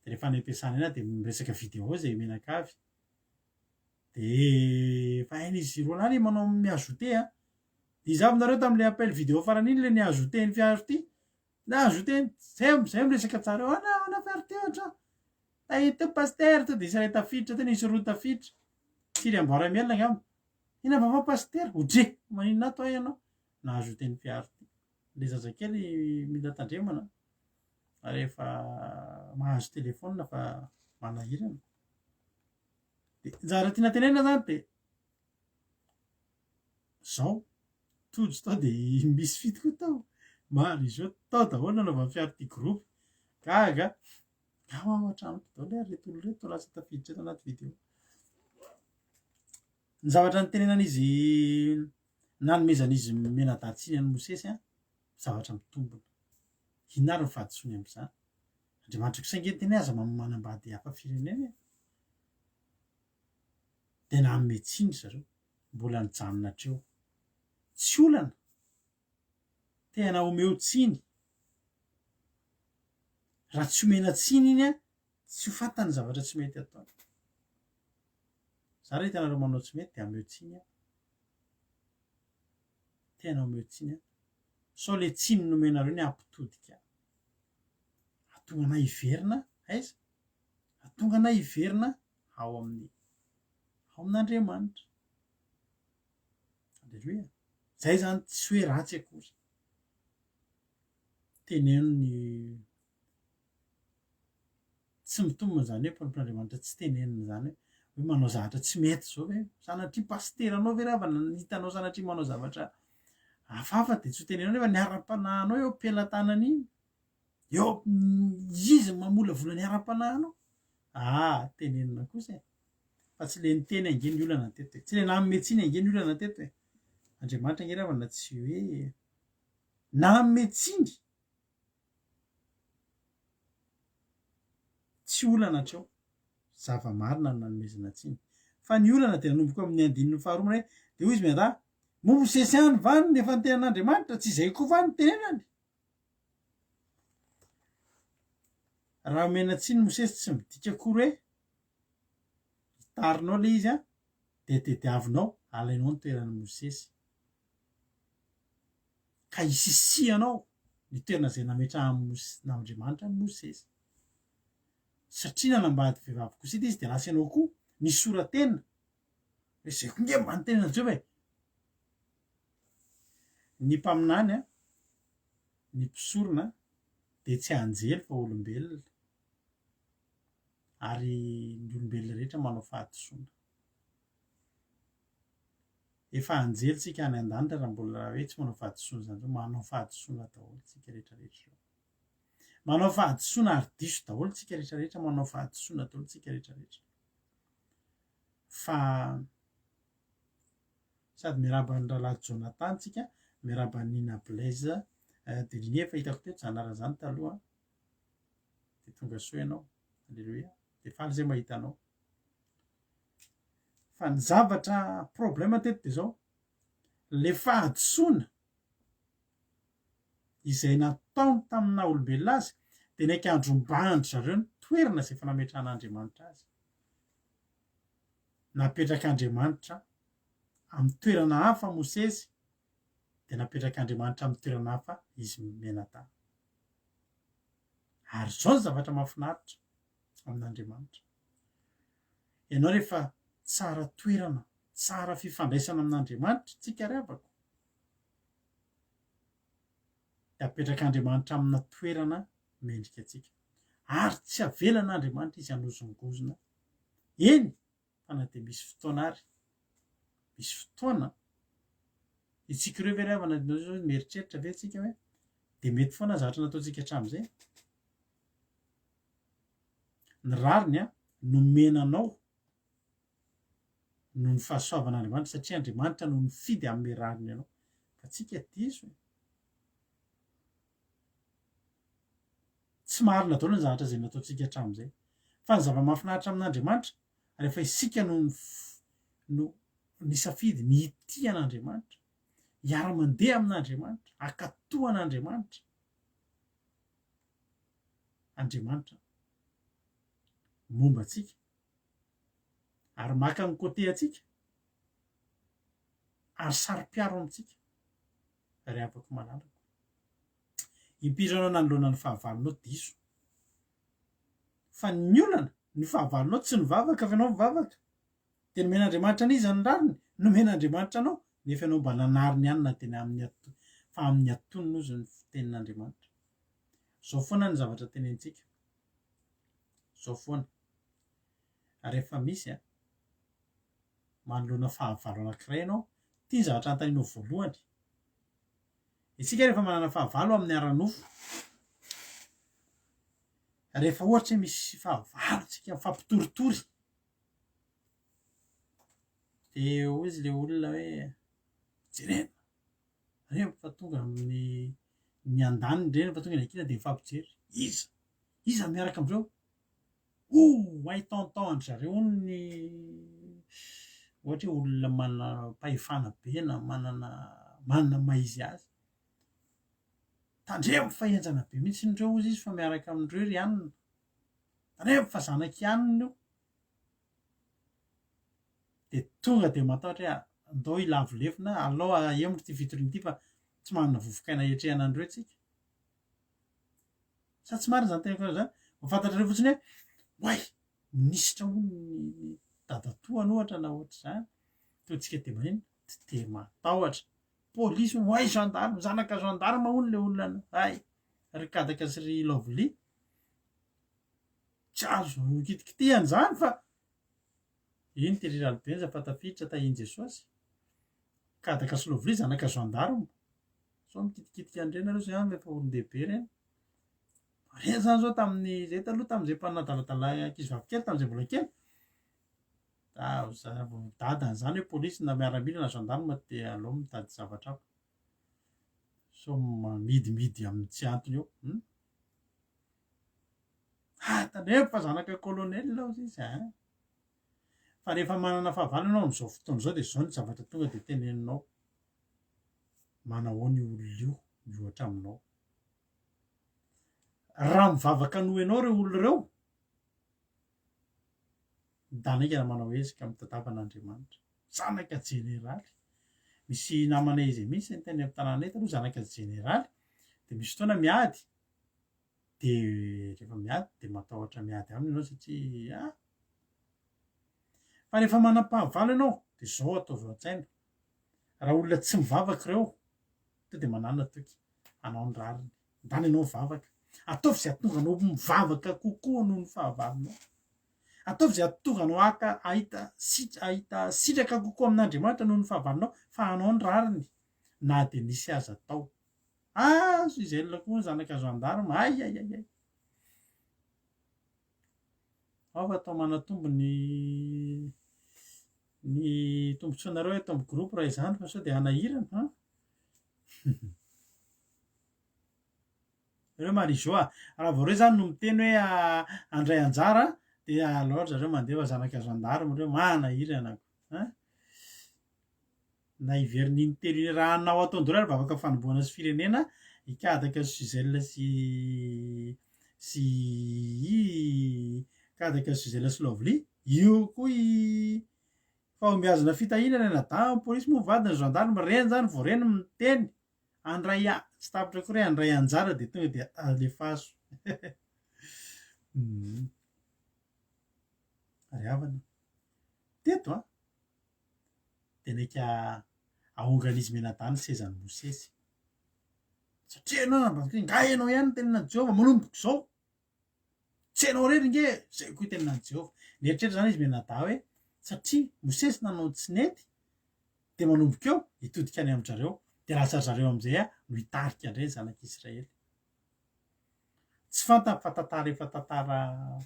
de rehefa any am-piasana ena de miresaka vidéo zay menakavy de fa hainy izy roa lany manao miajoute izy avy nareo tam'le appel vidéo farany iny le niajoute ny fiaro ty na ajoute zay miresaka tsara eo ana fiaro ty ohatra tahito paster to de isy ray tafiditra teny isy roa tafiditra tsy ry amboara-mielona angamba ina vava paster odre maninona ato ay ianao na ajoute ny fiaro ty le zazakely mila tandremana rehefa mahazo telefona fa manahirana de njara tiana tenena zany de zao tojo tao de misy fity koa tao maro izy eo tao daholo nanaova fiaro ty groupe gaga ao an-trano to daholo retolo reto lasa tafiditra eto anaty vidéo ny zavatra ny tenenan'izy nanomezan'izy menadatsiny any mosesy zavatra mitombona hinary ny fahadisoany am'izany Andriamanitra kosa nge teny aza manambady hafa firenena de nanome tsiny zareo mbola nijanona hatreo tsy olana tena omeo tsiny raha tsy omena tsiny iny tsy ho fantany zavatra tsy mety atao za rehefa itanareo manao tsy mety de ameo tsiny tena omeo tsiny sao le tsiny nomenareo ny ampitodika atonga ana hiverina aiza atonga ana hiverina ao amin'Andriamanitra alleloia zay zany tsy hoe ratsy akory teneno ny tsy mitombona zany hoe mpanompon'Andriamanitra tsy tenenina zany hoe manao zavatra tsy mety zao hoe sanatria pasteranao ve ravana hitanao sanatria manao zavatra hafahafa de tsy ho tenenao nefa ny ara-panahinao eo am-pelantanana iny eo izy mamolavola ny ara-panahinao tenenina kosa fa tsy le niteny ange ny olana teto tsy le nanome tsiny ange ny olana teto Andriamanitra nge ravana tsy hoe nanome tsiny tsy olana hatreo zava-marina no nanomezana tsiny fa ny olana de nanomboka amin'ny andininy faharomana hoe de hoy izy miada Mosesy any vany nefa ny tenan'Andriamanitra tsy izay koa va ny tenenany raha omena tsiny Mosesy tsy midika akory hoe hitarinao le izy de tediavinao alainao ny toeran'ny Mosesy ka hisisianao ny toerana zay nametrahan'Andriamanitra ny Mosesy satria nanambady vehivavy kosa ity izy de lasa ianao koa ny soratena hoe zay koa nge mba ny tenana Jehova ny mpaminany ny mpisorona de tsy anjely fa olombelona ary ny olombelona rehetra manao fahadisoana efa anjely tsika any an-danitra raha mbola hoe tsy manao fahadisoana zany zao manao fahadisoana daholo tsika rehetrarehetra manao fahadisoana ary diso daholo tsika rehetrarehetra manao fahadisoana daholo tsika rehetrarehetra fa sady miarabany rahalahy Jonathan tsika miarabany Nina Blaise de linie fa hitako teo janara zany taloha de tonga soa ianao alleloia de faly zay mahita anao fa ny zavatra problema teto de zao le fahadisoana izay nataony tamina olombelona azy de naiky andrombahndry zareo ny toerana zay fa nametran'andriamanitra azy napetrak'andriamanitra amin'ny toerana hafa Mosesy de napetrak'andriamanitra amin'ny toerana hafa izy menatany ary zao ny zavatra mahafinaritra amin'andriamanitra ianao rehefa tsara toerana tsara fifandraisana amin'andriamanitra tsika ravako de apetrak'andriamanitra amina toerana mendrika atsika ary tsy avelan'andriamanitra izy hanozongozona eny fa na de misy fotoana ary misy fotoana itsika ireo ve ravana zao mieritreritra ve tsika hoe de mety foana zavatra nataontsika hatramin'izay ny rariny a nomenanao no ny fahasoavan'andriamanitra satria andriamanitra no nifidy amin'ny rariny ianao fa tsika diso tsy marina daholo ny zavatra zay nataontsika hatramin'izay fa ny zava-mahafinaritra amin'andriamanitra rehefa isika no nisafidy ny itian'andriamanitra hiara-mandeha amin'andriamanitra akatohan'andriamanitra andriamanitra momba atsika ary maka ny côté atsika ary sary-piaro amintsika ry avako malalako impizanao nanoloana ny fahavalonao diso fa ny olana ny fahavalonao tsy nivavaka fa ianao mivavaka de nomen'andriamanitra aniza ny rariny nomen'andriamanitra anao nefa ianao mba nanariny ihany na teny amin'ny fa amin'ny atonina ozy ny fitenin'andriamanitra zao foana ny zavatra tenentsika zao foana rehefa misy manoloana fahavalo anankiray ianao tia zavatra antaninao voalohany isika rehefa manana fahavalo amin'ny ara-nofo rehefa ohatra hoe misy fahavalo tsika mifampitoritory de ozy le olona hoe jerena reo fa tonga amin'ny ny andaniny reny fa tonga ny akina de mifampijery iza miaraka amindreo ay taontaondry zareo ny ohatra hoe olona manana mpahefana be na manana maizy azy tandremo fa enjana be mihitsy ndreo ozy izy fa miaraka amindreo ry anina tandremo fa zanaky anina io de tonga de matahotra hoe andao ilavolefina alao aemotry ty vitoriny ity fa tsy manana vovokaina etrehana andreo tsika sa tsy marina zany tena zany mafantatra reo fotsiny hoe way minisitra ho ny dadatoana ohatra na ohatra zany totsika de manino te matahotra polisy way gendarme zanaka gendarme hono le olona ay ry kadaka sy ry lovely tsy azo kitikitihany zany fa iny teriralibenza fa tafiditra tahiny jesosy kadaka sy lovely zanaka gendarme so mikitikitika andreny areo zany efa olon-dehibe reny reny zany zao tamin'ny zay taloha tamin'izay mpanadaladala ankizy vavikely tamin'izay mbola kely dadany zany hoe polisy na miaramila na gendarme de alao mitady zavatra hafa so midimidy amin'ny tsy antony eo tandremo fa zanaka colonel lao izy fa rehefa manana fahavalo ianao am'izao fotoana zao de zao ny zavatra tonga de teneninao manao ny olona io miohatra aminao raha mivavaka no ianao reo olo reo danaika manao ezika mitatavan'andriamanitra zanaka jeneraly misy namana izy misy ny teny amin'ny tanàna eto aloha zanaka jeneraly de misy fotoana miady de rehefa miady de matahotra miady aminy ianao satria fa rehefa manam-pahavalo ianao de zao ataovy an-tsaina raha olona tsy mivavaka reo to de manana toky anao ny rariny ndany ianao mivavaka ataovy zay atonga anao mivavaka kokoa noho ny fahavalonao ataovy zay atonga anao ahita sitraka kokoa amin'andriamanitra noho ny fahavalonao fa anao ny rariny na de nisy aza atao azo izay lona koa ny zanaka gendarme ay ao fa atao manatombo ny tombontsoanareo eto amin'ny groupe raha izany fa sao de anahirana reo marizao raha vao reo zany no miteny hoe andray anjara de loatra zareo mandeha fa zanaka gendarme reo manahirana na iverin'iny telo iny raha anao ataondreo ary vavaka fanomboana sy firenena ikadaka Suzelle sy kadaka Suzelle sy Lovely io koa fahombiazana fitahinana nada polisy moa vadiny gendarme reny zany vao reny miteny andray tsy tapitra koa re andray anjara de tonga de alefaso ary havana teto de naika aonganizy menadany sezany Mosesy satria anao nga ianao ihany tenina Jehova manomboka zao tsy hainao rery nge zay koa tenina Jehova nieritretra zany izy menada hoe satria Mosesy nanao tsy nety de manomboka eo hitodika any aminjareo de lasa zareo am'izay no hitarika indray zanak'Israely tsy fantany fa tantara efa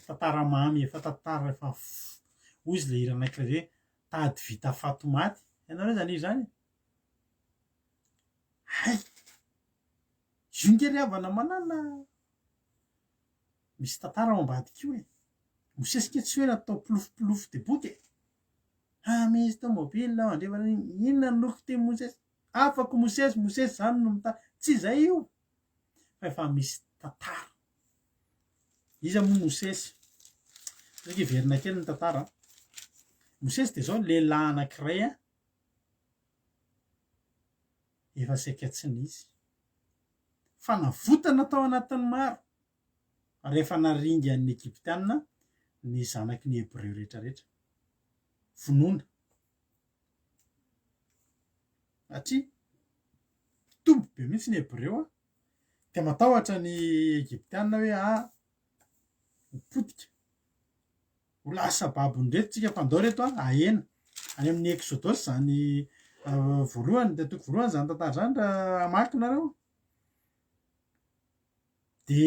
tantara mamy efa tantara efa hoy izy le hira anankiray hoe tady vita fato maty ianao re zany izy zany hay io ngery havana manana misy tantara ao ambadika io Mosesy ke tsy hoe natao pilofopilofo de boky misy tomobile andrefana inona ny loko te Mosesy afaka Mosesy zany no mita tsy zay io fa efa misy tantara iza moa Mosesy raiky iverina kely ny tantara Mosesy de zao lehilahy anankiray efa saika tsy nisy fa navotana tao anatin'ny maro rehefa naringy an'ny Egyptianina ny zanaky ny Hebreo rehetrarehetra vonoina satria tombo be mihitsy ny Hebreo de matahotra ny Egyptianina hoe mipotika ho lasa babony reto tsika mpandao reto ahena any amin'ny Exodus zany voalohany de toko voalohany zany tantara zany raha hamaky nareo de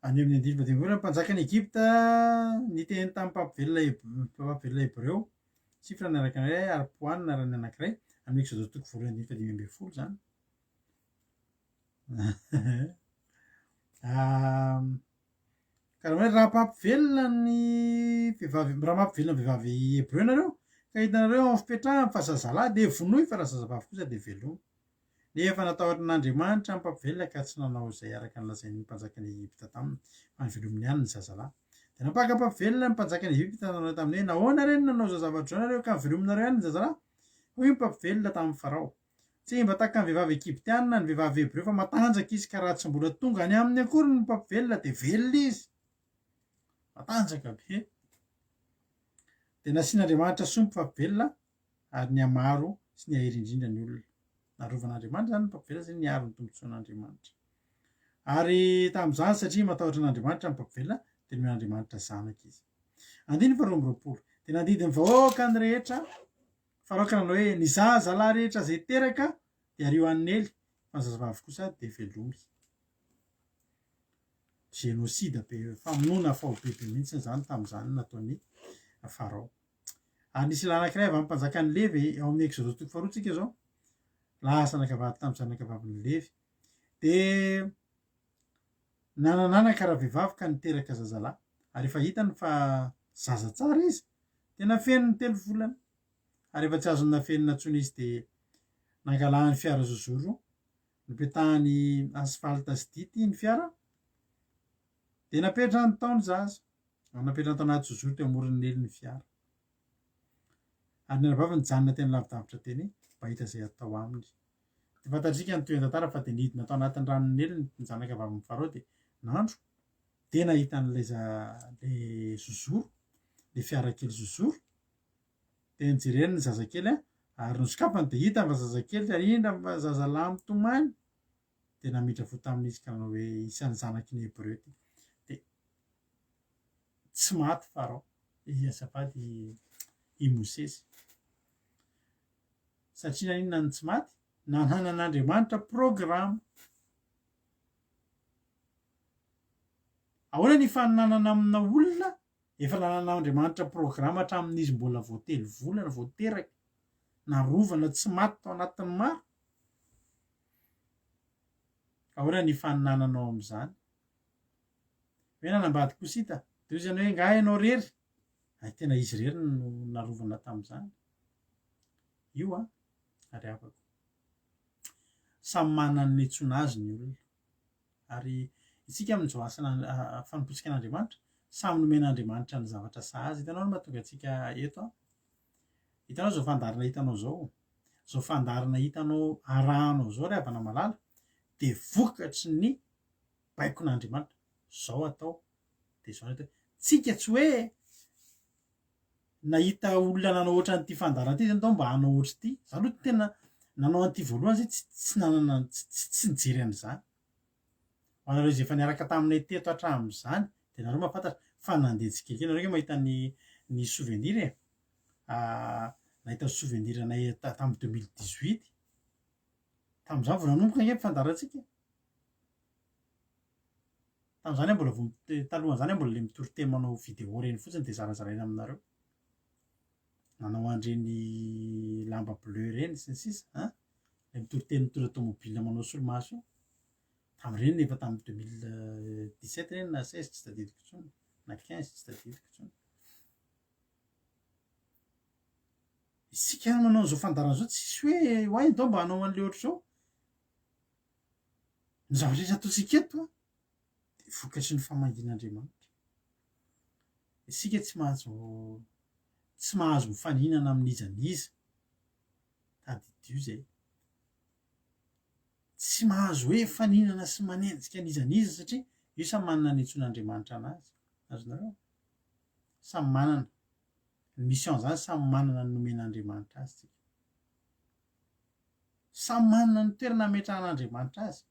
any amin'ny andiny vadimbola mpanjakany Egypta niteny tamin'ny mpampavelona Hebreo sifra ny arakan'ray aripoanina raha ny anankiray amin'ny Exodus toko voalohany andiny fadimy ambin'ny folo zany karaha hoe raha mampivelona ny vehivavy raha mampivelona ny vehivavy Hebreo nareo ka hitanareo amin'ny fipetrahany fa zazalahy de vonoy fa raha zazavavy kosa de velomy nefa natahoran'Andriamanitra mampivelona ka tsy nanao izay araka ny lazain'ny mpanjakany Egypta taminy fa nivelominy ihany ny zazalahy de napaka mampivelona ny mpanjakany Egypta nanao tamin'ny hoe nahoana reny nanao zazavatra zao nareo ka nivelominareo ihany ny zazalahy hoy mampivelona tamin'ny Farao tsy mba tahaka ny vehivavy Egyptianina ny vehivavy Hebreo fa matanjaka izy ka raha tsy mbola tonga any amin'ny akory ny mpampivelona de velona izy matanjaka be de nasian'Andriamanitra sompo fampivelona ary ny amaro sy ny ahiry indrindra ny olona narovan'Andriamanitra zany mpampivelona zay niaro ny tombontsoan'Andriamanitra ary tamin'izany satria matahotra an'Andriamanitra mpampivelona de nomen'Andriamanitra zanaka izy andiny faharoa amby roapolo de nandidiny vahoaka ny rehetra faroaka nanao hoe ny zazalahy rehetra zay teraka de ario an'ny ely fa ny zazavavy kosa de velomy génocide be famonoana fahobebe mihitsy zany tamin'izany nataony Farao ary nisy lahy anankiray avy amin'ny mpanjakany Levy ao amin'ny Exodus toko faharoa tsika zao lasa nakavady tamin'ny zanakavaviny Levy de nananaka raha vehivavy ka niteraka zazalahy ary efa hitany fa zaza tsara izy de nafeniny 3 volana ary efa tsy azony nafenina ntsony izy de nangalany fiara zozoro nipetahany asphalte sy dity ny fiara de napetrany tao ny zaza napetrany tao anaty zozoro teo amoron'ny ely ny fiara ary nanavavy nijanona teny lavidavitra teny mba hita zay atao aminy de fantatsika ny toean-tantara fa de nidina tao anatin'ny ranony ely ny zanakavaviny Farao de nandro de nahitan'le zozoro le fiara kely zozoro de nijereny ny zazakely ary nosokafany de hita fa zazakely ary indra fa zazalahy mitomany de namidra fo tamin'izy ka nanao hoe isan'ny zanaky ny Hebreo ty de tsy maty Farao azafady i Mosesy satria naninona ny tsy maty nananan'Andriamanitra programa ahoana ny faninanana amina olona efa nanan'Andriamanitra programa hatramin'izy mbola voatelo volana voateraka narovana tsy maty tao anatin'ny maro ahoana ny faninananao am'izany hoe nanambady kosita de o zany hoe nga ianao rery ay tena izy rery no narovana tam'izany io a ary afako samy manana ny tsona azy ny olona ary isika amin'izao asana fanompotsika an'Andriamanitra samy nomen'Andriamanitra ny zavatra sahazy hitanao no mahatonga atsika eto a hitanao zao fandarina hitanao zao fandarina hitanao arahanao zao ry havana malala de vokatry ny baikon'Andriamanitra zao atao de zao atao tsika tsy hoe nahita olona nanao ohatran' n'ity fandarana ty zany tao mba hanao ohatry ty za aloha tena nanao an'ity voalohany zay tsy nanana tsy nijery an'izany ho anareo zay efa niaraka taminay teto hatramin'izany de nareo mahafantatra fa nandeha tsikely nareo mahita ny souvenir e nahita souvenir anay tamin'ny 2018 tam'izany vao nanomboka ange fandarantsika tam'izany mbola talohan'izany mbola le mitory manao vidéo reny fotsiny de zarazaraina aminareo nanao an'ireny lamba bleu reny sy ny sisa le mitory tomobile manao solomaso tam'ireny efa tamin'ny 2017 reny na 16 tsy tadidiko intsony na 15 tsy tadidiko intsony isika manao an'izao fandarana zao tsisy hoe hoay ndao mba hanao an'le ohatry zao ny zavatra rehetra ataontsika eto a de vokatry ny famahin'Andriamanitra isika tsy mahazo mifaninana amin'izaniza tadidio zay tsy mahazo hoe faninana sy manenjika an'izaniza satria io samy manana ny antson'Andriamanitra anazy azonareo samy manana ny mission zany samy manana ny nomen'Andriamanitra azy tsika samy manana ny toerana ametrahan'Andriamanitra azy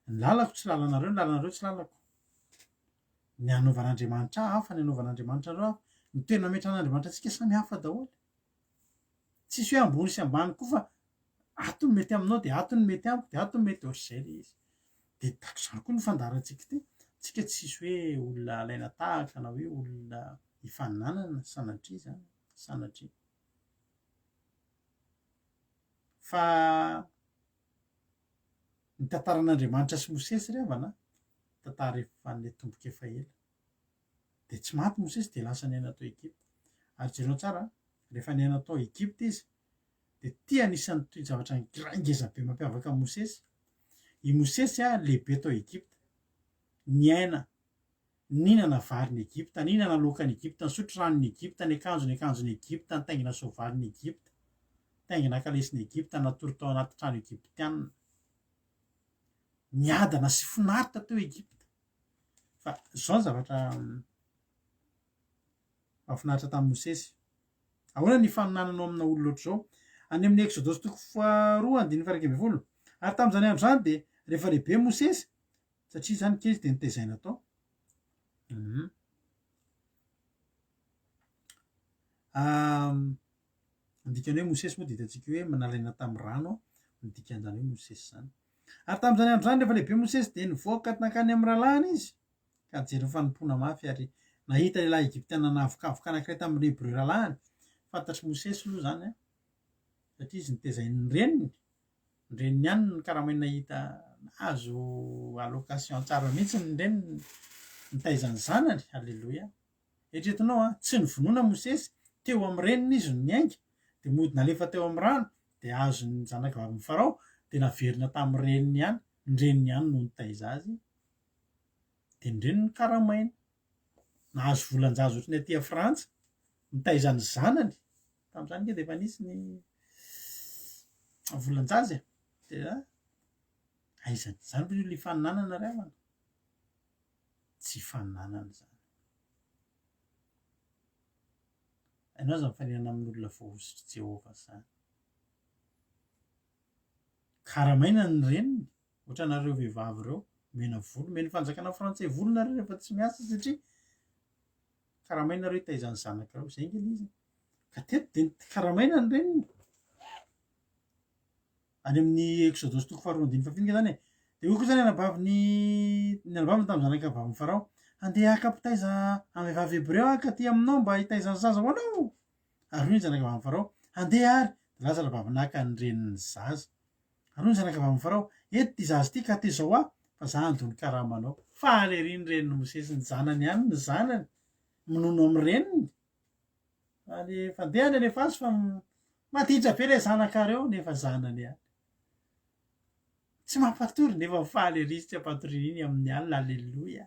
ny lalako tsy lalanareo ny lalanareo tsy lalako ny anaovan'Andriamanitra hafa ny anaovan'Andriamanitra reo hafa ny toerana ametrahan'Andriamanitra atsika samy hafa daholo tsisy hoe ambony sy ambany koa fa ato ny mety aminao de ato ny mety amiko de ato ny mety ohatr'izay le izy de takotrano koa ny fandarantsika ty tsika tsisy hoe olona alaina tahaka na hoe olona hifaninanana sanatria zany sanatria fa ny tantaran'Andriamanitra sy Mosesy ry havana tantara efa le tomboka efa ela de tsy maty Mosesy de lasa niaina tao Egypta ary jerenao tsara rehefa niaina tao Egypta izy de tia anisan'ny toy zavatra ngeza be mampiavaka Mosesy i Mosesy a lehibe tao Egypta niaina ninana variny Egypta ninana lokany Egypta nisotro ranony Egypta ny akanjony Egypta nitaingina soavalyny Egypta taingina kalesiny Egypta natory tao anaty trano Egyptianina niadana sy finaritra teo Egypta fa zao ny zavatra mahafinaritra tamin'ny Mosesy ahoana ny faninananao amina olona ohatr'izao any amin'ny Exodus 2:20 ary tam'izany androizany de rehefa lehibe Mosesy satria zany kely de nitezaina tao ndikany hoe Mosesy moa de hitantsika hoe manalaina tamin'ny rano nidikan'izany hoe Mosesy zany ary tam'izany androizany rehefa lehibe Mosesy de nivoaka nakany amin'ny ralahany izy ka jery fanompona mafy ary nahita lehilahy Egyptiana nahavokaavoka anankiray tamin'ny Hébreu ralahany fantatry Mosesy aloha zany a satria izy nitezainy ny reniny ihany ny karamaina nahita nahazo allocation tsara mihitsy ny reniny nitaizany zanany alleloia eritreretinao a tsy nivonoana Mosesy teo amin'ny reniny izy no niainga de mody nalefa teo amin'ny rano de azo ny zanaka vavin'ny Farao de naverina tamin'ny reniny ihany ny reniny ihany no nitaiza azy de ny reniny karamaina nahazo volan-jaza ohatry ny aty a Frantsa nitaizany zanany tam'izany nge de efa nisy ny volan-jaza de aizany zany le faninanana ry havana tsy faninanana zany ianao zany mifaninana amin'olona voahositry Jehova zany karamaina ny reniny ohatra nareo vehivavy reo mena volo meny fanjakana frantsay volo nareo rehefa tsy miasa satria karamaina nareo hitaizany zanaka reo zay nge le izy ka teto de karamaina ny reniny any amin'ny Exodus 2:20 zany de io koa zany anabaviny tamin'ny zanaka vavin'ny Farao andeha akampitaiza amin'ny vehivavy Hébreu ka ty aminao mba hitaizany zaza ho anao ary hoy ny zanaka vavin'ny Farao andeha ary de lasa vavy naka ny reniny zaza ary hoy ny zanaka vavin'ny Farao eto ty zaza ty ka ty zao fa za andony karamanao fa aleriny reniny Mosesy ny zanany ihany ny zanany minono amin'ny reniny ale fandehany alefa azy fa matitra be le zanakareo nefa zanany ihany tsy mampatory nefa fahalery izy tsy ampatoriny iny amin'ny alina alleloia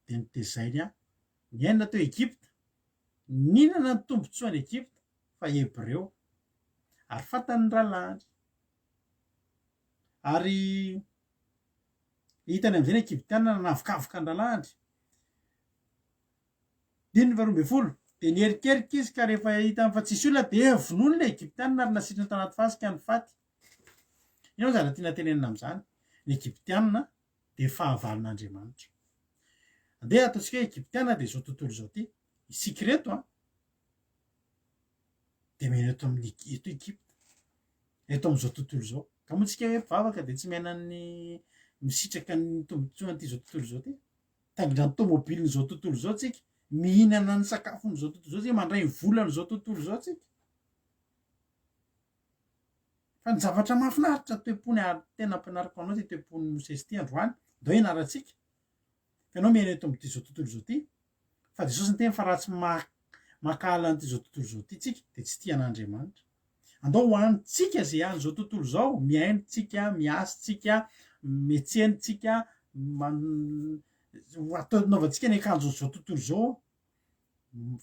de nitezainy a ny aina teo Egypta ninana ny tombontsoan'ny Egypta fa Hebreo ary fantany rahalandry ary hitany amin'izay ny Egyptiana navokavoka ny rahalandry diny faharoa folo de nierikerika izy ka rehefa hitany fa tsisy olona de vonoiny le Egyptiana ary nasitriny tanaty fasika ny faty ino zany tiana tenenina amin'izany ny Egyptiana de fahavalon'Andriamanitra andeha ataontsika hoe Egyptiana de zao tontolo zao ty isika reto de mena eto amin'ny eto Egypta eto amin'izao tontolo zao ka moa tsika hoe mpivavaka de tsy menany misitraka ny tombotsoan'ity zao tontolo zao ty tangindrany tômôbily zao tontolo zao tsika mihinana ny sakafon'izao tontolo zao tsika mandray ny volan'izao tontolo zao tsika fa ny zavatra mahafinaritra toepony ary tena ampianariko anao ty toepony Mosesy ty androany ndao ianaratsika fa ianao miaina eto amin'ity zao tontolo zao ty fa de sosy ny teny fa raha tsy makahala n'ity zao tontolo zao ty tsika de tsy tian'Andriamanitra andao hoanitsika zay ihany zao tontolo zao miainitsika miasitsika mietsenitsika atao naovantsika ny akanjon'izao tontolo zao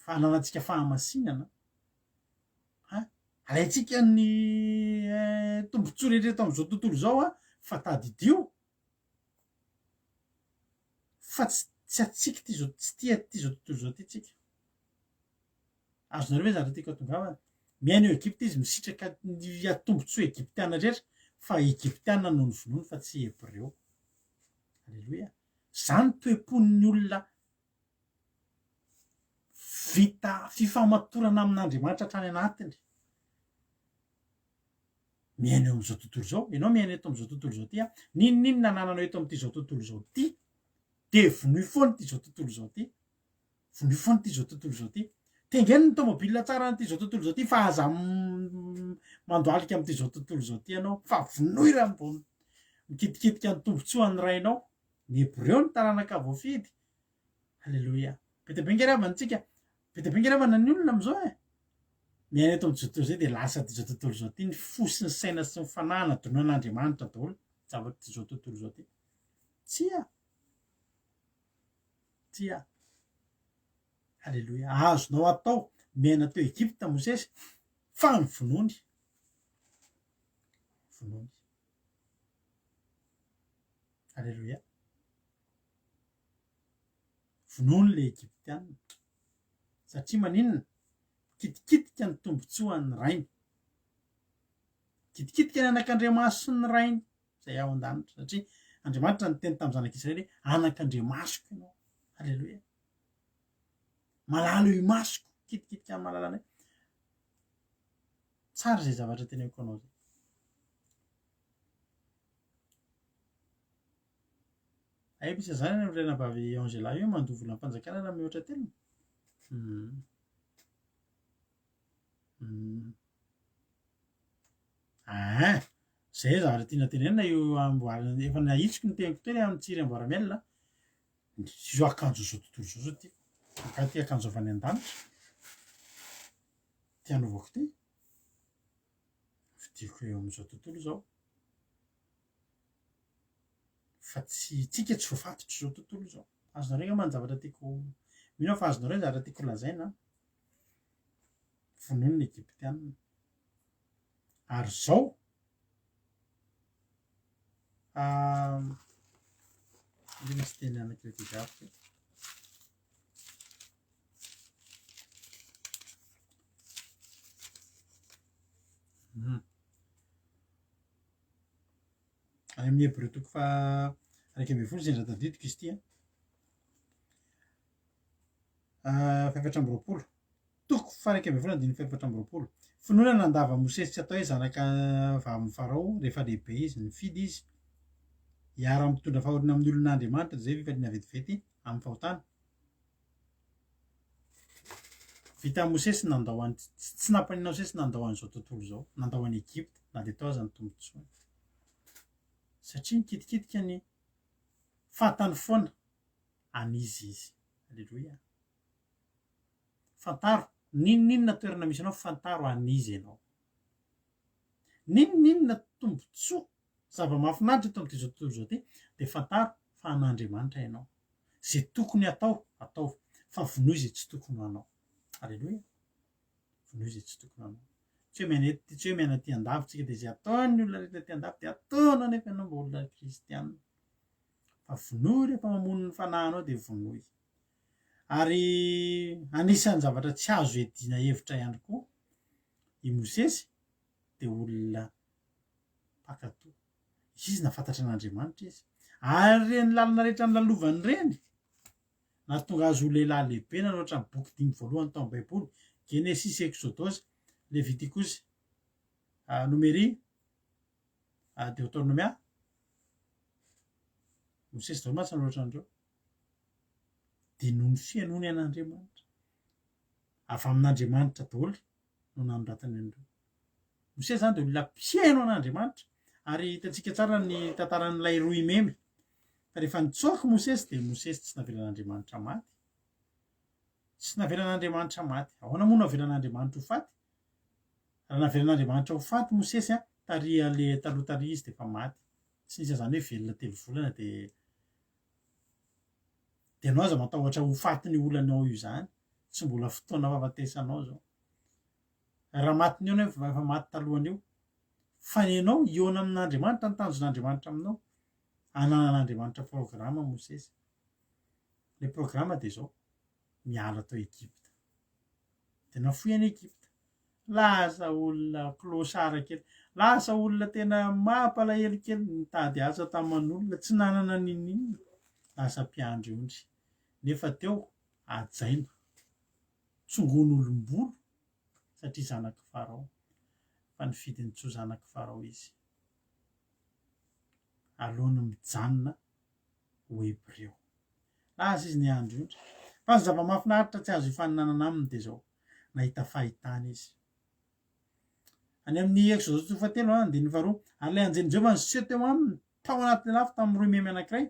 fananatsika fahamasinana alaitsika ny tombontsoa rehetra eto amin'izao tontolo zao fa tadidio fa tsy atsika ty zao tsy tia ty zao tontolo zao ty tsika azonareo ve zany tiako atongavana miaina eo Egypta izy misitraka ny tombontsoa Egyptiana rehetra fa Egyptiana noho ny vonoiny fa tsy Hebreo alleloia zany toepon'ny olona vita fifamatorana amin'Andriamanitra hatrany anatiny miaina eo amin'izao tontolo zao ianao miaina eto amin'izao tontolo zao ty ninona nananao eto amin'ity zao tontolo zao ty de vonoy foana ty zao tontolo zao ty vonoy foana ty zao tontolo zao ty tengeny ny tômôbilina tsara n'ity zao tontolo zao ty fa aza mandoalika amin'ity zao tontolo zao ty ianao fa vonoy raha mbo mikitikitika ny tombontsoan'ny rainao ny Hebreo ny taranaka voafidy alleloia betebengeravana betebengeravana ny olona am'izao miaina eto amin'izao tontolo zay de lasa ty zao tontolo zao ty ny fosy ny saina sy ny fanahana donoan'Andriamanitra daholo zavatra ty zao tontolo zao ty tsia alleloia azonao atao miaina teo Egypta Mosesy fa ny vonoiny alleloia vonoiny le Egyptiana satria maninona kitikitika ny tombontsoan'ny rainy kitikitika ny anak'Andriamasoko ny rainy zay ao an-danitra satria Andriamanitra ny teny tamin'ny zanak'Israely anak'Andriamasoko ianao alleloia malalo i masoko kitikitika ny malalana tsara zay zavatra teneniko anao zay ay misy zany ny renavavy Angela io mandoa volan'ny fanjakana raha mihoatra telona zay zavatra tiana tenenina io amboarina efa nahitsiko ny teniko teny amin'ny tsiry amboaramielona io akanjo zao tontolo zao ty ka ty akanjo avy any an-danitra ty anaovako ty vidiko eo amin'izao tontolo zao fa tsy tsika tsy voafatotro zao tontolo zao azonareo nga manjavatra tiako mino fa azonareo zavatra tiako lazaina vonoiny ny Egyptiana ary zao misy teny anakiretigrafy any amin'ny Hebreo toko fa raiky amby folo zay tadidiko izy ty faefatra amby roapolo toko fa raiky amby folo andiny faefatra amby roapolo finoana nandava Mosesy tsy atao hoe zanaka vamin'ny Farao rehefa lehibe izy nifidy izy hiara mitondra fahoriana amin'ny olon'Andriamanitra zay fifaliana vetivety amin'ny fahotana vita Mosesy nandao any tsy nampanina Mosesy nandao an'izao tontolo zao nandao any Egypta na de tao aza ny tombontsoa satria mikitikitika ny fantany foana anizy izy. Alleloia. Fantaro ninona toerana misy anao fantaro anizy ianao. Ninona tombontsoa zava-mahafinaritra eto amin'ity zao tontolo zao ty de fantaro fa an'Andriamanitra ianao. Zay tokony atao fa vonoy zay tsy tokony hanao. Alleloia. Vonoy zay tsy tokony hanao. Tsy hoe miaina ty an-davitsika de zay ataon'ny olona rehetra ty an-davitra de ataonao nefa ianao mba olona kristianina. Fa vonoy rehefa mamono ny fanahinao de vonoy. Ary anisan'ny zavatra tsy azo edina hevitra ihany koa i Mosesy de olona mpakatoa. Izy nafantatra an'Andriamanitra izy. Ary reny lalina rehetra nilalovany reny na tonga azy ho lehilahy lehibe na ohatran'ny boky 5 voalohany tao amin'ny baiboly, Genesis, Exodose, Leviticus, Nomery, Deuteronomia. Mosesy daholo mantsy nanoratra andreo. De noho ny fianony an'Andriamanitra. Avy amin'Andriamanitra daholo no nanoratany andreo. Mosesy zany de olona mpiaino an'Andriamanitra. Ary hitantsika tsara ny tantaran'ilay roy memy. Fa rehefa nitsoaka Mosesy de Mosesy tsy navelan'Andriamanitra maty. Tsy navelan'Andriamanitra maty. Ahoana moa navelan'Andriamanitra ho faty? Raha navelan'Andriamanitra ho faty Mosesy taria le taloha taria izy de fa maty. Tsy nisy zany hoe velona 3 volana de anao aza matahotra ho faty ny olanao io zany. Tsy mbola fotoana fahafatesanao zao. Raha maty ny eo nefa efa maty talohany io. Fa ianao iona amin'Andriamanitra, ny tanjon'Andriamanitra aminao. Ananan'Andriamanitra programa Mosesy. Le programa de zao. Miala tao Egypte. De nafoy any Egypte. Lasa olona klosara kely. Lasa olona tena mampalahelo kely nitady asa taman'olona tsy nanana ninina. Lasa mpiandry ondry. Nefa teo ajaina. Tsongon'olombolo satria zanaky Farao. Fa nifidy ny tso zanaky Farao izy. Alohany mijanona ho Hebreo. Lasa izy niandry ondry. Fa ny zava-mahafinaritra tsy azo hifaninanana aminy de zao. Nahita fahitana izy. Any amin'ny Exodose 4 de ny faharoa. Ary le anjeny Jehova niseho teo aminy tao anatin'ny lafo tamin'ny roy memy anankiray.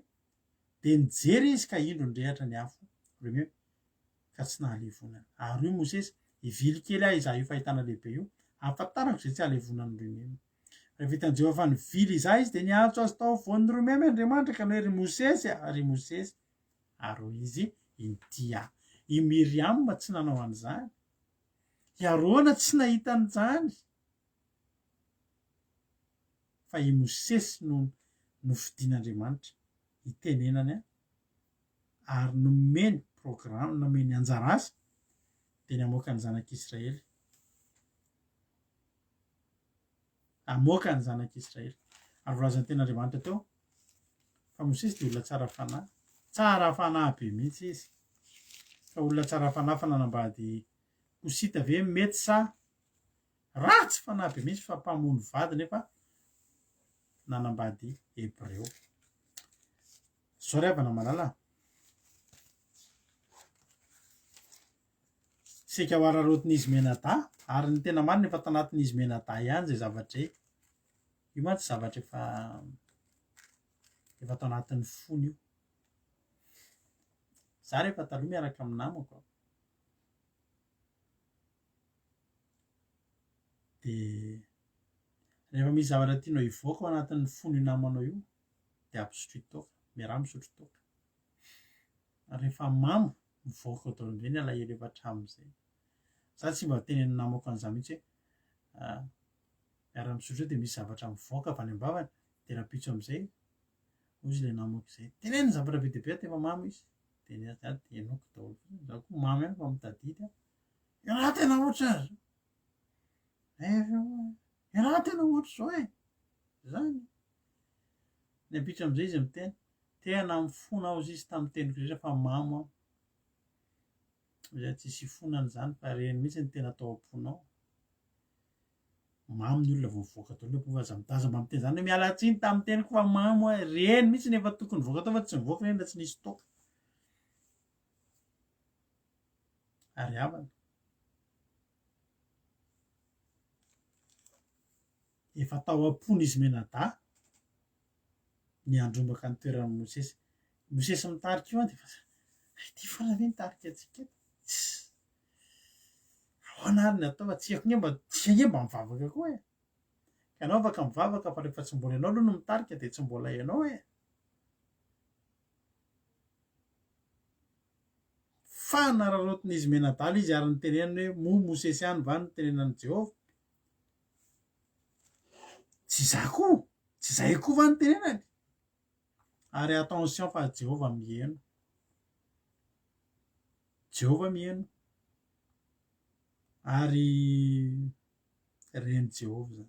De nijery izy ka indro ndrehatra ny afo. Roy memy. Ka tsy nahalevonana. Ary io Mosesy ivily kely ahy izaho io fahitana lehibe io. Ahafantarako zay tsy ahalevonan'ny roy memy. Rehefa hitan'ny Jehova fa nivily izaho izy de niantso azy tao voan'ny roy memy Andriamanitra ka noery Mosesy ary Mosesy. Ary izy intia. I Miriam tsy nanao an'izany. I Arona tsy nahita an'izany. Fa i Mosesy no fidian'Andriamanitra itenenany ary nomeny programa, nomeny anjara asa de namoaka ny zanak'Israely. Amoaka ny zanak'Israely. Ary voalazan'ny ten'Andriamanitra teo fa Mosesy de olona tsara fanahy. Tsara fanahy be mihitsy izy. Fa olona tsara fanahy fa nanambady Kosita ve mety sa ratsy fanahy be mihitsy fa mpamono vady nefa nanambady Hebreo. Zao ry havana malala. Seka ho ararotin'izy menada ary ny tena marina efa tanatin'izy menada ihany zay zavatra e. Io mantsy zavatra efa tao anatin'ny fony io. Za rehefa taloha miaraka amin'ny namako. De rehefa misy zavatra tianao hivoaka ao anatin'ny fony namanao io de ampisotro toaka, miarah misotro toaka. Rehefa mamy mivoaka daholo amin'izay ny alahelo efa hatramin'izay. Za tsy mba tenen'ny namako an'izany mihitsy hoe miarah misotro de misy zavatra mivoaka avy any am-bavany de rapitso amin'izay hoy izy le namako izay. Teneniny zavatra be dia be tefa mamy izy. De ny azy de enoko daholo. Za koa mamy ihany fa mitadidy. Iaraha tena ohatry azy. Iaraha tena ohatry zao e. Zany. Ny apitso amin'izay izy miteny. Tena mifona ao izy tamin'ny teniko rehetra fa mamy aho. Izay tsisy ifonan'izany fa reny mihitsy ny tena atao am-ponao. Mamy ny olona vao mivoaka daholo fa aza mitaza mba miteny zany hoe miala tsiny tamin'ny teniko fa mamy aho. Reny mihitsy nefa tokony voaka tao fa tsy mivoaka reny tsy nisy toaka. Ary havana. Efa tao am-pony izy menada. ny andrombaka ny toerany Mosesy mitarika io a de fa ty foana ve nitarika atsika eto ahoana ary ny atao tsy haiko nge mba tsy nge mba mivavaka koa e ka anao afaka mivavaka fa rehefa tsy mbola ianao aloha no mitarika de tsy mbola ianao e fa nararotiny izy menadala izy ary nytenenany hoe mo Mosesy any va no tenenany Jehova tsy zay koa va ny tenenany ary attention fa Jehova mihaino ary reny Jehova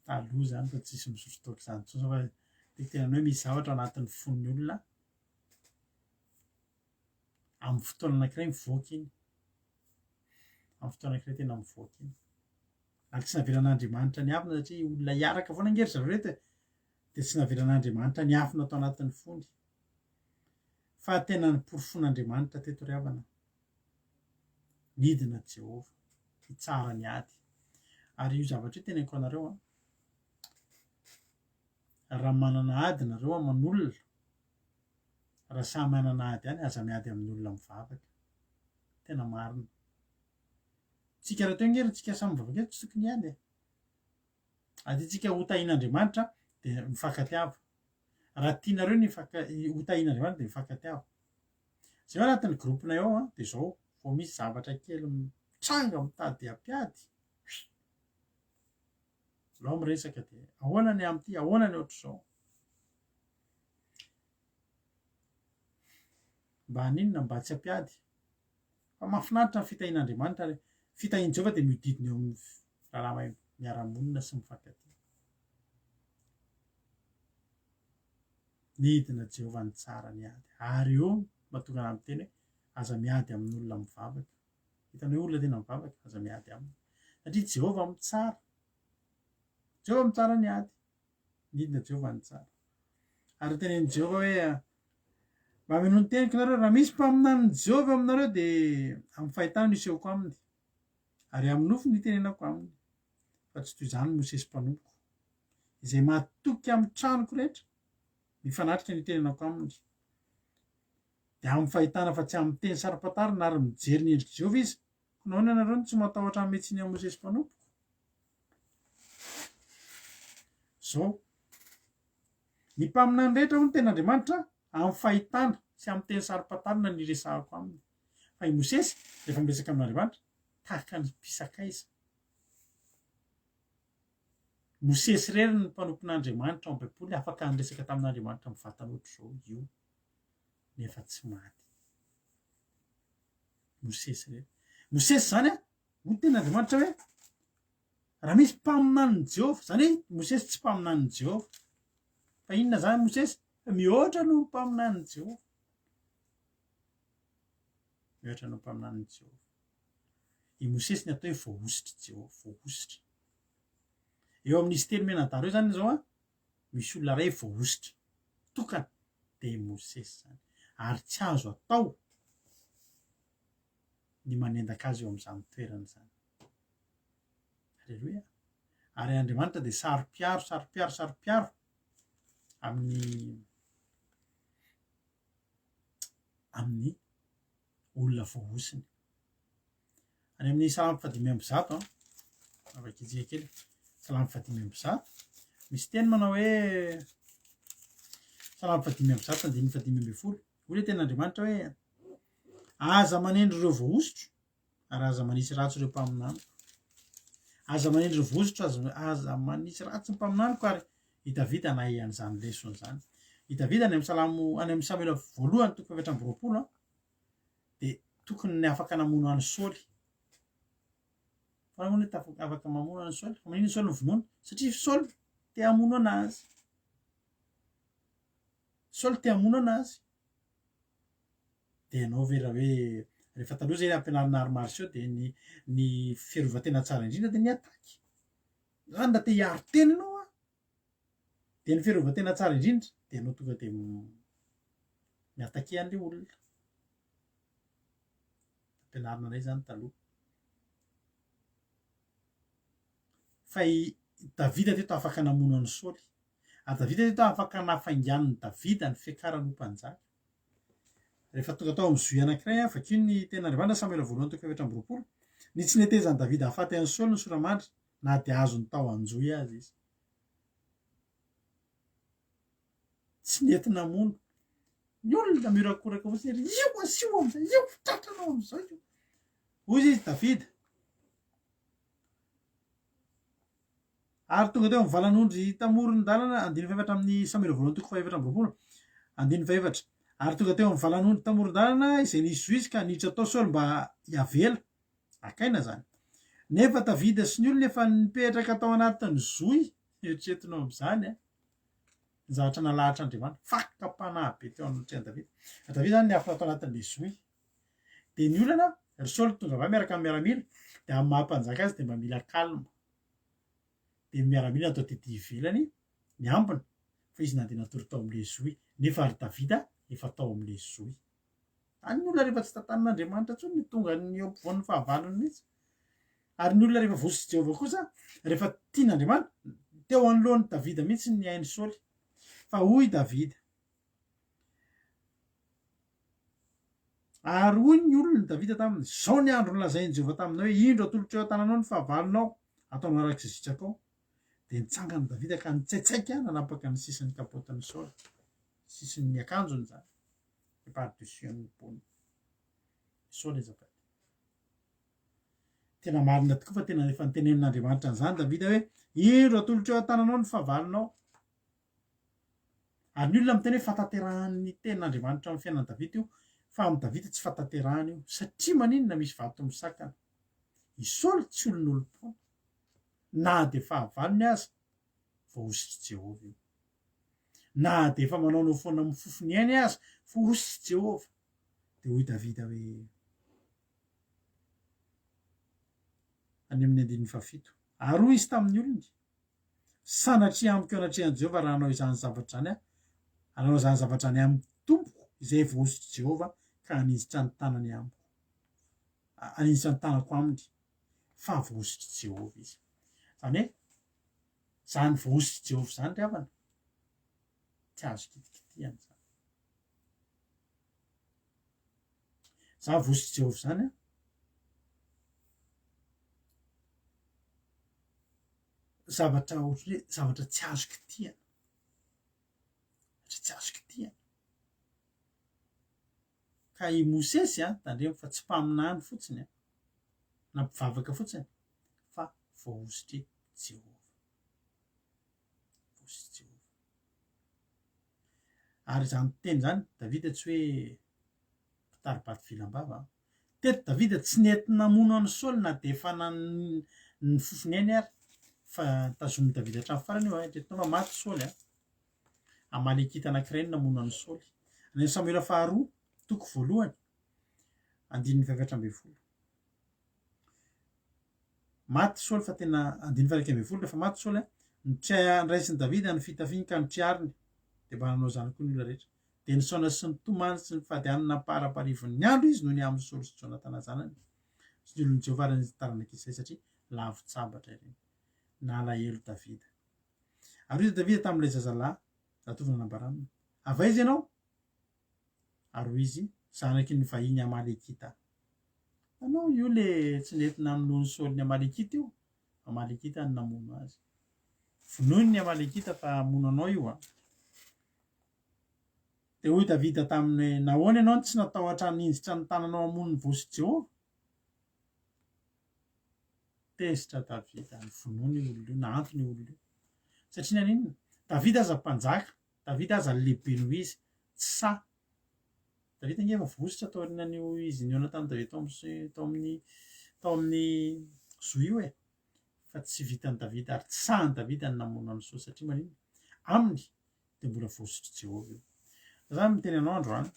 zany taloha zany fa tsisy misotro toaka izany tsosy fa de tenany hoe misy zavatra anatin'ny fon'ny olona amin'ny fotoana anankiray mivoaka iny amin'ny fotoana anankiray tena mivoaka iny ary tsy naveran'Andriamanitra ny afina satria olona hiaraka foana angery zareo reto de tsy naveran'Andriamanitra ny afina atao anatin'ny fony fa tena niporofon'Andriamanitra teto ry havana midina Jehova hitsara ny ady ary io zavatra io teneniko anareo raha manana ady nareo aman'olona raha samy manana ady any aza miady amin'ny olona mivavaka tena marina tsika raha teo ngery tsika samy mivavaka eto tsy tokony ady ady tsika hotahian'Andriamanitra de mifankatiava raha tianareo ny hotahian'Andriamanitra de mifankatiava zay ao anatin'ny groupinay ao de zao vao misy zavatra kely mitranga mitady hampiady lao miresaka de ahoana ny am'ty ahoana ny ohatr'izao mba haninona mba tsy hampiady fa mahafinaritra ny fitahian'Andriamanitra ary fitahian Jehova de miodidina eo amin'ny raharaha miara-monina sy mifankatia midina Jehova ny tsara ny ady ary eo mahatonga ana miteny hoe aza miady amin'olona mivavaka hitanao olona tena mivavaka aza miady aminy satria Jehova mitsara ny ady midina Jehova ny tsara ary tenen'i Jehova hoe mba mino ny teniko nareo raha misy mpaminany Jehova aminareo de amin'ny fahitana no isehoko aminy ary amin'ny nofo ny tenenako aminy fa tsy toy izany Mosesy mpanompo izay mahatoky amin'ny tranoko rehetra mifanatrika ny tenenako aminy de amin'ny fahitana fa tsy amin'ny teny saram-pantarina ary mijery ny endrika Jehova izy nahoana nareo no tsy matahotra ny metsiny amin'ny Mosesy mpanompo zao ny mpaminany rehetra ho ny ten'Andriamanitra amin'ny fahitana sy amin'ny teny saram-pantarina ny resahako aminy fa i Mosesy rehefa miresaka amin'Andriamanitra tahaka ny mpisakaiza Mosesy rery ny mpanompon'Andriamanitra ao am-baiboly afaka nyresaka tamin'Andriamanitra mivatana ohatr'izao io nefa tsy maty Mosesy rery Mosesy zany ho ten'Andriamanitra hoe raha misy mpaminany Jehova zany hoe Mosesy tsy mpaminany Jehova fa inona zany Mosesy mihoatra no mpaminany Jehova mihoatra no mpaminany Jehova i Mosesy ny atao hoe voahositry Jehova voahositra eo amin'izy telo menadala eo zany zao misy olona ray voahositra tokana de Mosesy zany ary tsy azo atao ny manendaka azy eo amin'izany toerana zany alleloia ary Andriamanitra de saro-piaro amin'ny olona voahosiny any amin'ny Salamy 5:1 afaka itsika kely Salamy 5:1 misy teny manao hoe Salamy 5:1 hoe ten'Andriamanitra hoe aza manendry ireo voahositro ary aza manisy ratso ireo mpaminaniko aza manendry ireo voahositro aza manisy ratso ny mpaminaniko ary i Davida nahay an'izany lesona zany i Davida any amin'ny Samuela voalohany 7:20 de tokony ny afaka namono any Saoly fa namono afaka mamono any Saoly fa manino Saoly nyvonoana satria Saoly te hamono anazy de ianao vera hoe rehefa taloha zay ampianarina arts martiaux de ny fiarovan-tena tsara indrindra de ny ataky zany nda te hiaro tena ianao de ny fiarovan-tena tsara indrindra de ianao tonga de miataky an'le olona ampianarina anay zany taloha fa davida teto afaka namono any Saoly ary davida teto afaka nafainganiny davida ny fiakarany ho mpanjaka rehefa tonga tao amin'ny zoy anankiray vakio ny tena andriamanitra Samuela voalohany toko 7 ny tsy netezany davida hafaty any Saoly ny soramandry na dia azony tao anjoy azy izy tsy nety namono ny olona mirakoraka fotsiny io asio am'izay io tratranao am'izao io hoy izy davida ary tonga teo mivalan'ondry tamoron-dalana 17 amin'ny Samuela voalohany toko 7 ary tonga teo mivalan'ondry tamoron-dalana izay nisy zoizy ka niditra tao Saoly mba hiavela akaina zany nefa davida sy ny olona efa nipetraka tao anatin'ny zoy eritreretinao am'izany ny zavatra nalahatra Andriamanitra fakapanahy be teo anatrehan'i davida zany niafina tao anatin'le zoy de ny olana ry Saoly tonga va miaraka amin'ny miaramila de amin'ny mahampanjaka azy de mba mila kalma de miaramila natao tety ivelany ny ambiny fa izy nandeha natory tao amin'le zoy nefa ary davida efa tao amin'le zoy any ny olona rehefa tsy tantanin'Andriamanitra ntsony ny tonga ny eo ampovoan'ny fahavalony mihitsy ary ny olona rehefa vosy Jehovah kosa rehefa tian'Andriamanitra teo anoloan'ny davida mihitsy ny hainy Saoly fa hoy davida ary hoy ny olona ny davida taminy zao ny andro nolazainy Jehovah taminao hoe indro atolotra eo an-tananao ny fahavalonao ataonao arak'izay sitraka ao de nitsangany davida ka nitsaitsaika nanapaka ny sisin'ny kapotiny Saoly sisin'ny akanjony zany par-dessus pony Saoly azafady tena marina tokoa fa tena efa nitenenin'Andriamanitra an'izany davida hoe indro atolotra eo an-tananao ny fahavalonao ary ny olona miteny hoe fataterahany tenin'Andriamanitra amin'ny fiainan'i davida io fa amin'ny davida tsy fataterahany io satria maninona misy vato misakana i Saoly tsy olon'olom-pona na de fahavalony aza voahositry Jehovah io na de efa manaonao foana mifofony ainy aza fohositry Jehovah de hoy davida hoe any amin'ny 17 ary hoy izy tamin'ny olony sanatria amiko eo anatrehan'i Jehovah raha hanao izany zavatra zany anao izany zavatra any amin'ny tompoko izay voahositry Jehovah ka hanizitra ny tanany amiko hanizitra ny tanako aminy fa voahositry Jehovah izy zany hoe zany voahositry Jehovah zany ry havana tsy azo kitikitiana zany za voahositry Jehovah zany zavatra ohatry hoe zavatra tsy azo kitihana tsy azo kitihana ka i Mosesy tandremo fa tsy mpaminany fotsiny na mpivavaka fotsiny fa voahositry Jehovah voahositry Jehovah ary zany teny zany davida tsy hoe mpitaripaty filam-bava teto davida tsy nety namono any Saoly na de efa ny fofony ainy ary fa tazomy davida hatramin'ny farany io retona fa maty Saoly Amalekita anankiray namono any Saoly any Samuela faharoa toko voalohany 19 maty Saoly fa tena 19 rehefa maty Saoly niraisiny davida ny fitafiany ka nitriariny de mba nanao zany koa ny olona rehetra de nisaona sy ny tomany sy ny fadianana paraparivon'ny andro izy no ny amin'ny Saoly sy Jonatana zanany sy ny olon'ny Jehovah ny taranak'izay satria lavitsabatra ireny nalahelo davida ary izy davida tamin'ilay zazalahy zatovina nambaranina avaiza ianao ary hoy izy zanaky ny vahiny Amalekita anao io le tsy nentina amin'ony Saoly ny Amalekita io Amalekita ny namono azy vonoiny ny Amalekita fa amono anao io de hoy davida tamin'ny nahoana ianao tsy natao hatraninjitra ny tananao amono ny vohositry Jehovah tezitra davida ny vonoiny olona io na antony olona io satria naninona davida aza mpanjaka davida aza lehibe noho izy tsy sa davida ngefa vohositra tao aorianan'io izy niona tamin'ny davida tao amin'ny zoy io fa tsy vitany davida ary tsy sahany davida ny namono any Saoly satria maninona aminy de mbola vohositry Jehovah io zany miteny anao androany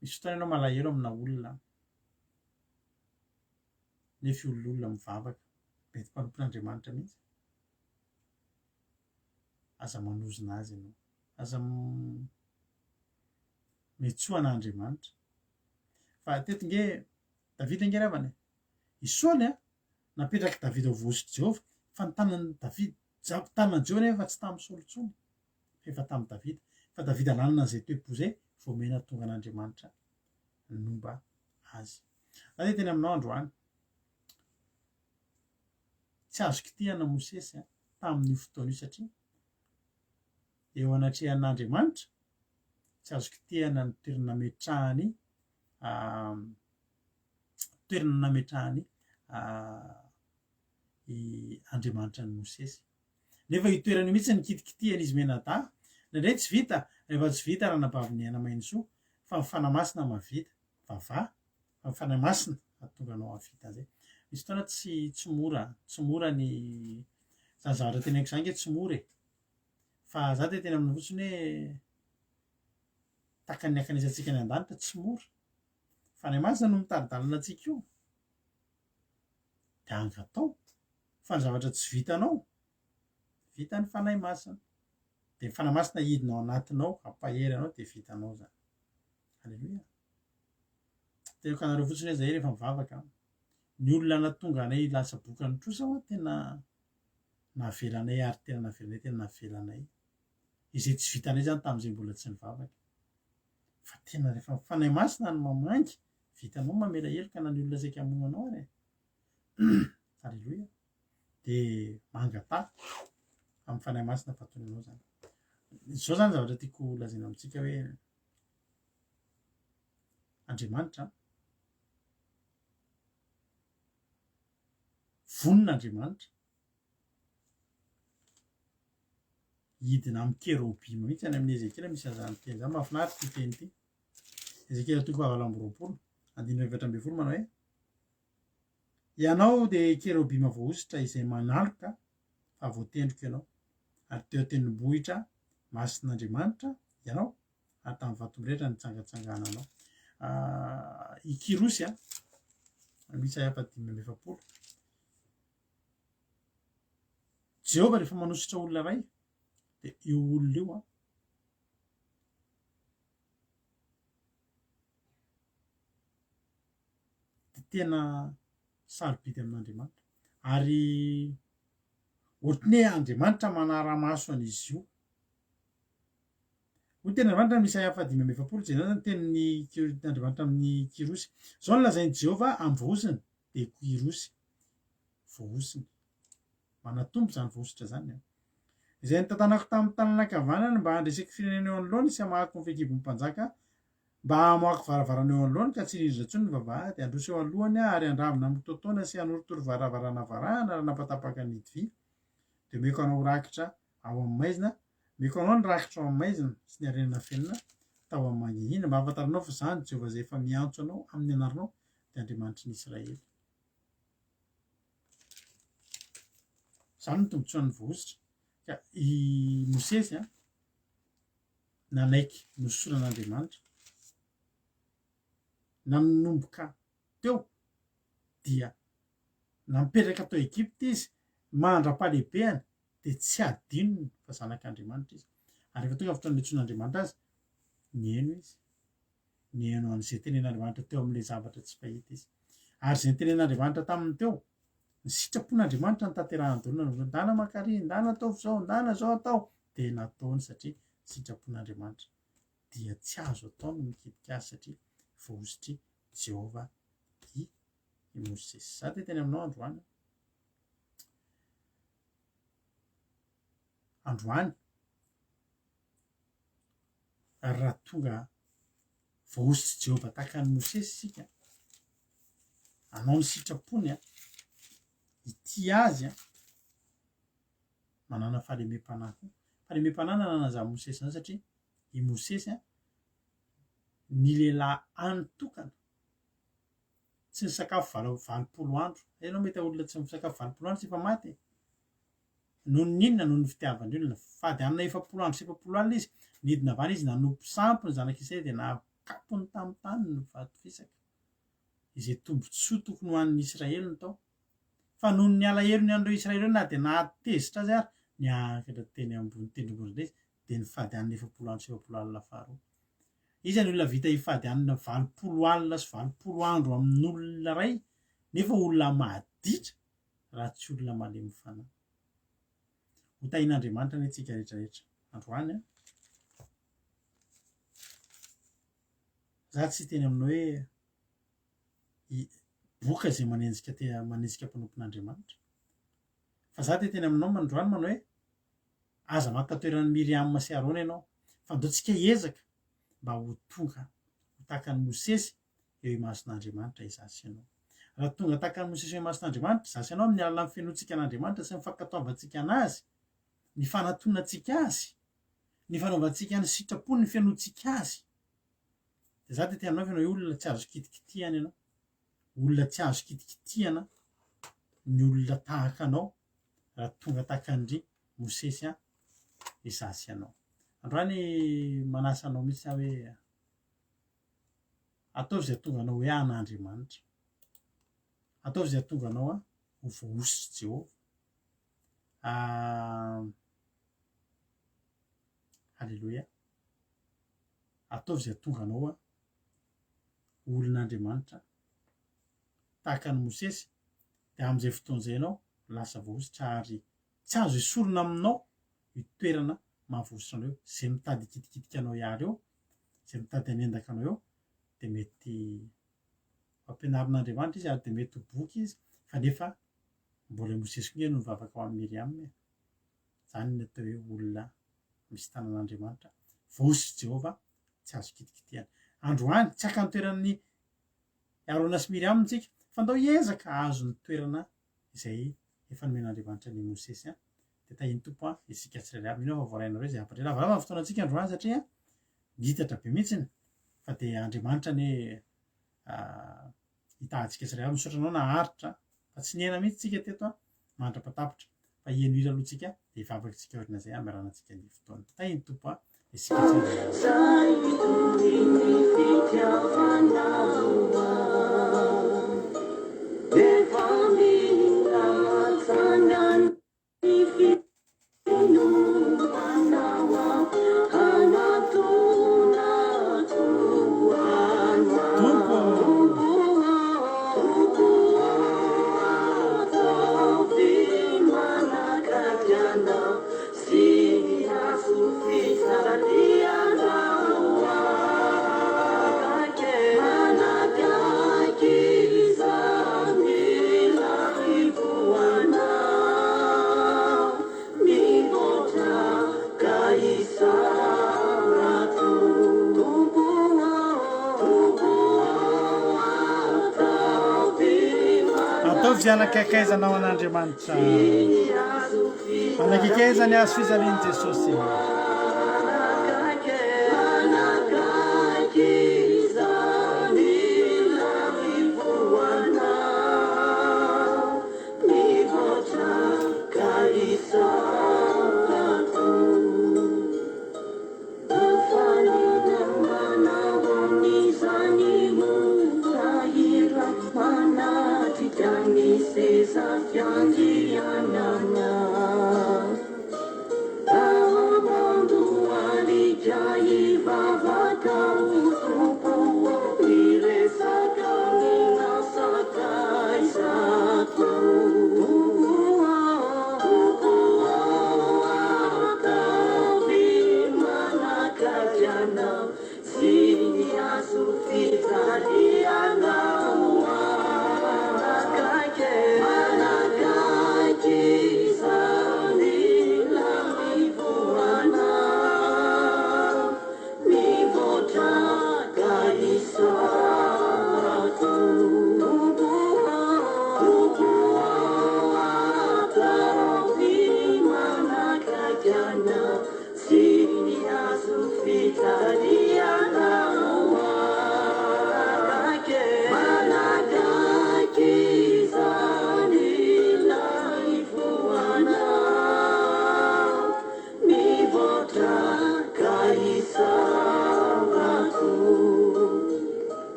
misy fotoana ianao malahelo amina olona nefa olona mivavaka mety mpanompon'Andriamanitra mihitsy aza manozona azy ianao aza metsoana Andriamanitra fa teto nge davida nge ravany isaoly a napetraky davida ho voasitry jehova fa ny tanany davida tanany jehova nefa tsy tamin'ny saoly tsony efa tamin'ny davida fa davida lanina zay toe-po zay voamena tonga an'andriamanitra nomba azy za de teny aminao androany tsy azo kitihana mosesy a tamin'io fotoana io satria eo anatrehan'andriamanitra tsy azo kitihana ny toerana nametrahany i andriamanitra ny mosesy nefa itoerany mihitsy ny kitikitihana izy menada nandray tsy vita rehefa tsy vita raha nabaviny ana mainsoa fa mifanamasina mavita vava fa mifanamasina atonga anao avita zay misy fotoana tsy mora ny zany zavatra teny aiko zany nge tsy mora e fa za de tena amin'ny fotsiny hoe takany akanisantsika ny an-danitra tsy mora fanamasina no mitadidalana atsika io de angatao fa ny zavatra tsy vitanao vita ny fanahy masina de ny fanamasina hidinao anatinao ampahery anao de vitanao zany alleloia teoko anareo fotsiny hoe zay rehefa mivavaka ny olona natonga anay lasa bokany trosa hoa tena navelanay ary tena navelanay izay tsy vitanay zany tamin'izay mbola tsy nivavaka fa tena rehefa mifanahy masina ny mamangy vitanao mamela heloka na ny olona zay kamono anao ary alleloia de mangata amin'ny fanahy masina fatony anao zany zao zany zavatra tiako lazaina amitsika hoe andriamanitra vonin'andriamanitra hidina amin'ny kerobima mihitsy any amin'ny ezekela misy an'izany teny zany mahafinaritra ty teny ty ezekela toko fahavalo amby roapolo andininy efatra amby folo manao hoe ianao de kerobima voahositra izay manaloka fa voatendrika ianao ary teo tendrombohitra masin'andriamanitra ianao ary tamin'ny vatomrehetra nitsangatsangananao ikirosy a misy afatimy amby efapolo Jehova rehefa manositra olona ray de io olona io a de tena sarobidy amin'andriamanitra ary ohatrany hoe andriamanitra manara-maso an'izy io ho tena andriamanitra misy afadimy amby efapolo zay zany tenin'ny andriamanitra amin'ny kirosy zao ny lazainy Jehova amin'ny vohosiny de kirosy vohosiny manatombo zany vohositra zany izay nytantanako tamin'ny tanànankavanana mba handreseky firenena eo anoloany sy hamahako ny fehikibon'ny mpanjaka mba hamoako varavarana eo anoloany ka tsy rindrina ntsony ny vavahady androso eo alohany ary andravina mitotoana sy hanoritory varavarana varahana raha napatapaka ny divy de meko anao rakitra ao amin'ny maizina meko anao ny rakitra ao amin'ny maizina sy ny arenana fenina tao amin'ny mangihina mba hafantaranao fa zany Jehova zay efa miantso anao amin'ny anaranao de andriamanitry ny Israely zany ny tombotsoan'ny vohositra ka i Mosesy a nanaiky nosoran'andriamanitra nanomboka teo dia nampetraka tao Egypta izy mandra-pahalehibeny de tsy adinony fa zanak'andriamanitra izy ary efa tonga fotoana niantsoan'andriamanitra azy nieno izy nieno an'izay tenen'andriamanitra teo amin'ilay zavatra tsy fahita izy ary zay tenen'andriamanitra taminy teo ny sitrapon'andriamanitra ny tanterahany dolona ndana makary ndana ataovy zao ndana zao atao de nataony satria sitrapon'andriamanitra dia tsy azo atao no mikitika azy satria vohositry Jehova i Mosesy za de teny aminao androany raha tonga vohositry Jehova tahaka ny Mosesy sika anao ny sitrapony a ity azy a manana fahalemem-panahy nanazava Mosesy zany satria i Mosesy a ny lehilahy anotokana tsy ny sakafo valopolo andro enao mety olona tsy misakafo valopolo andro tsy efa maty noho ny inona noho ny fitiavany olona fady anina efapolo andro sy efapolo alina izy nidina avany izy nanompo sampy ny zanak'Israely de nakapony tamin'ny tany ny vato fisaka izay tombontsoa tokony ho an'ny Israely ny tao fa noho ny alahelo ny andreo Israely na de natezitra azy ary niakatra teny ambony tendrombohitra izy de nifady anina efapolo andro sy efapolo alina faharoa izy ny olona vita ifady anina 20 alina sy 20 andro amin'olona ray nefa olona mahaditra raha tsy olona malemy fanahy ho tahin'Andriamanitra ny antsika rehetrarehetra androany a za tsy teny aminao hoe boka zay manenjika mpanompon'Andriamanitra fa za teny aminao mandroany manao hoe aza maka toeran'ny Miriam sy Arona ianao fa ndao tsika ezaka mba ho tonga ho tahaka ny Mosesy eo imason'Andriamanitra izasy ianao raha tonga tahaka ny Mosesy eo imason'Andriamanitra izasy ianao amin'ny alalan'ny fiainoantsika an'Andriamanitra sy ny fankatoavantsika anazy ny fanatonantsika azy ny fanaovantsika ny sitrapony ny fiainoantsika azy de za tety aminao fianao olona tsy azo kitikitihana ianao olona tsy azo kitikitihana ny olona tahaka anao raha tonga tahaka andry Mosesy a izasy ianao androany manasa anao mihitsy aho hoe ataovy zay tonga anao hoe an'Andriamanitra ataovy zay tonga anao a ho voaosy Jehova halleloia ataovy zay tonga anao a olon'Andriamanitra tahaka ny Mosesy de amin'izay fotoan'izay ianao lasa voaositra ary tsy azo esorina aminao itoerana mahavoasitra anao eo zay mitady kitikitika anao ihany eo zay mitady anendaka anao eo de mety ampianarin'Andriamanitra izy ary de mety ho boky izy fa nefa mbola Mosesy koa no mivavaka ho amin'ny Miriam zany ny atao hoe olona misy tanan'Andriamanitra voasy Jehova tsy azo kitikitihana androany tsy aka ny toeran'ny Arona sy Miriam tsika fa ndao hiezaka azo ny toerana izay efa nomen'Andriamanitra ny Mosesy de tahiny tompo isika tsirairay aby mino fa voarainareo zay ampandray lavalava ny fotoanantsika androany satria nitatra be mihitsiny fa de Andriamanitra ny hitahantsika tsirairay aby misaotra anao naharitra fa tsy nihena mihitsy tsika teto mandra-patapitra fa hieno hira alohantsika de hivavaka tsika orinà zay amiaranantsika ny fotoana tahiny tompo isika ataovy zay anakakaizanao an'Andriamanitra anakakaizany azo fizaliany Jesosy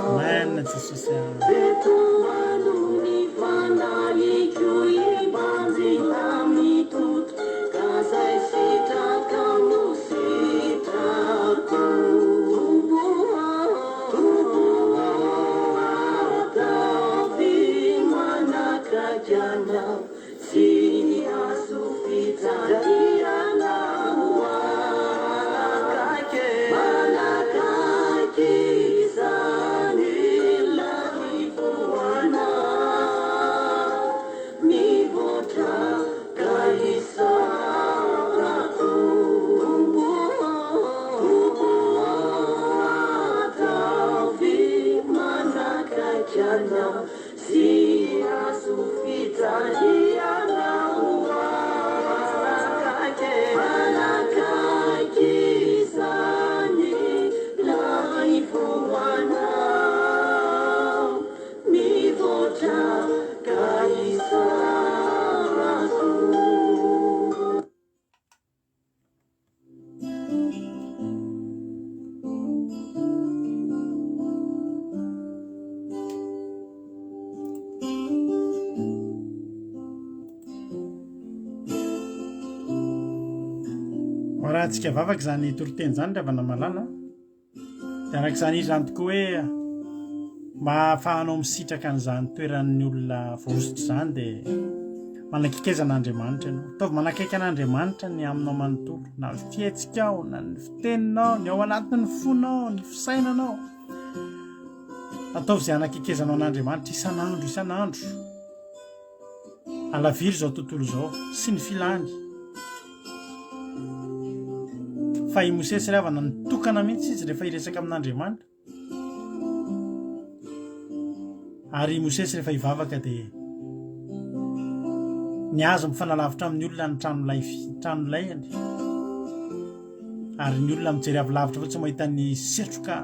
Amen Jesosy raha antsika vavaka zany toroteny zany ravana malala dia arak'izany izy zany tokoa hoe mahafahanao misitraka an'izany toeran'ny olona voazotry zany dia manakaikezan'Andriamanitra ianao ataovy manakaiky an'Andriamanitra ny aminao manontolo na ny fihetsikao na ny fiteninao ny ao anatin'ny fonao ny fisainanao ataovy izay anakaikezanao an'Andriamanitra isan'andro alavily zao tontolo zao sy ny filany fa i Mosesy ravana nitokana mihitsy izy rehefa hiresaka amin'Andriamanitra ary i Mosesy rehefa hivavaka dia niazo mifanalavitra amin'ny olona ny tranolayany ary ny olona mijery avy lavitra fa tsy mahita ny setroka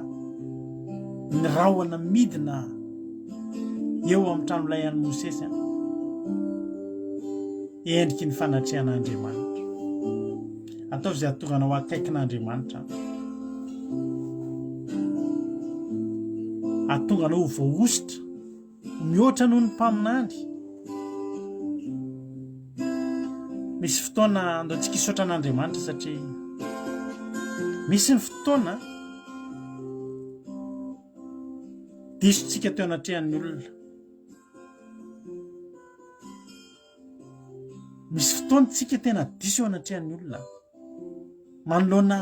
ny rahoana midina eo amin'ny tranolayany Mosesy endriky ny fanatrehan'Andriamanitra ataovy izay atonganao akaikin'Andriamanitra atonganao ho voaositra mihoatra noho ny mpaminany misy fotoana andaontsika hisaotra an'Andriamanitra satria misy ny fotoana disontsika teo anatrehan'ny olona misy fotoana tsika tena diso eo anatrehan'ny olona manoloana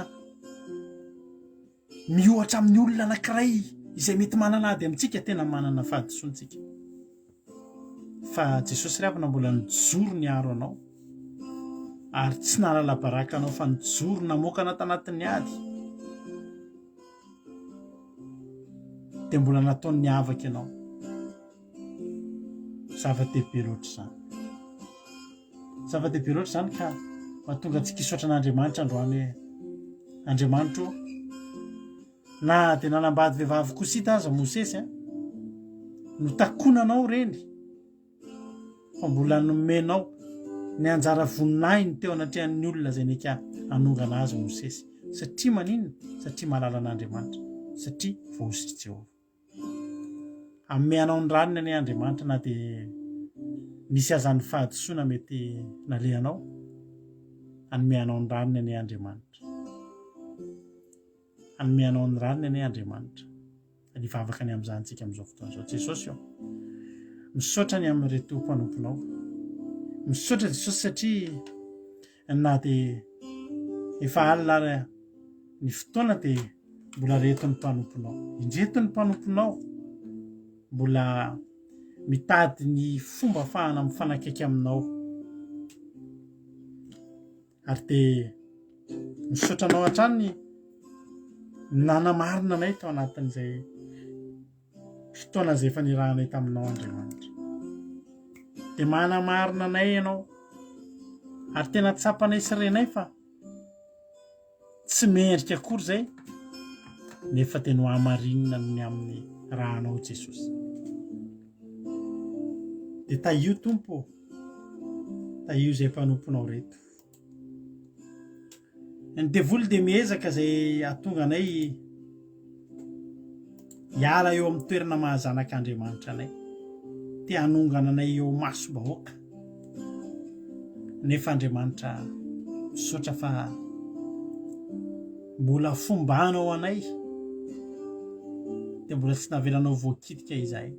mihoatra amin'ny olona anankiray izay mety mananady amintsika tena manana fahadisoantsika fa Jesosy ravana mbola nijoro ny aro anao ary tsy nalala baraka anao fa nijoro namokana tanatin'ny ady dia mbola nataony niavaka ianao zava-dehibe loatra zany ka mahatonga antsika hisaotra an'Andriamanitra androany hoe Andriamanitra na dia nanambady vehivavy kosita aza Mosesy no takonanao reny fa mbola nomenao ny anjara voninahiny teo anatrehan'ny olona zay nika anongana azy Mosesy satria maninona satria malala an'Andriamanitra satria voaositry Jehova ameanao ny ranony any Andriamanitra na dia misy azan'ny fahadisoana mety nalehanao anomeanao ny ranony any Andriamanitra anomeanao ny ranony any Andriamanitra nivavaka ny amin'izantsika amin'izao fotoana izao Jesosy eo misaotra ny amin'reto mpanomponao misaotra Jesosy satria na dia efa alina ny fotoana dia mbola reto ny mpanomponao indreto ny mpanomponao mbola mitady ny fomba ahafahana mifanakaiky aminao ary dia misaotranao hatrany nanamarina anay tao anatin'izay fotoana izay efa nirahanay taminao Andriamanitra dia manamarina anay ianao ary tena tsapanay sy renay fa tsy mendrika akory izay nefa tena ho hamarinina ny amin'ny rahanao Jesosy dia taio tompo taio izay mpanomponao reto ny devoly dia miezaka izay atonga anay hiala eo amin'ny toerana mahazanak'Andriamanitra anay, te hanongana anay eo masom-bahoaka. Nefa Andriamanitra misaotra fa mbola fombanao anay, dia mbola tsy navelanao voakitika izahay,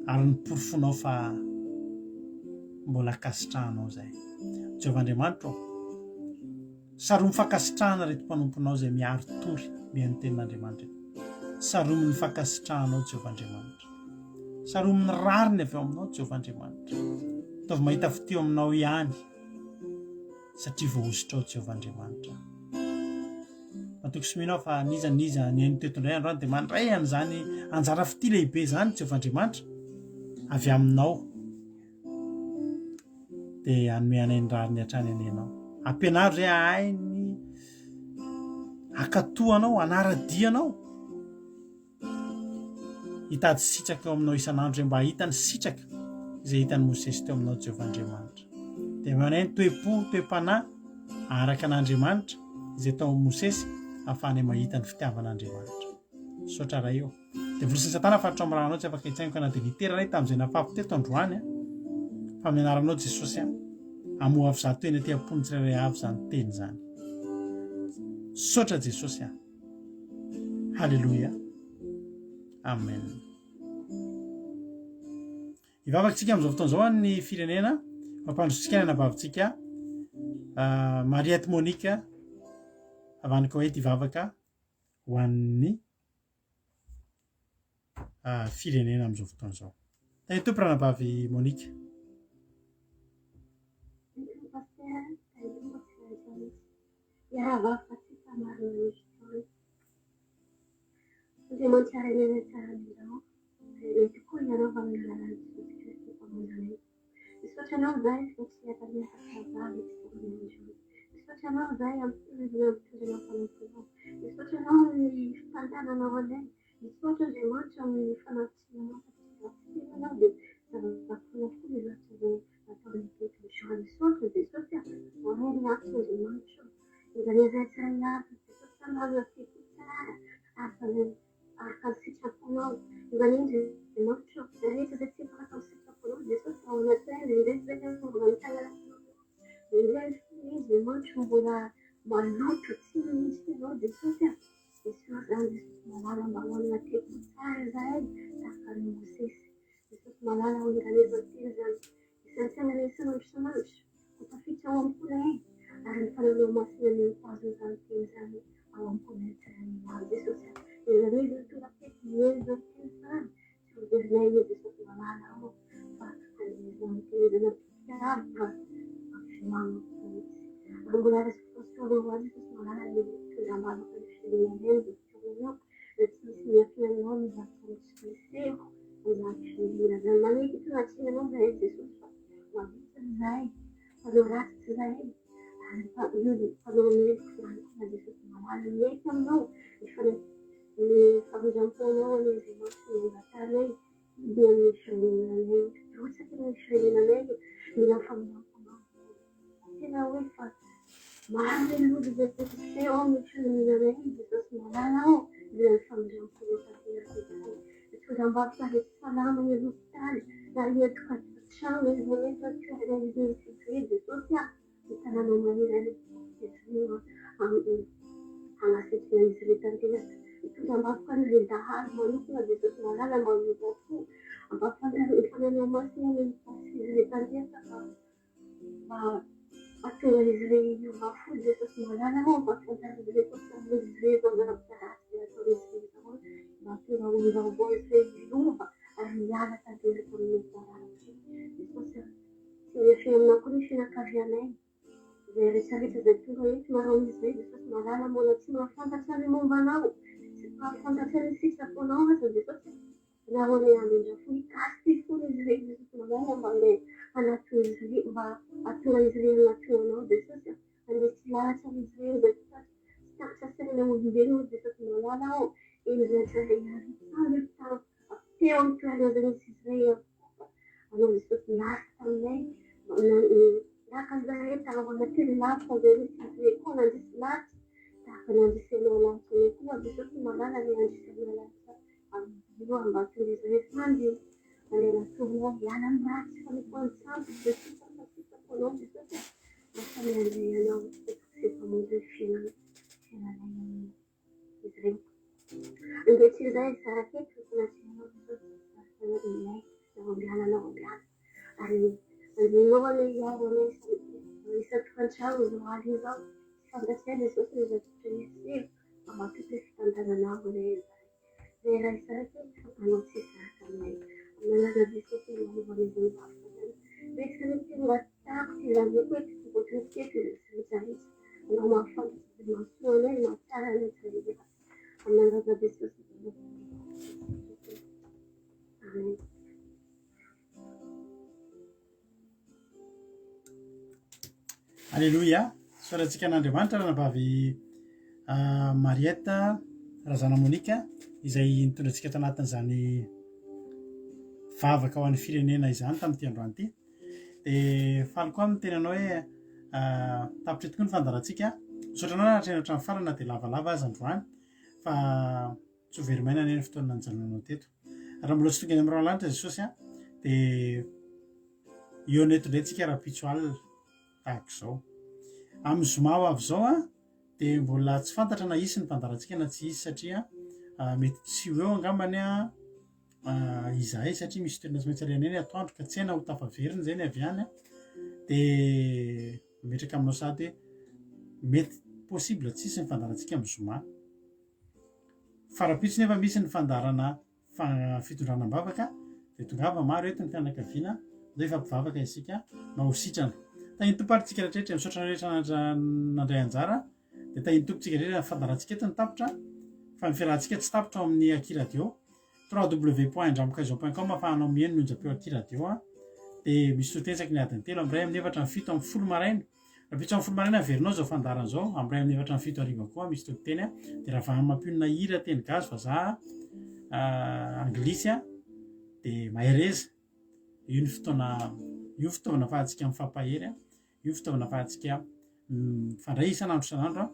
ary niporofonao fa mbola kasitrahanao zahay. Jehovah Andriamanitra, saromy fankasitrahana reto mpanomponao izay miaro tory mihaino tenin'Andriamanitra. Saromy ny fankasitrahanao Jehovah Andriamanitra, saromy ny rariny avy eo aminao Jehovah Andriamanitra. Ataovy mahita fiteo aminao ihany, satria voahosotrao Jehovah Andriamanitra. Matoky sominao fa niza ny haino teto indray androany dia mandray an'izany anjara fity lehibe izany Jehovah Andriamanitra avy aminao, dia hanome anay ny rariny hatrany anenao. Ampianaro izay ahay ny hakatoanao, hanaradianao, hitady sitraka eo aminao isan'andro izay mba hitany sitraka izay hitany Mosesy teo aminao Jehovah Andriamanitra. Dia manay ny toe-panahy araka an'Andriamanitra izay tao Mosesy ahafahany mahita ny fitiavan'Andriamanitra. Saotra raha eo. Dia volosin'ny Satana faritra amin'ny rahanao tsy afaka hitsaingo ka na dia litera tamin'izay nafafy teto androany fa amin'ny anaranao Jesosy amoha avy zato eny aty am-pony tsirairay avy izany teny izany. Saotra Jesosy Halleluia. Amen. Hivavakantsika amin'izao fotoan'izao ny firenena mampandrotsika ny anabavintsika Mariette Monique avy any Koweït hivavaka ho an'ny firenena amin'izao fotoan'izao. Tany tompo ranabavy Monique. Andriamanitra renena tsara aminao, mety koa ianao amin'ny alalan'i Jesosy Kristy mpamonjy. Misaotra anao izahay fa tsy hatamiafaka vavy tsy foron'andro. Misaotra anao izahay amin'ny fitondranao fanamponao. Misaotra anao ny fitantananao anay. Misaotra Andriamanitra amin'ny fanatsinanao satria anao dia zava-bakola foana loatra izay nataon'ny Bebe Joa. Misaotra Jesosy mahay ny afo Andriamanitra. Izay tsiray avy Jesosy anao fety tsara ary araka ny sitraponao. Izany Andriamanitra rehetra izay tsy araka ny sitraponao Jesosy ao anatinay indraindray mbola mitangalatinao. Indraindray Andriamanitra mbola maloto tsy misy ianao Jesosy. Jesosy zany Jesosy malala mba hoanina teko tsara izahay tahaka ny Mosesy. Jesosy malala ho iran'ezo teny zany isantsangana isan'andro isan'andro ho tafiditra ao am-polay ary ny fananao masina ny mpazony zany teny zany ao am-polay tsirairay Jesosy. Iran'ezo toratety mienzo teny zany tsy ho derinay hoe Jesosy malala ao fa an'izany teny piarava amfinano mihitsy. Ary mbola resaka fasiovanao azy Jesosy malala ny tondram-bavaka ny firenenay firenenao dia tsy misy miafianao ny zavatra miseho ny firenena zany. Maneky tonatsinanao zahay Jesosy fa mavita izahay fanao ratsy izahay ary fanao mety zany koa Jesosy malala mety aminao ny famonjam-ponao ny Andriamanitra ny vatanay dia ny firenenanay rotsaka ny firenenanay mila famonjam-ponao tena hoe fa maro lolo izay seho amin'ny firenenanay Jesosy malala ao dia ny famonjam-ponao tanteraka mitondram-barotra rehetra salama ny hôpitaly na hietoka trano izy manefa toerana izy fibre Jesosy ny tanànao manery Jesosy hanasitrina izy retanteraka. Mitondram-barotra ny le-dahalo manokana Jesosy malala mba mivafo ambafananao masina ny mpasy izy retanteraka mba atonga izy re mivafo Jesosy malala ao mba afantarina izy re kosa izy re vangaram-piarasy dia atao izy re zao mba atonga olom-baovao izy re milomba ary miala tanteraka amin'ny mpiarasy Jesosy. Tsy miafy aminao koa ny fianakavianay izay rehetrarehetra izay tonga eto marao izy re Jesosy malala mbola tsy mahafantatra ny mombanao tsy mahafantatra ny sitraponao aza Jesosy nareo andrafo mikasika foana izy re Jesosy malala mba ilay anato izy re mba atonga izy re anatonanao Jesosy andesy lahatra izy re izay tsy takitra saina olombelona Jesosy malala ao eny zay teo amin'ny toerana izay misy izy re anao Jesosy lasa taminay tahaka an'izahay tahaka anaty lavitra izay misy izy re koa nandesy lahatra tahaka nandesy anao lahatra ilay koa tonga de Jesosy malala ny andrisany alasa amin'io ambaton'izy rehefa mandeha mandeha natovina hiala amin'ny ratsy fanehoany sambo Jesosy afatsitako anao Jesosy lasa miandray anao sefamonjy fiainana izy regny ankehitr'izay sarakety fanasianao Jesosy sanady ilay ambiana anao ambiana ary andrinao ane iaro ane isaky fantrano izao aly izao fandatsiana Jesosy ny zavatra nisy amampite fitantananao rehefa zay raha isarakety anao tsy saraka aminay amin'anarana Jesosy manovana izy mivavaka resaka ny tonga tako ty lameko hoe tokotry ny teto sy mijaritsy anao mahafantatsy mahasoa anay mahatsara anay tsareveka amin'anarana Jesosy amen. Alléluia. Soratsika an'Andriamanitra ranavavy Marietta razana Monika izay nitondratsika tanatin'izany vavaka ho an'ny firenena izany tamin'ity androany ity. Dia faly koa amin'ny tenanao hoe tapitra tokoa ny fandarantsika. Misaotra anao nahatreny hatramin'ny farana dia lavalava azy androany fa tsy ho very maina anie ny fotoana nanjanonanao teto. Raha mbola tsy tonga any amin'ny ranolanitra Jesosy dia eo neto ndraintsika raha-pitso alina tahaka izao. Amin'ny zoma ho avy izao dia mbola tsy fantatra na isy ny mpandarantsika na tsy isy satria mety tsy ho eo angambany izahay satria misy toerana tsy maintsy alena eny atoandro ka tsy haina ho tafaveriny izay ny avy any dia mimetraka aminao sady hoe mety possible tsisy ny fandarantsika amin'ny zoma. Farapitso nefa misy ny fandarana fitondranam-bavaka dia tongava maro eto ny fianakaviana izay fampivavaka isika no sitrana. Tahiny tompo ary tsika rehetrarehetra misaotra rehetra nandray anjara dia tahiny tompo tsika rehetra fandarantsika eto ny tapitra fa ny fiarahantsika tsy tapitra ao amin'ny Aki Radio www.ndramokaizo.com ahafahanao mihaino onjam-peo Aki Radio dia misy totentsaky ny adiny 3 amin'ny 7 amin'ny 7 amin'ny 10 maraina rapitso amin'ny 10 maraina averinao zao fandaran zao amin'ny 7 amin'ny 7 hariva koa misy toteny dia raha va mampionona hira teny gazy fa za anglisy dia mahereza io ny fitaovana fahantsika mifampahery io fitaovana fahantsika fandray isan'andro isan'andro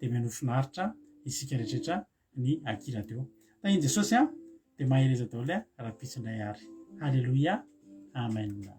dia meno finaritra isika rehetrarehetra ny Aki Radio. Tahiny Jesosy dia mahereza daholo raha-pitsindray ary. Halleluia. Amen.